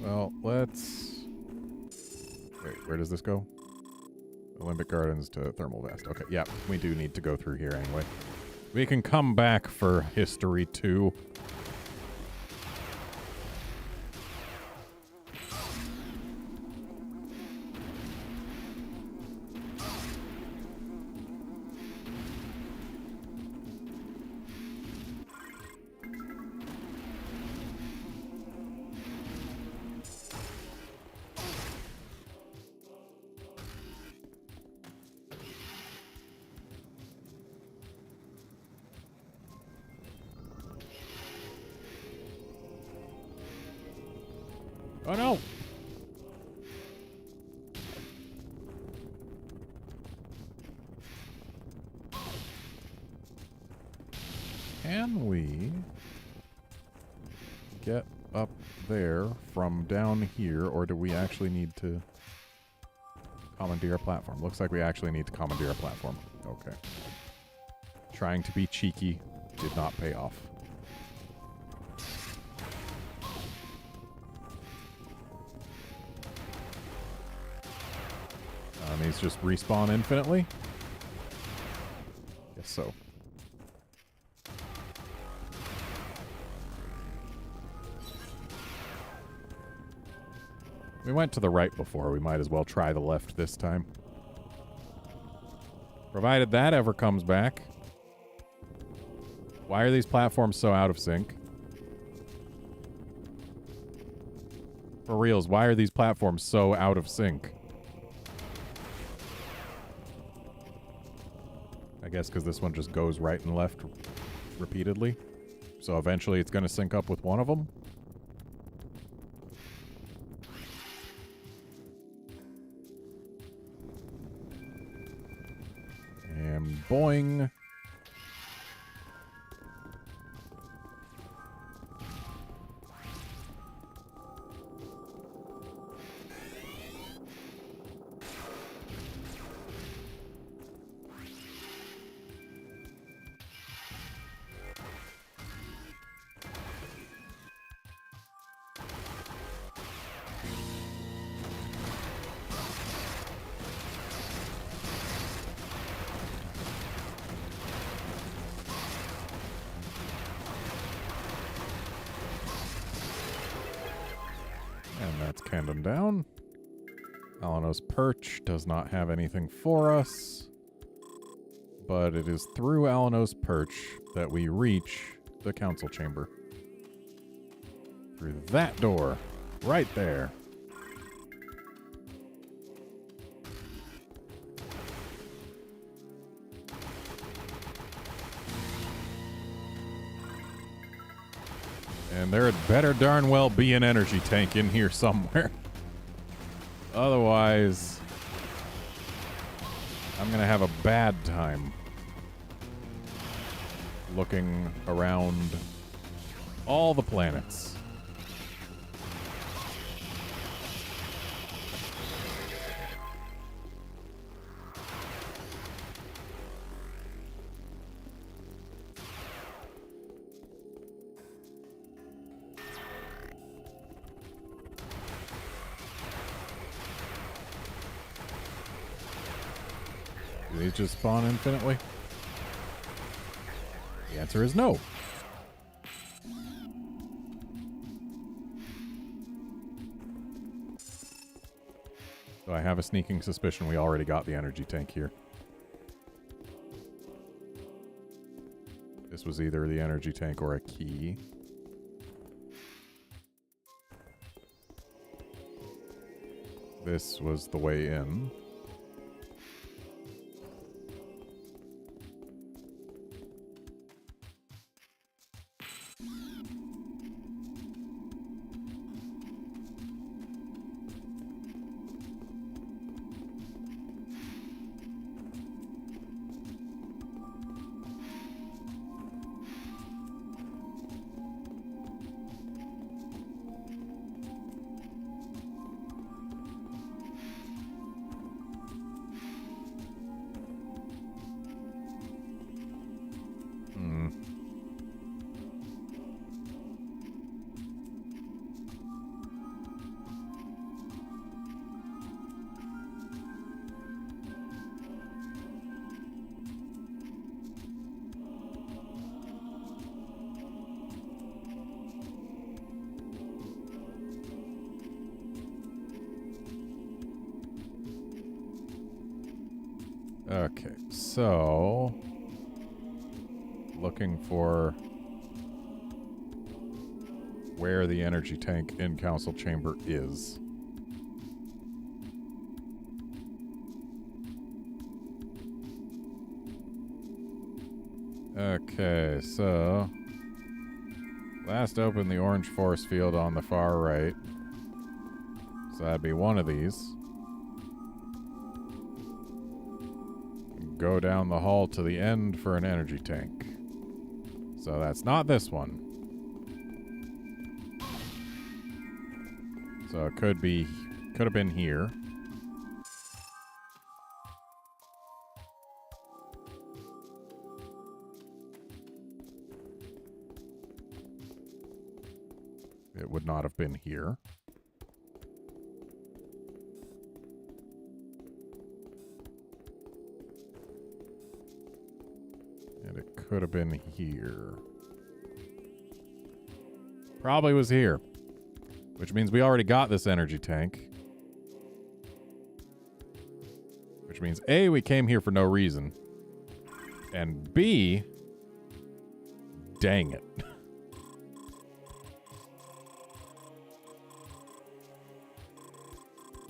Well, let's... Wait, where does this go? Olympic Gardens to Thermal Vest. Okay, yeah, we do need to go through here anyway. We can come back for History 2. Oh no! Can we get up there from down here, or do we actually need to commandeer a platform? Looks like we actually need to commandeer a platform. Okay. Trying to be cheeky did not pay off. These just respawn infinitely? Guess so. We went to the right before. We might as well try the left this time. Provided that ever comes back. Why are these platforms so out of sync? For reals, why are these platforms so out of sync? I guess because this one just goes right and left repeatedly. So eventually it's going to sync up with one of them. And boing. Them down. Alano's Perch does not have anything for us, but it is through Alano's Perch that we reach the council chamber. Through that door, right there. And there had better darn well be an energy tank in here somewhere. Otherwise, I'm going to have a bad time looking around all the planets. Do these just spawn infinitely? The answer is no. So I have a sneaking suspicion we already got the energy tank here. This was either the energy tank or a key. This was the way in. Okay, so looking for where the energy tank in Council Chamber is. Okay, so last open the orange force field on the far right. So that'd be one of these. Go down the hall to the end for an energy tank. So that's not this one. So it could have been here. It would not have been here. could have been here. Probably was here. Which means we already got this energy tank. Which means A, we came here for no reason. And B, dang it.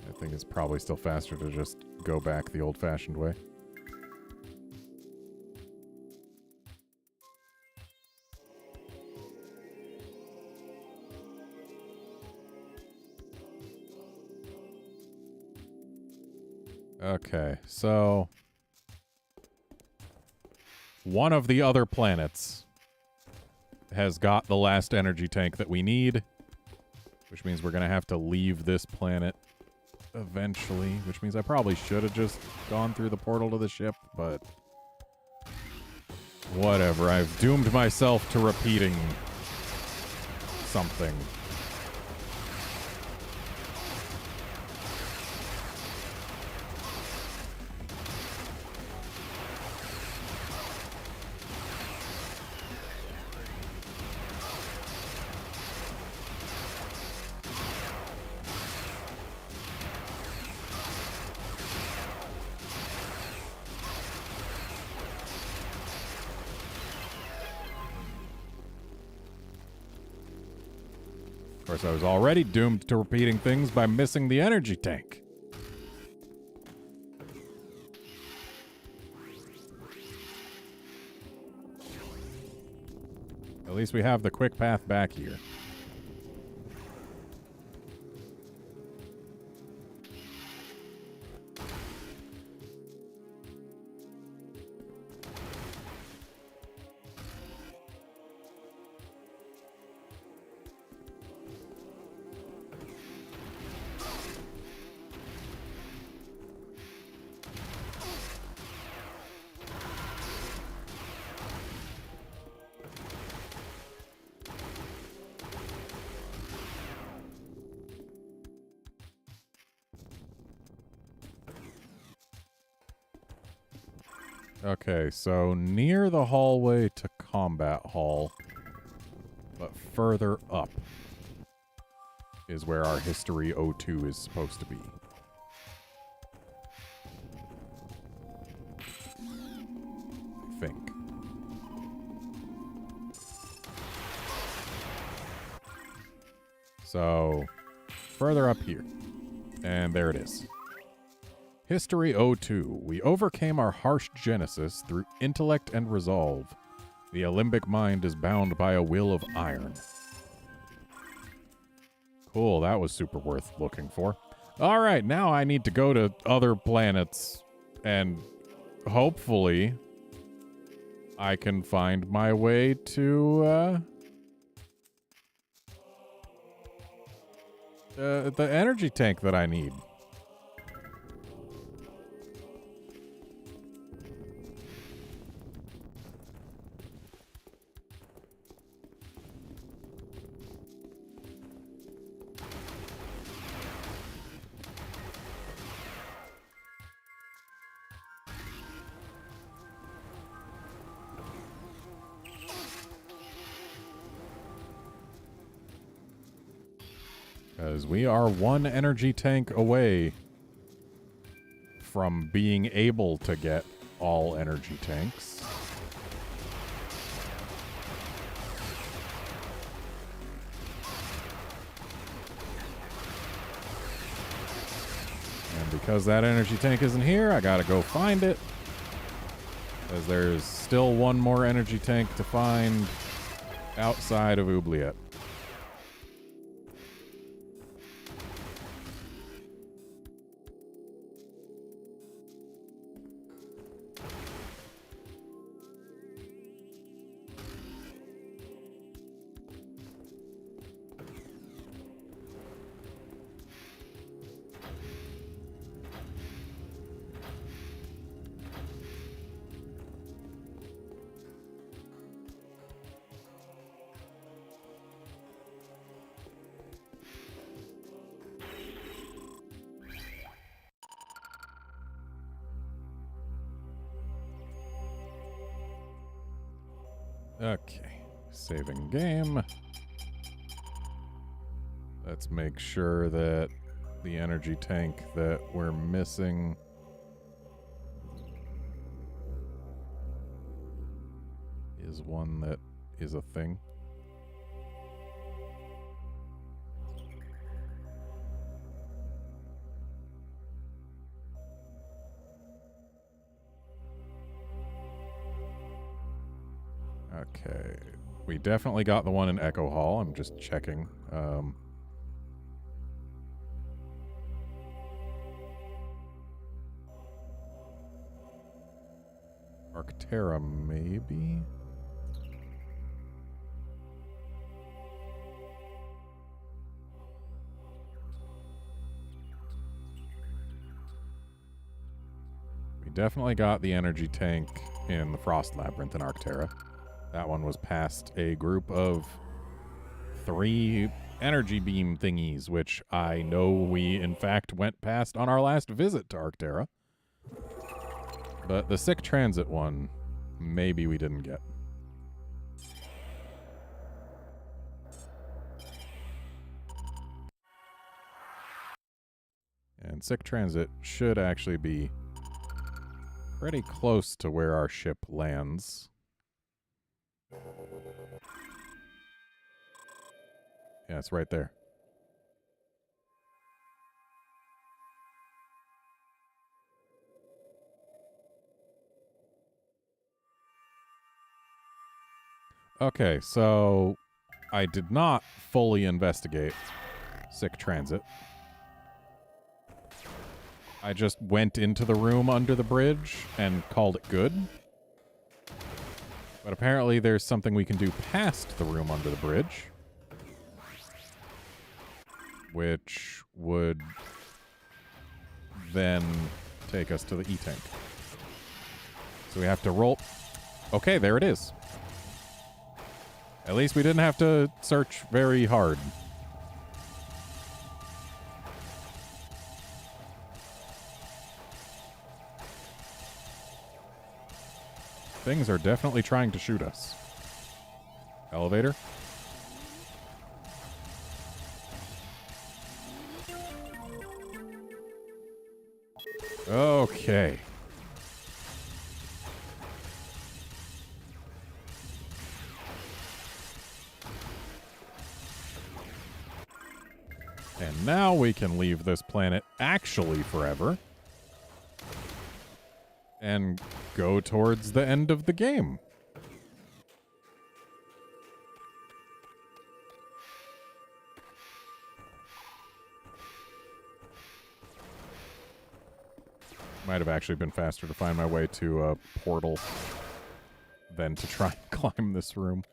I think it's probably still faster to just go back the old-fashioned way. Okay, so one of the other planets has got the last energy tank that we need, which means we're going to have to leave this planet eventually, which means I probably should have just gone through the portal to the ship, but whatever. I've doomed myself to repeating something. Of course, I was already doomed to repeating things by missing the energy tank. At least we have the quick path back here. Okay, so near the hallway to Combat Hall, but further up, is where our History 02 is supposed to be. I think. So, further up here. And there it is. History 02. We overcame our harsh genesis through intellect and resolve. The Alembic mind is bound by a will of iron. Cool, that was super worth looking for. Alright, now I need to go to other planets and hopefully I can find my way to the energy tank that I need. Because we are one energy tank away from being able to get all energy tanks. And because that energy tank isn't here, I gotta go find it. Because there's still one more energy tank to find outside of Oubliette. Okay. Saving game. Let's make sure that the energy tank that we're missing is one that is a thing. Okay. We definitely got the one in Echo Hall. I'm just checking. Arctera, maybe? We definitely got the energy tank in the Frost Labyrinth in Arctera. That one was past a group of 3 energy beam thingies, which I know we, in fact, went past on our last visit to Arctera. But the sick transit one, maybe we didn't get. And sick transit should actually be pretty close to where our ship lands. Yeah, it's right there. Okay, so I did not fully investigate sick transit. I just went into the room under the bridge and called it good. But apparently there's something we can do past the room under the bridge, which would then take us to the E-tank. So we have to roll. Okay, there it is. At least we didn't have to search very hard. Things are definitely trying to shoot us. Elevator. Okay. And now we can leave this planet actually forever and go towards the end of the game. Might have actually been faster to find my way to a portal than to try and climb this room.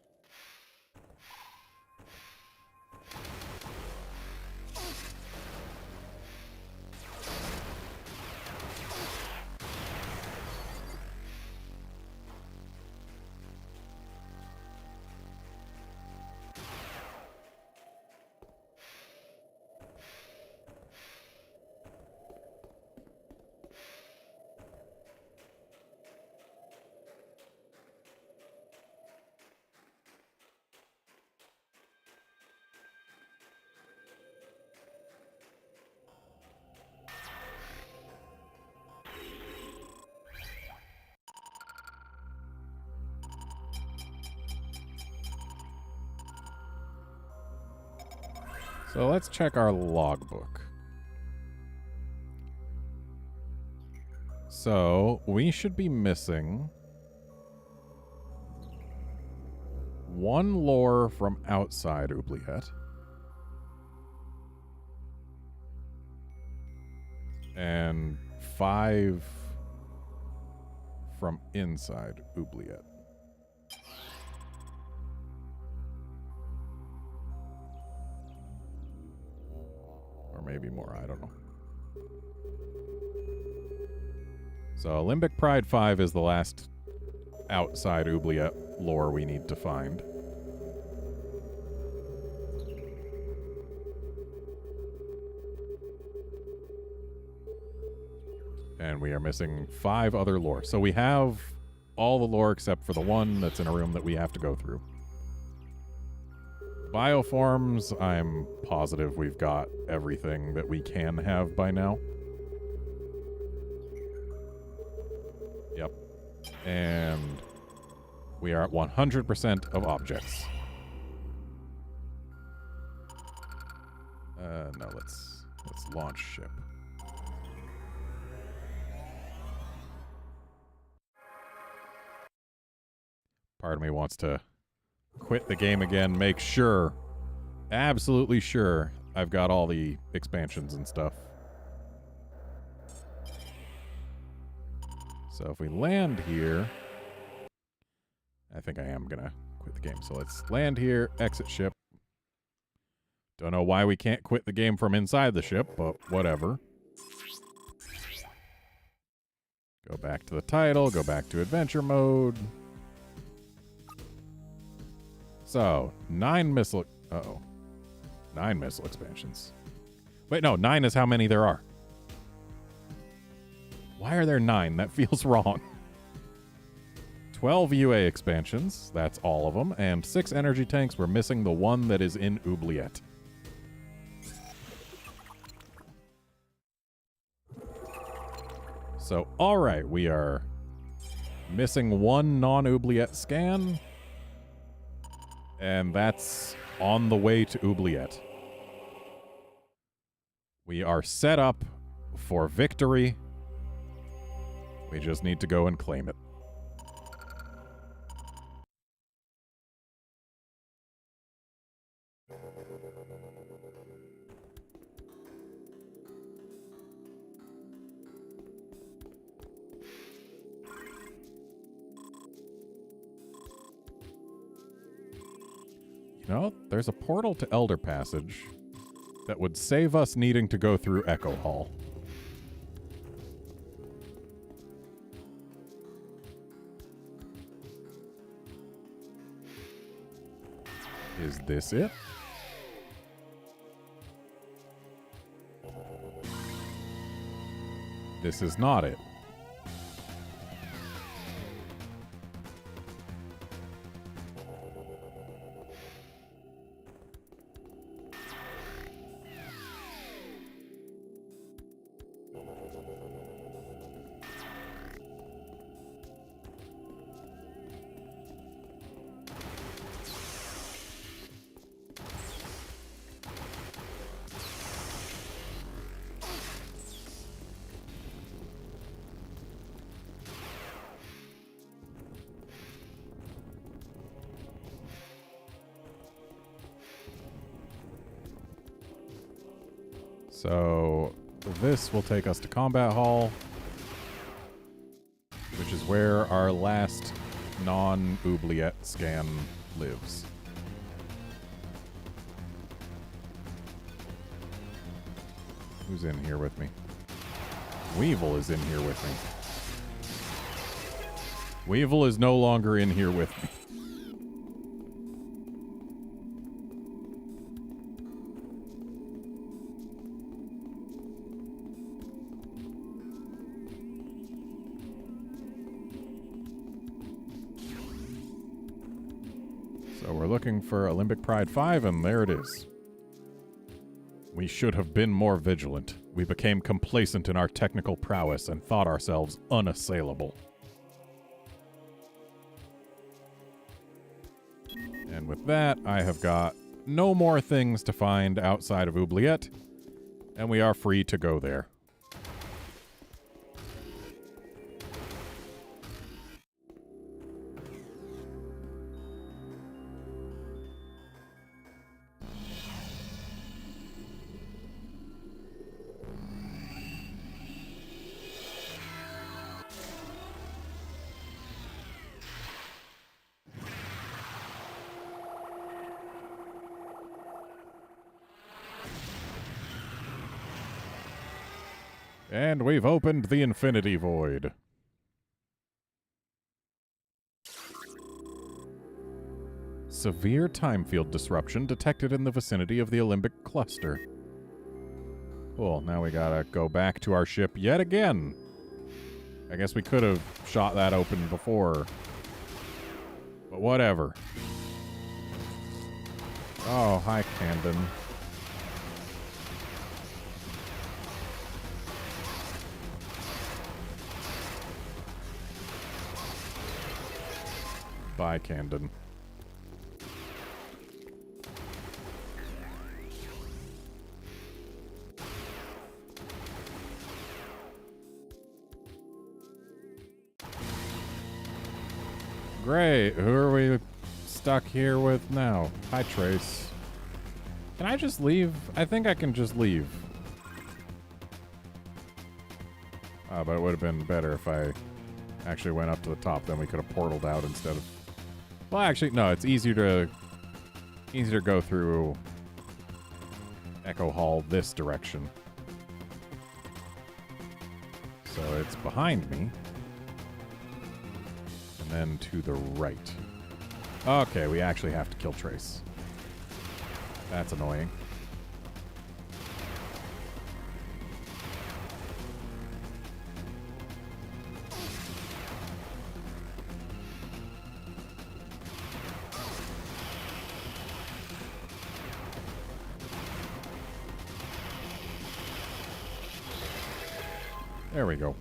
So let's check our logbook. So we should be missing 1 lore from outside Oubliette and 5 from inside Oubliette. Or maybe more, I don't know. So Limbic Pride 5 is the last outside Oubliette lore we need to find. And we are missing 5 other lore. So we have all the lore except for the one that's in a room that we have to go through. Bioforms, I'm positive we've got everything that we can have by now. Yep. And we are at 100% of objects. No, let's launch ship. Part of me wants to quit the game again, make sure, absolutely sure, I've got all the expansions and stuff. So if we land here, I think I am gonna quit the game. So let's land here, exit ship. Don't know why we can't quit the game from inside the ship, but whatever. Go back to the title, go back to adventure mode. So, 9 missile... Uh-oh. 9 missile expansions. Wait, no, 9 is how many there are. Why are there 9? That feels wrong. 12 UA expansions, that's all of them, and 6 energy tanks. We're missing the one that is in Oubliette. So, alright, we are missing 1 non-Oubliette scan, and that's on the way to Oubliette. We are set up for victory. We just need to go and claim it. You know, there's a portal to Elder Passage that would save us needing to go through Echo Hall. Is this it? This is not it. So this will take us to Combat Hall, which is where our last non-Oubliette scan lives. Who's in here with me? Weevil is in here with me. Weevil is no longer in here with me. So we're looking for Alembic Pride 5, and there it is. We should have been more vigilant. We became complacent in our technical prowess and thought ourselves unassailable. And with that, I have got no more things to find outside of Oubliette, and we are free to go there. And we've opened the Infinity Void. Severe time field disruption detected in the vicinity of the Alembic cluster. Cool, now we gotta go back to our ship yet again. I guess we could have shot that open before. But whatever. Oh, hi, Camden. Bye, Camden. Great. Who are we stuck here with now? Hi, Trace. Can I just leave? I think I can just leave. But it would have been better if I actually went up to the top. Then we could have portaled out instead of... Well, actually, no. It's easier to go through Echo Hall this direction. So it's behind me. And then to the right. Okay, we actually have to kill Trace. That's annoying. There we go.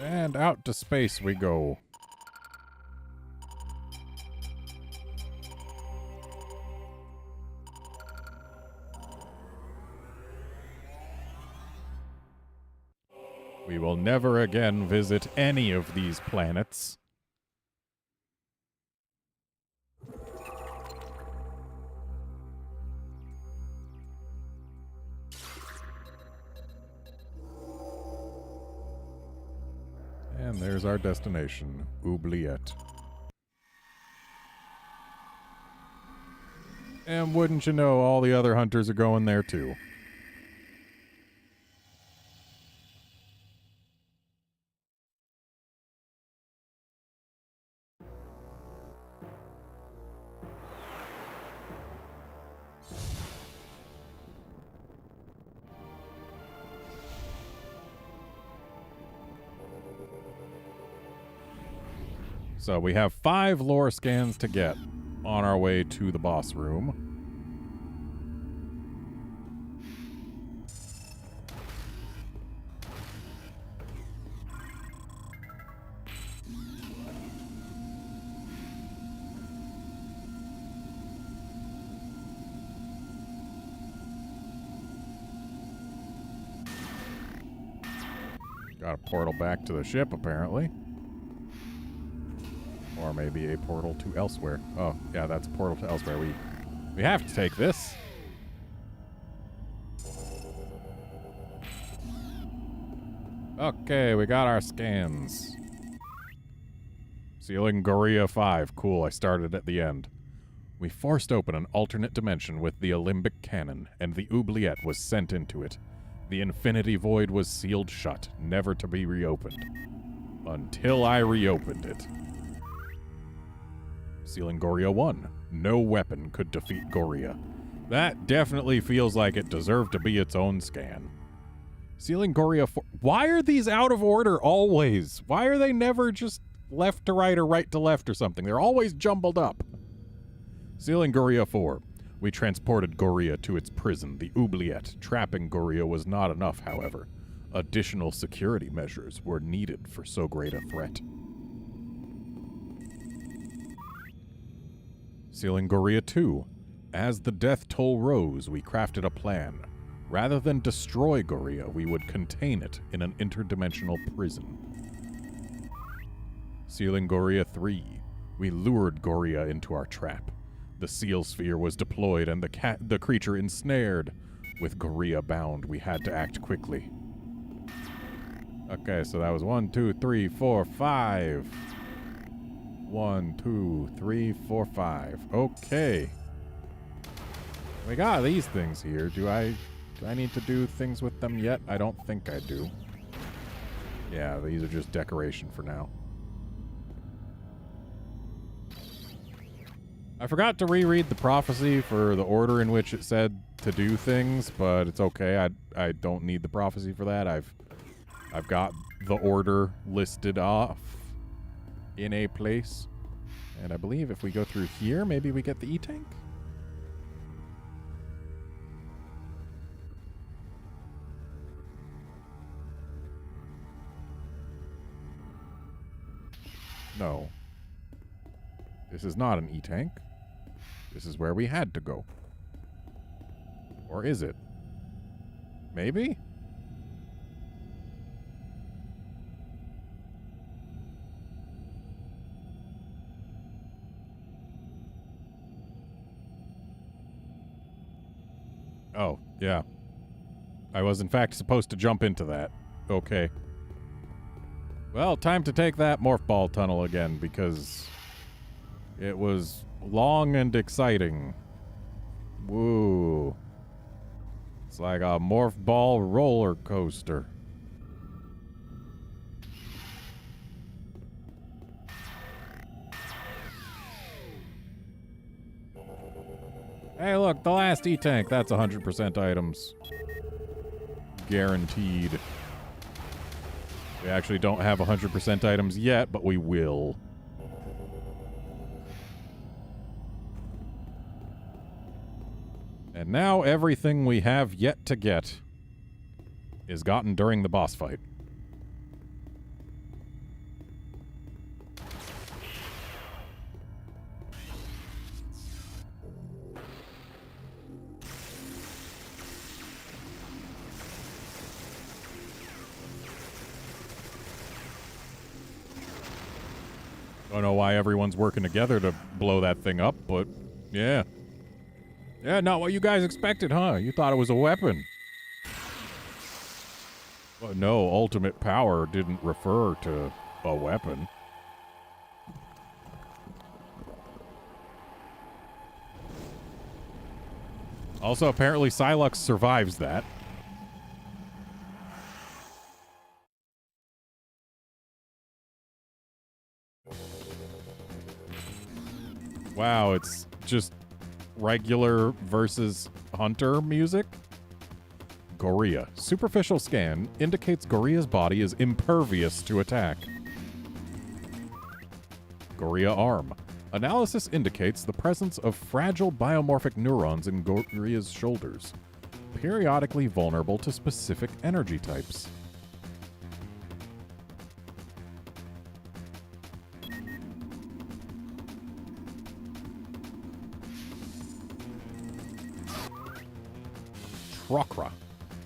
And out to space we go. We will never again visit any of these planets. And there's our destination, Oubliette. And wouldn't you know, all the other hunters are going there too. So we have 5 lore scans to get on our way to the boss room. Got a portal back to the ship, apparently. Or maybe a portal to elsewhere. Oh, yeah, that's a portal to elsewhere. We have to take this. Okay, we got our scans. Sealing Goria 5. Cool, I started at the end. We forced open an alternate dimension with the Alembic Cannon, and the Oubliette was sent into it. The Infinity Void was sealed shut, never to be reopened. Until I reopened it. Sealing Goria 1. No weapon could defeat Goria. That definitely feels like it deserved to be its own scan. Sealing Goria 4. Why are these out of order always? Why are they never just left to right or right to left or something? They're always jumbled up. Sealing Goria 4. We transported Goria to its prison, the Oubliette. Trapping Goria was not enough, however. Additional security measures were needed for so great a threat. Sealing Goria 2. As the death toll rose, we crafted a plan. Rather than destroy Goria, we would contain it in an interdimensional prison. Sealing Goria 3. We lured Goria into our trap. The seal sphere was deployed and the creature ensnared. With Goria bound, we had to act quickly. Okay, so that was 1, 2, 3, 4, 5. 1, 2, 3, 4, 5. Okay. We got these things here. Do I need to do things with them yet? I don't think I do. Yeah, these are just decoration for now. I forgot to reread the prophecy for the order in which it said to do things, but it's okay. I don't need the prophecy for that. I've got the order listed off in a place. And I believe if we go through here, maybe we get the E-Tank? No. This is not an E-Tank. This is where we had to go. Or is it? Maybe? Oh, yeah. I was in fact supposed to jump into that. Okay. Well, time to take that morph ball tunnel again, because it was long and exciting. Woo. It's like a morph ball roller coaster. Hey, look, the last E-Tank. That's 100% items. Guaranteed. We actually don't have 100% items yet, but we will. And now everything we have yet to get is gotten during the boss fight. Don't know why everyone's working together to blow that thing up, but yeah. Yeah, not what you guys expected, huh? You thought it was a weapon. Well, no, ultimate power didn't refer to a weapon. Also, apparently Sylux survives that. Wow, it's just regular versus hunter music. Goria. Superficial scan indicates Goria's body is impervious to attack. Goria arm. Analysis indicates the presence of fragile biomorphic neurons in Goria's shoulders, periodically vulnerable to specific energy types. Trokra.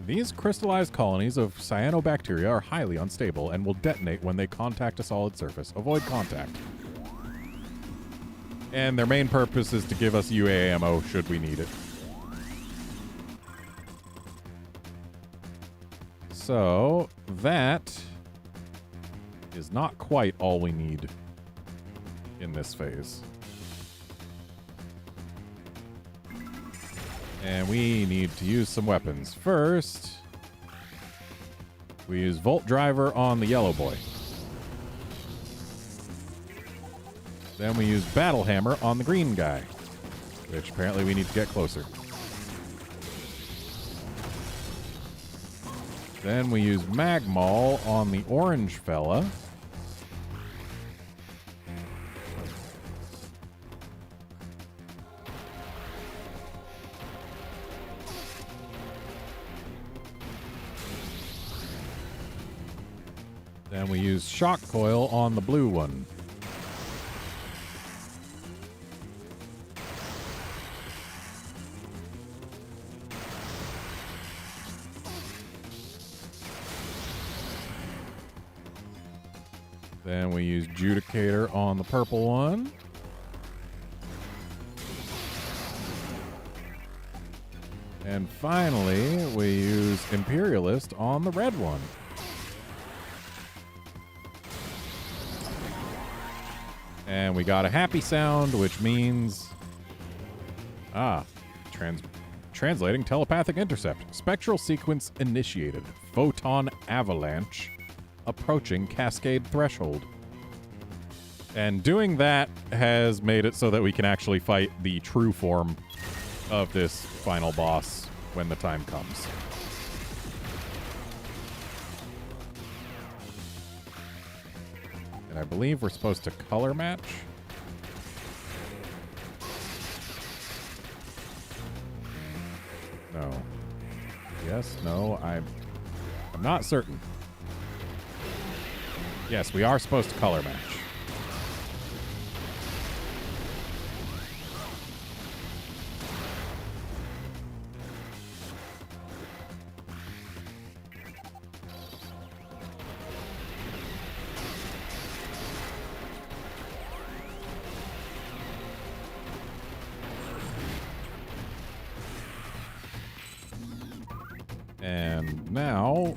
These crystallized colonies of cyanobacteria are highly unstable and will detonate when they contact a solid surface. Avoid contact. And their main purpose is to give us UA ammo should we need it. So, that is not quite all we need in this phase. And we need to use some weapons. First, we use Volt Driver on the yellow boy. Then we use Battle Hammer on the green guy, which apparently we need to get closer. Then we use Magmaul on the orange fella. Then we use Shock Coil on the blue one. Then we use Judicator on the purple one. And finally, we use Imperialist on the red one. And we got a happy sound, which means... translating telepathic intercept. Spectral sequence initiated. Photon avalanche. Approaching cascade threshold. And doing that has made it so that we can actually fight the true form of this final boss when the time comes. And I believe we're supposed to color match. No. Yes, no, I'm not certain. Yes, we are supposed to color match. And now,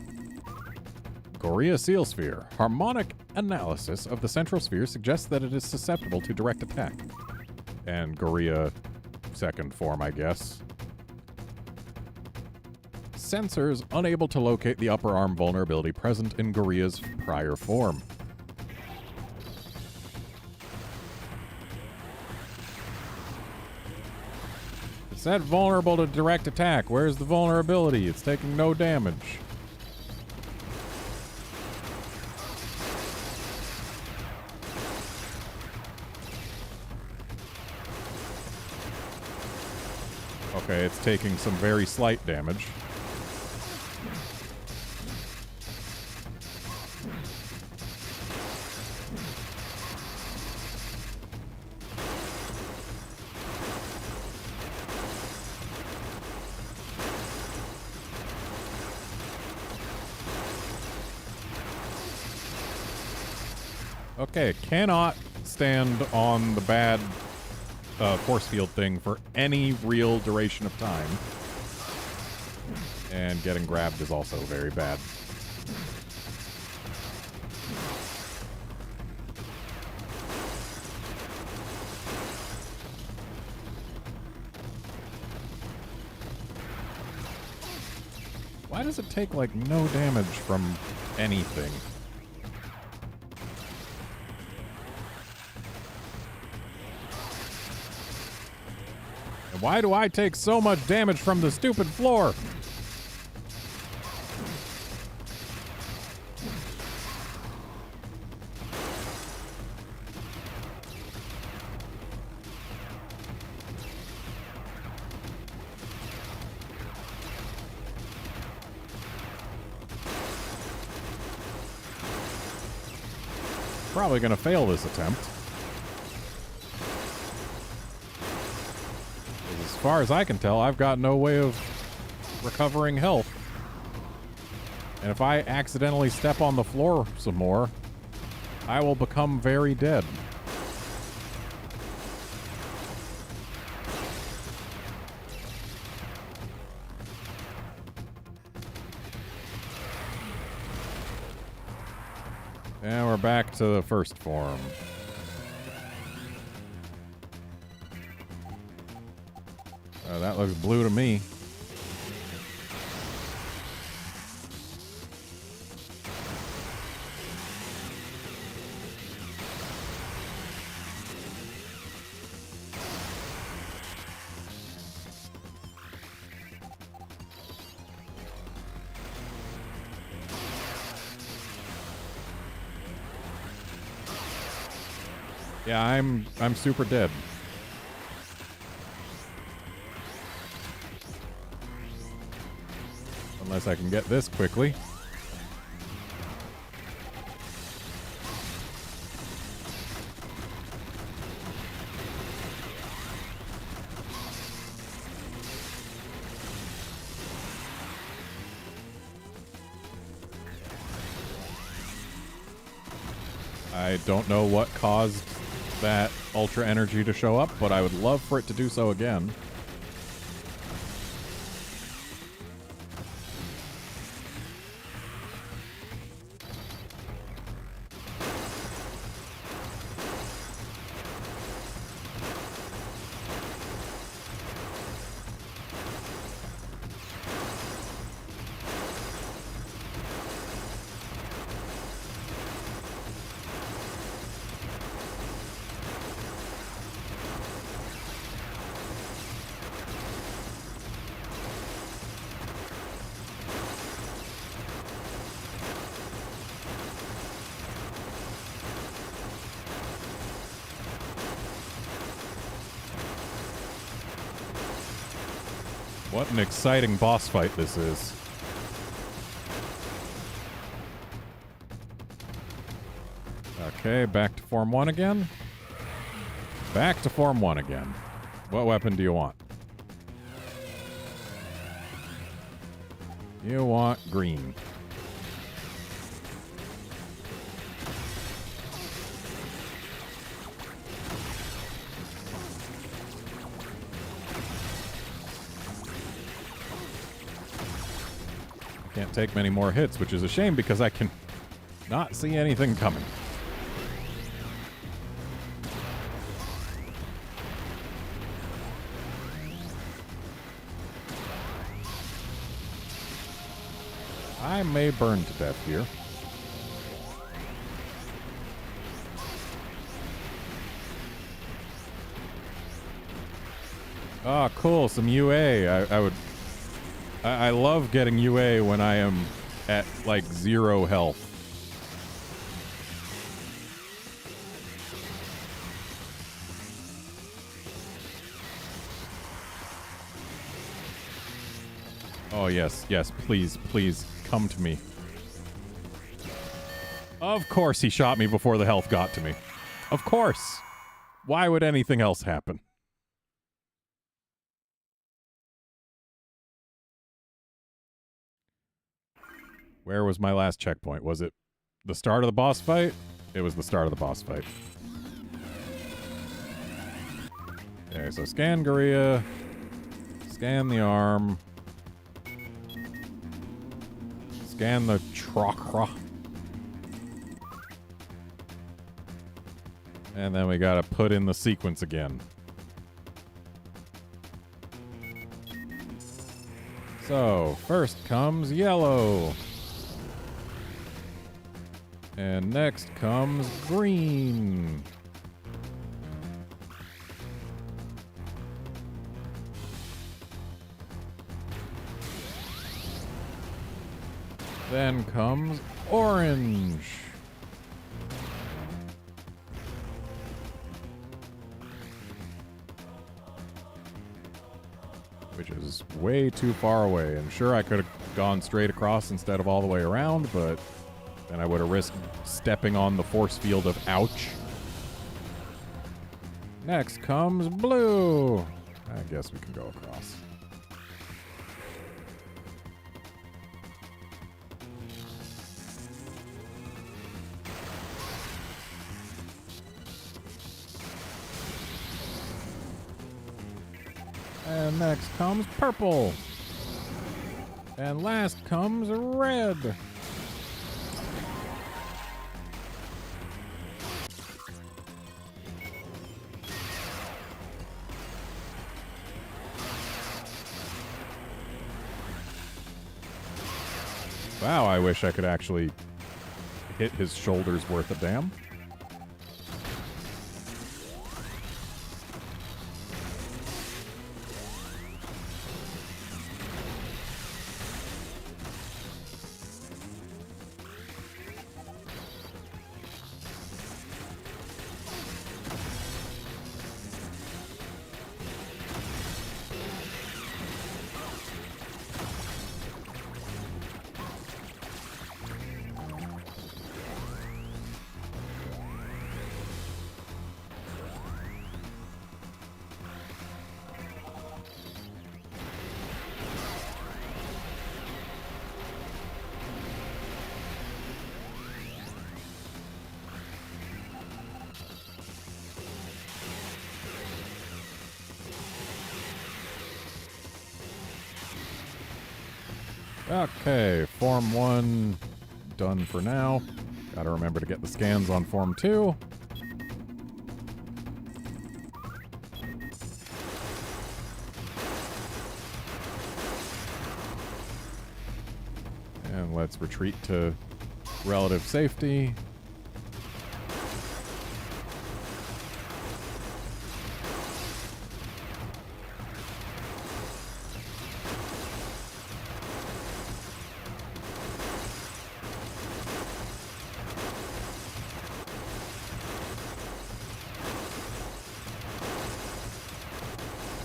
Goria Seal Sphere. Harmonic analysis of the central sphere suggests that it is susceptible to direct attack. And Goria second form, I guess. Sensors unable to locate the upper arm vulnerability present in Goria's prior form. It said vulnerable to direct attack. Where's the vulnerability? It's taking no damage. Okay, it's taking some very slight damage. Okay, it cannot stand on the bad force field thing for any real duration of time. And getting grabbed is also very bad. Why does it take, like, no damage from anything? And why do I take so much damage from the stupid floor? Probably gonna fail this attempt. As far as I can tell, I've got no way of recovering health. And if I accidentally step on the floor some more, I will become very dead. And we're back to the first form. That looks blue to me. Yeah, I'm super dead. Unless I can get this quickly. I don't know what caused that ultra energy to show up, but I would love for it to do so again. What an exciting boss fight this is. Okay, back to Form 1 again. Back to Form 1 again. What weapon do you want? You want green. Can't take many more hits, which is a shame because I can not see anything coming. I may burn to death here. Ah, cool, some UA. I love getting UA when I am at, like, 0 health. Oh, yes, yes, please, please, come to me. Of course he shot me before the health got to me. Of course. Why would anything else happen? Where was my last checkpoint? Was it the start of the boss fight? It was the start of the boss fight. Okay, so scan Gorilla. Scan the arm. Scan the chakra. And then we gotta put in the sequence again. So, first comes yellow. And next comes green. Then comes orange. Which is way too far away. And sure, I could have gone straight across instead of all the way around, but then I would have risked stepping on the force field of ouch. Next comes blue. I guess we can go across. And next comes purple. And last comes red. Wow, I wish I could actually hit his shoulders worth of damn. Okay, Form 1 done for now. Gotta remember to get the scans on Form 2. And let's retreat to relative safety.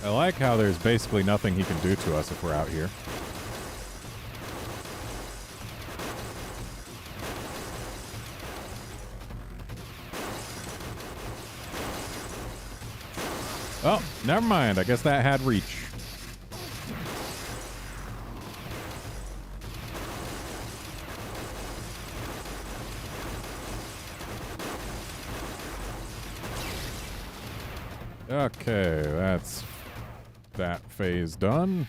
I like how there's basically nothing he can do to us if we're out here. Oh, never mind. I guess that had reach. Okay, that's that phase done.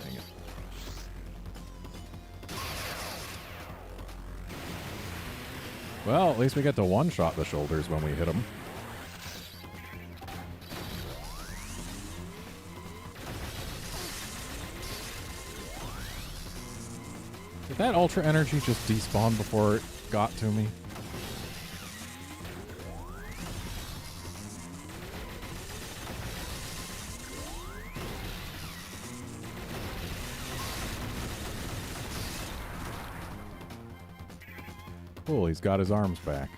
Dang it. Well, at least we get to one-shot the shoulders when we hit them. Did that Ultra Energy just despawn before it got to me? Cool, he's got his arms back.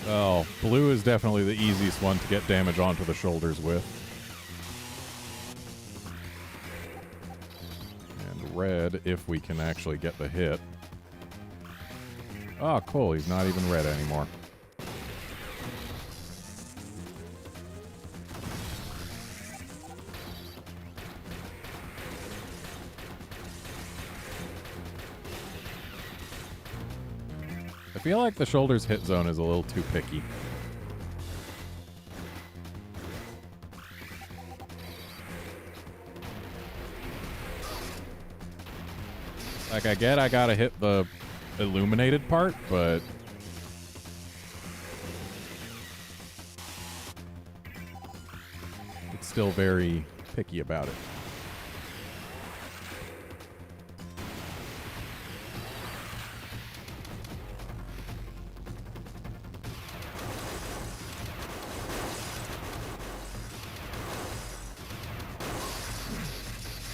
Oh, blue is definitely the easiest one to get damage onto the shoulders with. And red, if we can actually get the hit. Oh, cool, he's not even red anymore. I feel like the shoulders hit zone is a little too picky. Like, I get I gotta hit the illuminated part, but it's still very picky about it.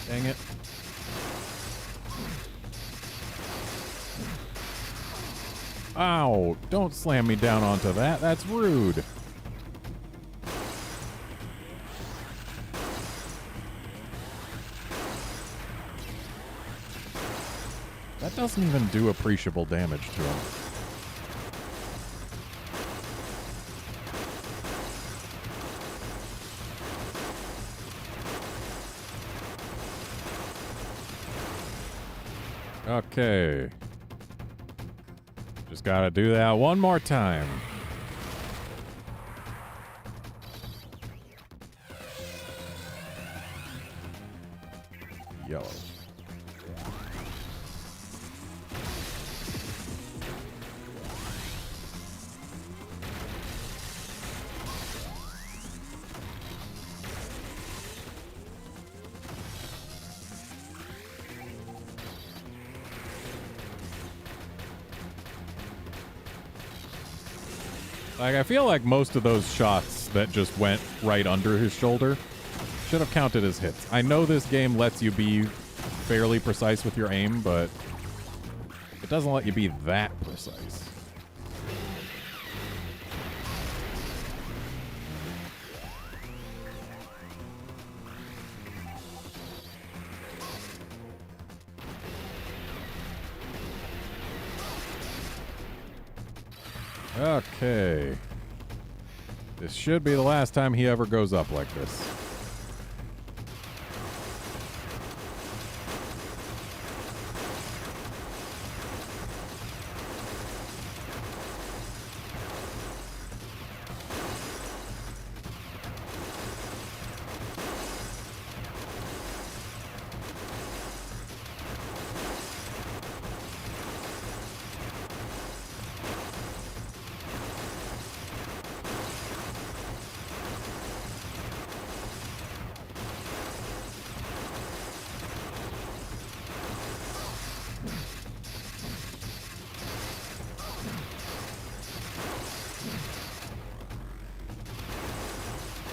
Dang it. Ow! Don't slam me down onto that. That's rude. That doesn't even do appreciable damage to him. Okay. Just gotta do that one more time. Yellow. Like, I feel like most of those shots that just went right under his shoulder Should have counted as hits. I know this game lets you be fairly precise with your aim, but it doesn't let you be that precise. Okay. This should be the last time he ever goes up like this.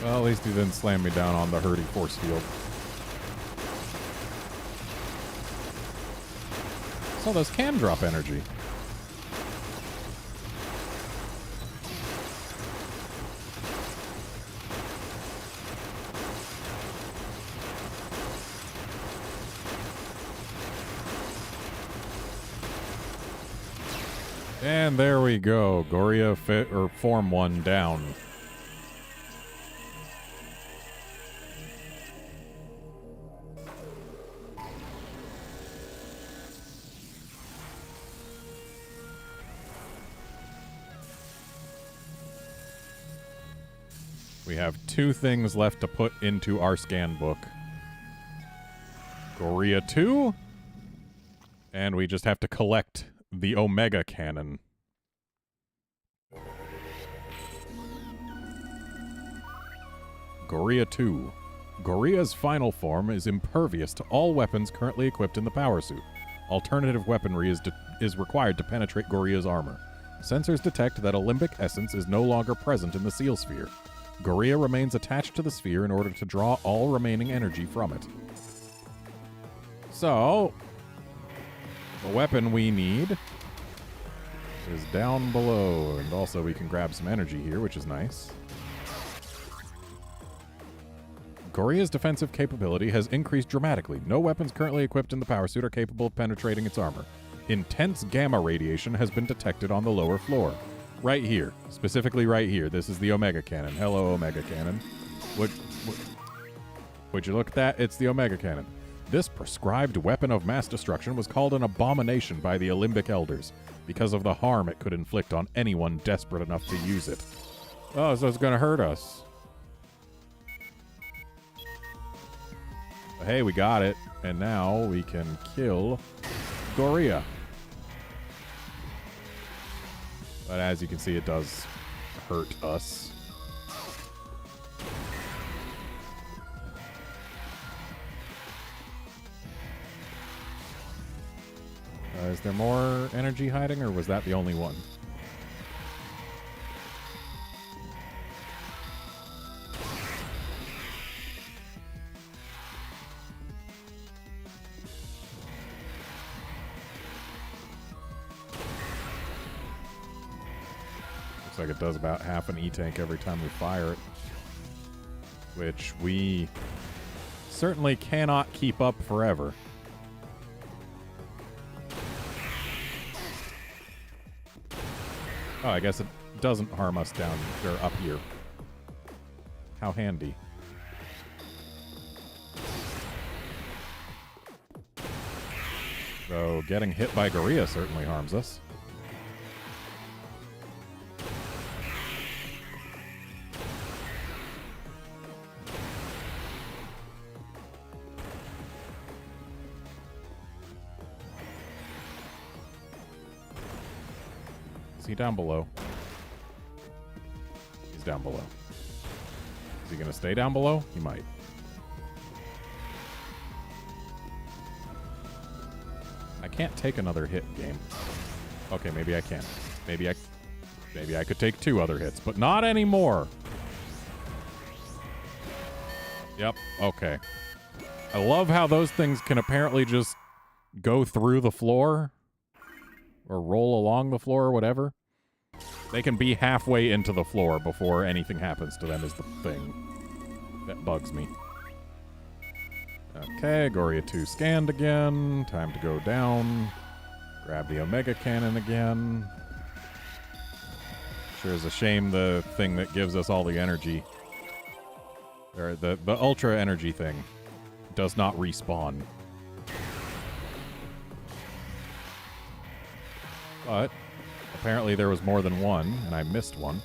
Well, at least he didn't slam me down on the hurdy force field. So those can drop energy. And there we go. Goria Form 1 down. We have 2 things left to put into our scan book. Goria 2, and we just have to collect the Omega Cannon. Goria 2. Goria's final form is impervious to all weapons currently equipped in the power suit. Alternative weaponry is required to penetrate Goria's armor. Sensors detect that a limbic essence is no longer present in the seal sphere. Goria remains attached to the sphere in order to draw all remaining energy from it. So, the weapon we need is down below, and also we can grab some energy here, which is nice. Goria's defensive capability has increased dramatically. No weapons currently equipped in the power suit are capable of penetrating its armor. Intense gamma radiation has been detected on the lower floor. Right here. Specifically right here. This is the Omega Cannon. Hello, Omega Cannon. Would you look at that? It's the Omega Cannon. This prescribed weapon of mass destruction was called an abomination by the Alimbic Elders because of the harm it could inflict on anyone desperate enough to use it. Oh, so it's going to hurt us. But hey, we got it. And now we can kill Goria. But as you can see, it does hurt us. Is there more energy hiding, or was that the only one? Like it does about half an E-tank every time we fire it, which we certainly cannot keep up forever. Oh, I guess it doesn't harm us down or up here. How handy. So getting hit by Goria certainly harms us. He down below? He's down below. Is he going to stay down below? He might. I can't take another hit, game. Okay, maybe I can. Maybe I could take 2 other hits, but not anymore. Yep, okay. I love how those things can apparently just go through the floor or roll along the floor or whatever. They can be halfway into the floor before anything happens to them is the thing that bugs me. Okay, Goria 2 scanned again. Time to go down. Grab the Omega Cannon again. Sure is a shame the thing that gives us all the energy, or the Ultra Energy thing, does not respawn. But apparently there was more than one, and I missed one.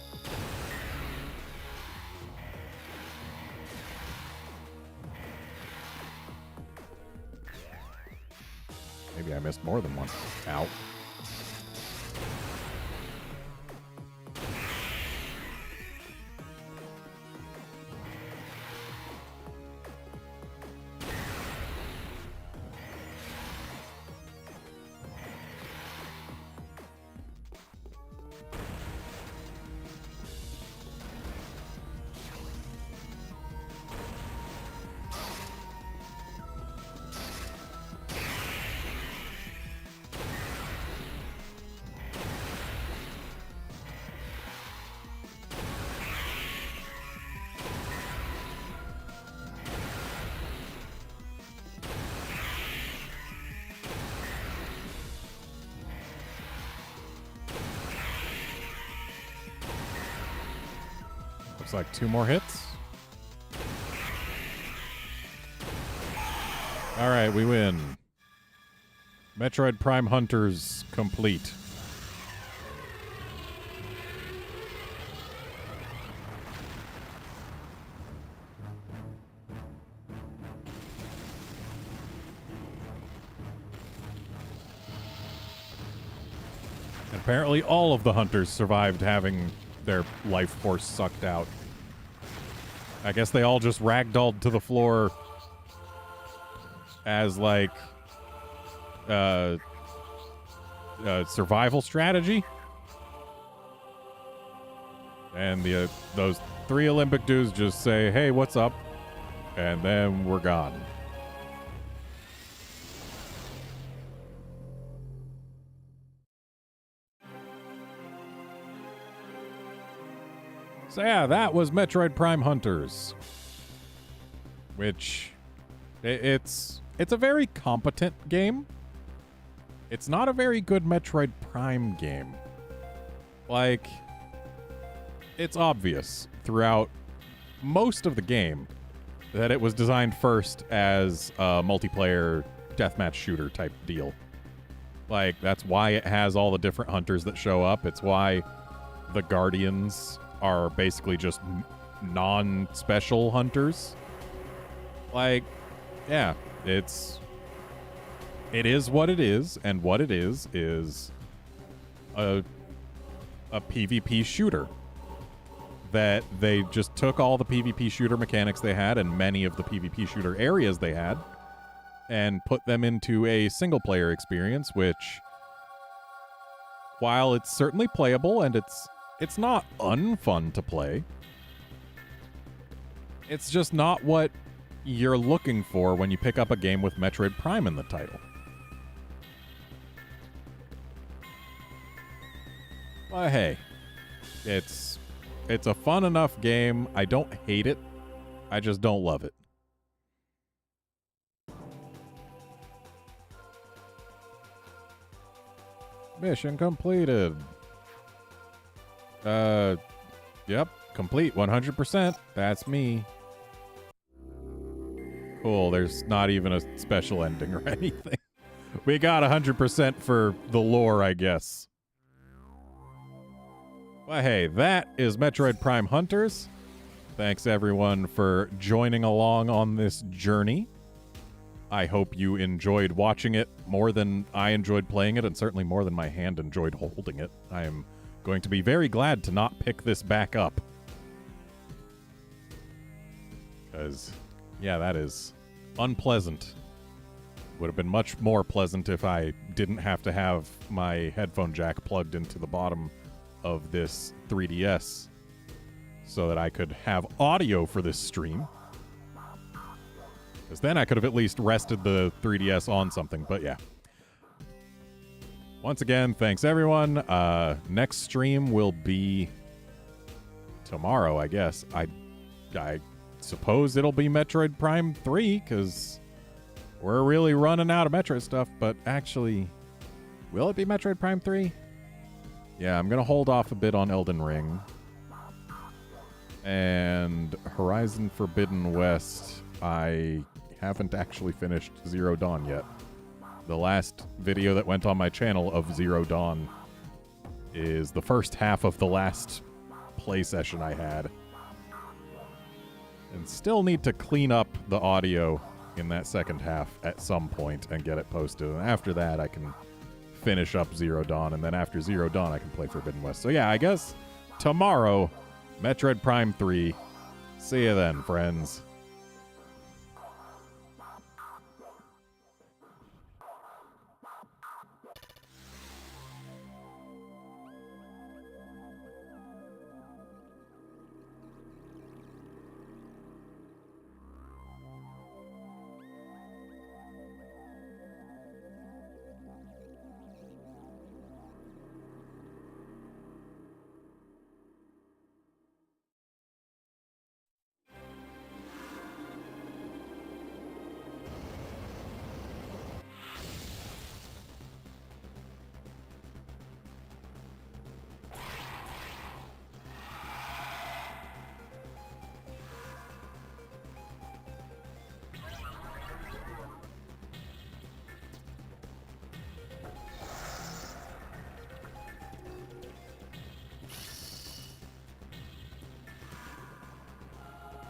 Maybe I missed more than one. Ow. Looks like 2 more hits. All right, we win. Metroid Prime Hunters complete. And apparently all of the hunters survived having their life force sucked out. I guess they all just ragdolled to the floor as like survival strategy. And those 3 Olympic dudes just say, "Hey, what's up?" And then we're gone. So yeah, that was Metroid Prime Hunters, which it's a very competent game. It's not a very good Metroid Prime game. Like, it's obvious throughout most of the game that it was designed first as a multiplayer deathmatch shooter type deal. Like, that's why it has all the different hunters that show up. It's why the Guardians are basically just non-special hunters. Like, yeah, it is what it is, and what it is a PvP shooter. That they just took all the PvP shooter mechanics they had and many of the PvP shooter areas they had and put them into a single-player experience, which, while it's certainly playable and it's not unfun to play, it's just not what you're looking for when you pick up a game with Metroid Prime in the title. But hey, it's a fun enough game. I don't hate it. I just don't love it. Mission completed. Yep, complete 100%. That's me. Cool, there's not even a special ending or anything. We got 100% for the lore, I guess. Well, hey, that is Metroid Prime Hunters. Thanks, everyone, for joining along on this journey. I hope you enjoyed watching it more than I enjoyed playing it, and certainly more than my hand enjoyed holding it. I am going to be very glad to not pick this back up. Because, yeah, that is unpleasant. Would have been much more pleasant if I didn't have to have my headphone jack plugged into the bottom of this 3DS so that I could have audio for this stream. Because then I could have at least rested the 3DS on something, but yeah. Once again, thanks everyone. Next stream will be tomorrow, I guess. I suppose it'll be Metroid Prime 3, because we're really running out of Metroid stuff, but actually, will it be Metroid Prime 3? Yeah, I'm going to hold off a bit on Elden Ring. And Horizon Forbidden West, I haven't actually finished Zero Dawn yet. The last video that went on my channel of Zero Dawn is the first half of the last play session I had. And still need to clean up the audio in that second half at some point and get it posted. And after that, I can finish up Zero Dawn. And then after Zero Dawn, I can play Forbidden West. So yeah, I guess tomorrow, Metroid Prime 3. See you then, friends.